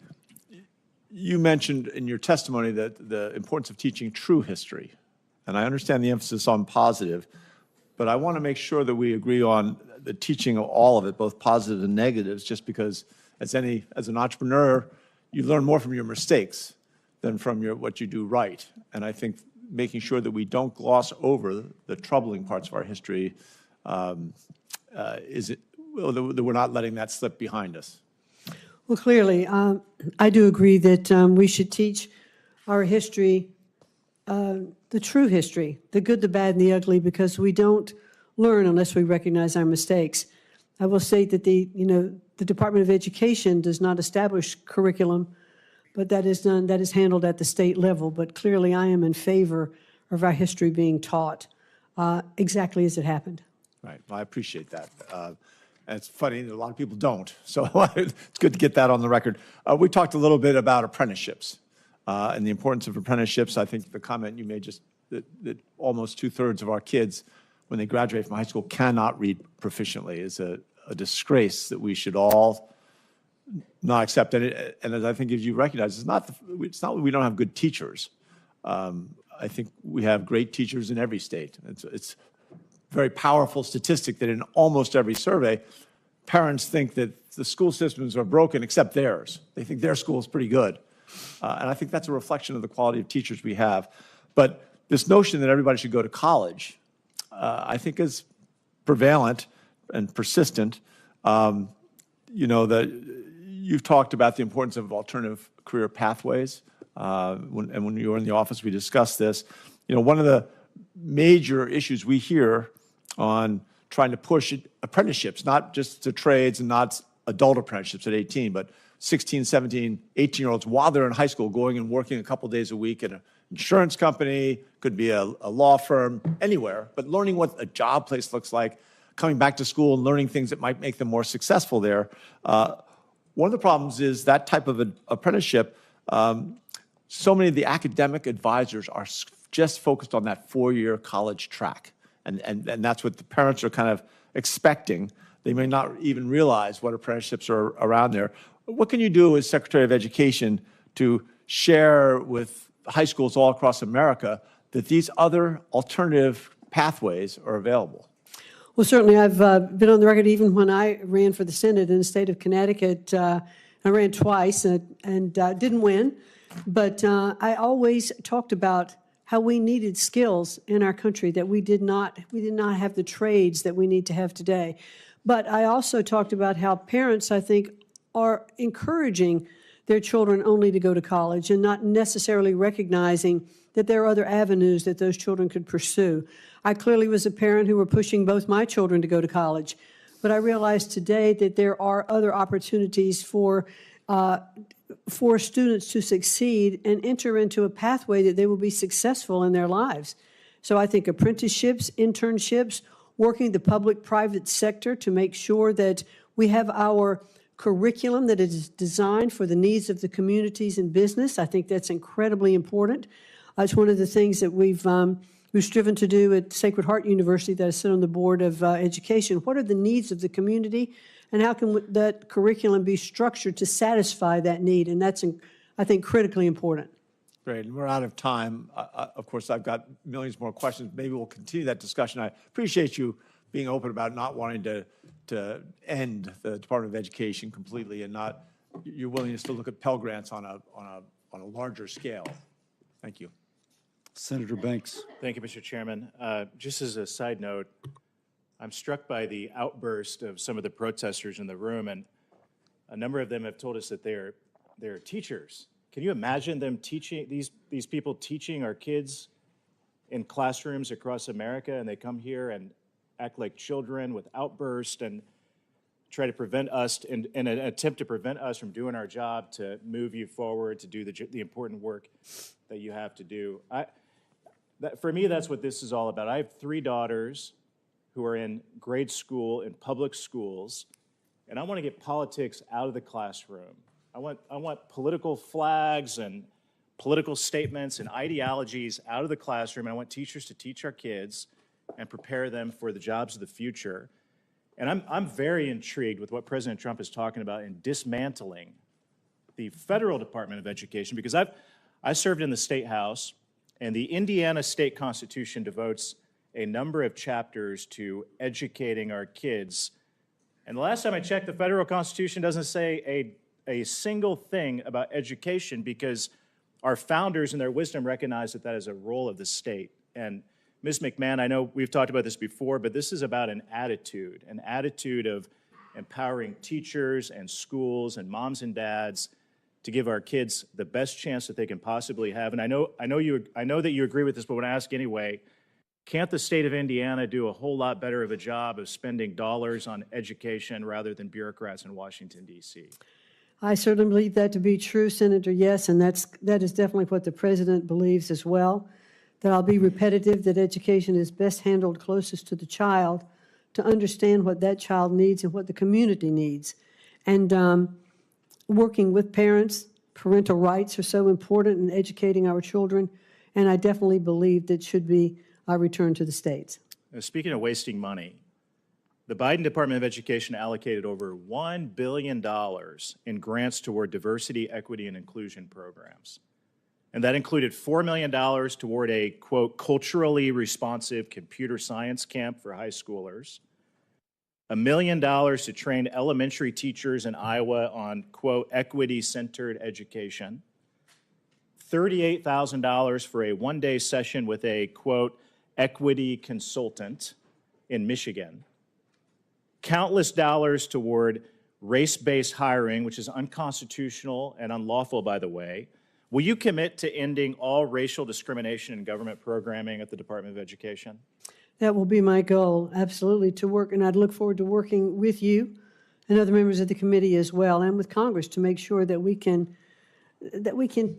Speaker 17: you mentioned in your testimony that the importance of teaching true history. And I understand the emphasis on positive, but I want to make sure that we agree on the teaching of all of it, both positive and negatives, just because as an entrepreneur, you learn more from your mistakes than from what you do right. And I think making sure that we don't gloss over the troubling parts of our history that we're not letting that slip behind us.
Speaker 5: Well, clearly, I do agree that we should teach our history, the true history, the good, the bad, and the ugly, because we don't learn unless we recognize our mistakes. I will state that the Department of Education does not establish curriculum, but that is handled at the state level. But clearly, I am in favor of our history being taught exactly as it happened.
Speaker 17: Right. Well, I appreciate that. And it's funny that a lot of people don't. So it's good to get that on the record. We talked a little bit about apprenticeships and the importance of apprenticeships. I think the comment you made just that almost 2/3 of our kids, when they graduate from high school, cannot read proficiently is a disgrace that we should all not accept. And as I think as you recognize, it's not that we don't have good teachers. I think we have great teachers in every state. It's very powerful statistic that in almost every survey, parents think that the school systems are broken except theirs. They think their school is pretty good. And I think that's a reflection of the quality of teachers we have. But this notion that everybody should go to college, I think is prevalent and persistent. That you've talked about the importance of alternative career pathways. When you were in the office, we discussed this. One of the major issues we hear on trying to push apprenticeships, not just to trades and not adult apprenticeships at 18, but 16, 17, 18-year-olds while they're in high school going and working a couple days a week at an insurance company, could be a law firm, anywhere, but learning what a job place looks like, coming back to school and learning things that might make them more successful there. One of the problems is that type of an apprenticeship, so many of the academic advisors are just focused on that 4-year college track. And that's what the parents are kind of expecting. They may not even realize what apprenticeships are around there. What can you do as Secretary of Education to share with high schools all across America that these other alternative pathways are available?
Speaker 5: Well, certainly I've been on the record even when I ran for the Senate in the state of Connecticut. I ran twice and didn't win, but I always talked about how we needed skills in our country that we did not have the trades that we need to have today. But I also talked about how parents, I think, are encouraging their children only to go to college and not necessarily recognizing that there are other avenues that those children could pursue. I clearly was a parent who were pushing both my children to go to college, but I realize today that there are other opportunities for students to succeed and enter into a pathway that they will be successful in their lives. So I think apprenticeships, internships, working the public-private sector to make sure that we have our curriculum that is designed for the needs of the communities and business. I think that's incredibly important. It's one of the things that we've we've striven to do at Sacred Heart University that I sit on the Board of Education. What are the needs of the community, and how can that curriculum be structured to satisfy that need? And that's, I think, critically important.
Speaker 17: Great, and we're out of time. Of course, I've got millions more questions. Maybe we'll continue that discussion. I appreciate you being open about not wanting to end the Department of Education completely, and not your willingness to look at Pell Grants on a larger scale. Thank you.
Speaker 1: Senator Banks.
Speaker 19: Thank you, Mr. Chairman. Just as a side note, I'm struck by the outburst of some of the protesters in the room, and a number of them have told us that they're teachers. Can you imagine them teaching, these people teaching our kids in classrooms across America, and they come here and act like children with outbursts and try to prevent us, in an attempt to prevent us from doing our job to move you forward, to do the important work that you have to do. For me, that's what this is all about. I have 3 daughters who are in grade school, in public schools, and I want to get politics out of the classroom. I want political flags and political statements and ideologies out of the classroom. I want teachers to teach our kids and prepare them for the jobs of the future. And I'm very intrigued with what President Trump is talking about in dismantling the federal Department of Education, because I served in the State House, and the Indiana State Constitution devotes a number of chapters to educating our kids. And the last time I checked, the federal Constitution doesn't say a single thing about education, because our founders in their wisdom recognized that is a role of the state. And Ms. McMahon, I know we've talked about this before, but this is about an attitude of empowering teachers and schools and moms and dads to give our kids the best chance that they can possibly have. And I know that you agree with this, but when I ask anyway, can't the state of Indiana do a whole lot better of a job of spending dollars on education rather than bureaucrats in Washington, D.C.?
Speaker 5: I certainly believe that to be true, Senator, yes, and that is definitely what the President believes as well, that I'll be repetitive, that education is best handled closest to the child to understand what that child needs and what the community needs. And working with parents, parental rights are so important in educating our children, and I definitely believe that should be our return to the states.
Speaker 19: Speaking of wasting money, the Biden Department of Education allocated over $1 billion in grants toward diversity, equity, and inclusion programs. And that included $4 million toward a, quote, culturally responsive computer science camp for high schoolers, $1 million to train elementary teachers in Iowa on, quote, equity-centered education, $38,000 for a one-day session with a, quote, equity consultant in Michigan, countless dollars toward race-based hiring, which is unconstitutional and unlawful, by the way. Will you commit to ending all racial discrimination in government programming at the Department of Education?
Speaker 5: That will be my goal, absolutely, to work, and I'd look forward to working with you and other members of the committee as well, and with Congress, to make sure that we can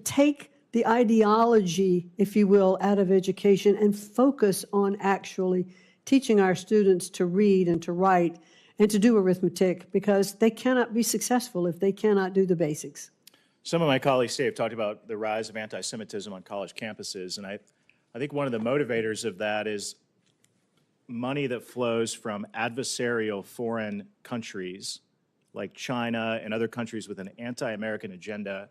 Speaker 5: take the ideology, if you will, out of education and focus on actually teaching our students to read and to write and to do arithmetic, because they cannot be successful if they cannot do the basics.
Speaker 19: Some of my colleagues today have talked about the rise of anti-Semitism on college campuses, and I think one of the motivators of that is money that flows from adversarial foreign countries like China and other countries with an anti-American agenda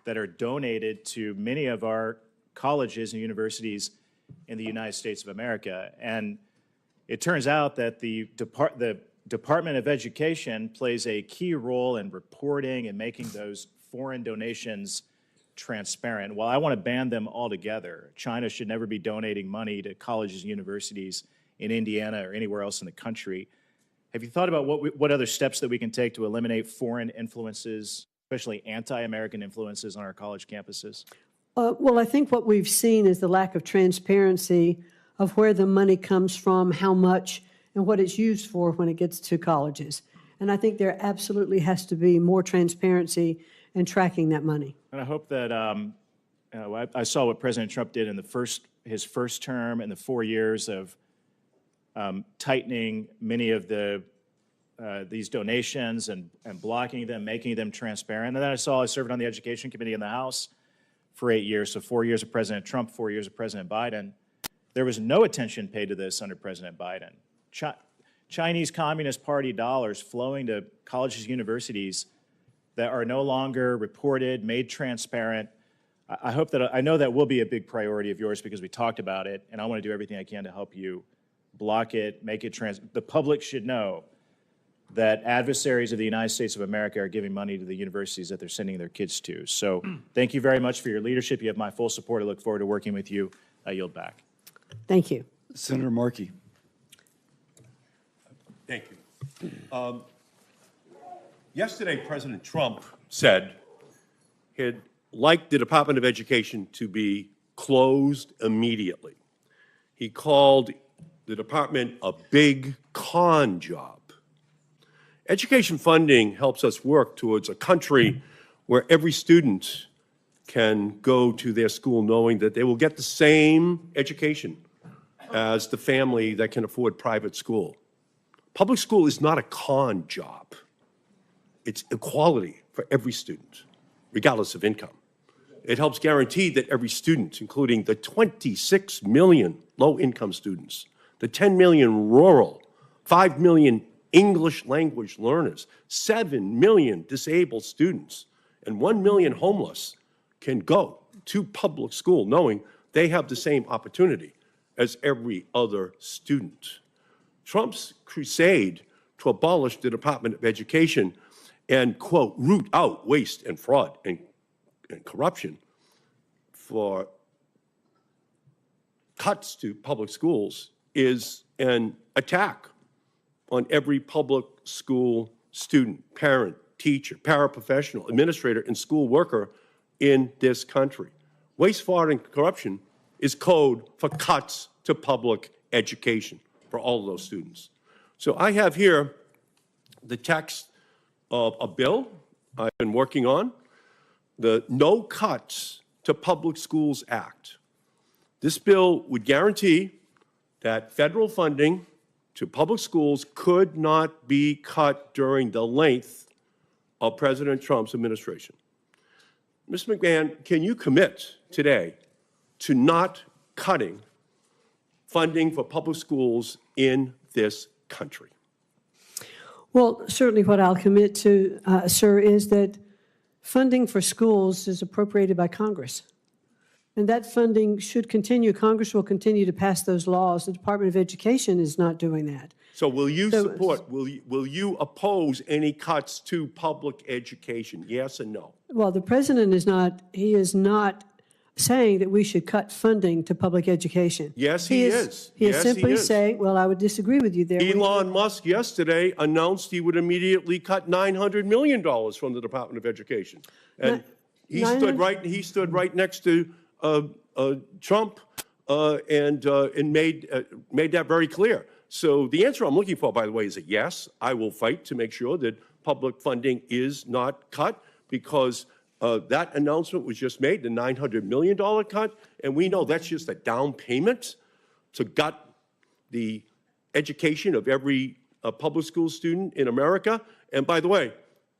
Speaker 19: that are donated to many of our colleges and universities in the United States of America. And it turns out that the Department of Education plays a key role in reporting and making those foreign donations transparent. While I want to ban them altogether, China should never be donating money to colleges and universities in Indiana or anywhere else in the country. Have you thought about what other steps that we can take to eliminate foreign influences, especially anti-American influences on our college campuses?
Speaker 5: Well, I think what we've seen is the lack of transparency of where the money comes from, how much, and what it's used for when it gets to colleges. And I think there absolutely has to be more transparency in tracking that money.
Speaker 19: And I hope that I saw what President Trump did in his first term and the 4 years of tightening many of these donations and blocking them, making them transparent. And then I served on the Education Committee in the House for 8 years, so 4 years of President Trump, 4 years of President Biden. There was no attention paid to this under President Biden. Chinese Communist Party dollars flowing to colleges and universities that are no longer reported, made transparent. I know that will be a big priority of yours because we talked about it, and I want to do everything I can to help you block it, make it the public should know that adversaries of the United States of America are giving money to the universities that they're sending their kids to. So thank you very much for your leadership. You have my full support. I look forward to working with you. I yield back.
Speaker 5: Thank you.
Speaker 1: Senator Markey.
Speaker 20: Thank you. Yesterday, President Trump said he'd like the Department of Education to be closed immediately. He called the department a big con job. Education funding helps us work towards a country where every student can go to their school knowing that they will get the same education as the family that can afford private school. Public school is not a con job. It's equality for every student, regardless of income. It helps guarantee that every student, including the 26 million low-income students, the 10 million rural, 5 million English language learners, 7 million disabled students, and 1 million homeless can go to public school knowing they have the same opportunity as every other student. Trump's crusade to abolish the Department of Education and, quote, root out waste and fraud and corruption for cuts to public schools is an attack on every public school student, parent, teacher, paraprofessional, administrator, and school worker in this country. Waste, fraud, and corruption is code for cuts to public education for all of those students. So I have here the text of a bill I've been working on, the No Cuts to Public Schools Act. This bill would guarantee that federal funding to public schools could not be cut during the length of President Trump's administration. Mr. McMahon, can you commit today to not cutting funding for public schools in this country?
Speaker 5: Well, certainly what I'll commit to, sir, is that funding for schools is appropriated by Congress. And that funding should continue. Congress will continue to pass those laws. The Department of Education is not doing that.
Speaker 20: So will you support, will you oppose any cuts to public education? Yes or no?
Speaker 5: Well, the president is not saying that we should cut funding to public education.
Speaker 20: Yes, he is.
Speaker 5: He is
Speaker 20: Yes,
Speaker 5: simply
Speaker 20: he is.
Speaker 5: saying, well, I would disagree with you there.
Speaker 20: Elon Musk yesterday announced he would immediately cut $900 million from the Department of Education. And he stood right next to Trump and made that very clear. So the answer I'm looking for, by the way, is a yes. I will fight to make sure that public funding is not cut because that announcement was just made, the $900 million cut, and we know that's just a down payment to gut the education of every public school student in America. And by the way,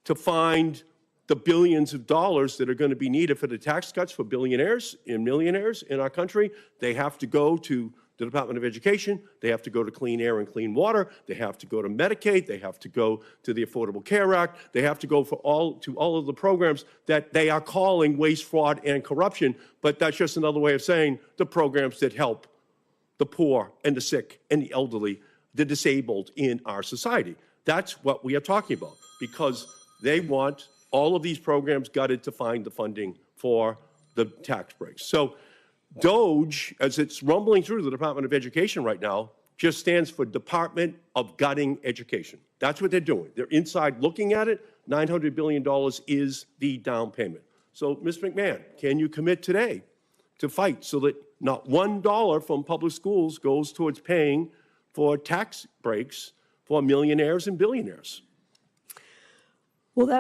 Speaker 20: to find the billions of dollars that are going to be needed for the tax cuts for billionaires and millionaires in our country, they have to go to the Department of Education, they have to go to Clean Air and Clean Water, they have to go to Medicaid, they have to go to the Affordable Care Act, they have to go to all of the programs that they are calling waste, fraud, and corruption, but that's just another way of saying the programs that help the poor and the sick and the elderly, the disabled in our society. That's what we are talking about, because they want all of these programs gutted to find the funding for the tax breaks. So DOGE, as it's rumbling through the Department of Education right now, just stands for Department of Gutting Education. That's what they're doing. They're inside looking at it. $900 billion is the down payment. So, Mr. McMahon, can you commit today to fight so that not $1 from public schools goes towards paying for tax breaks for millionaires and billionaires?
Speaker 5: Well, that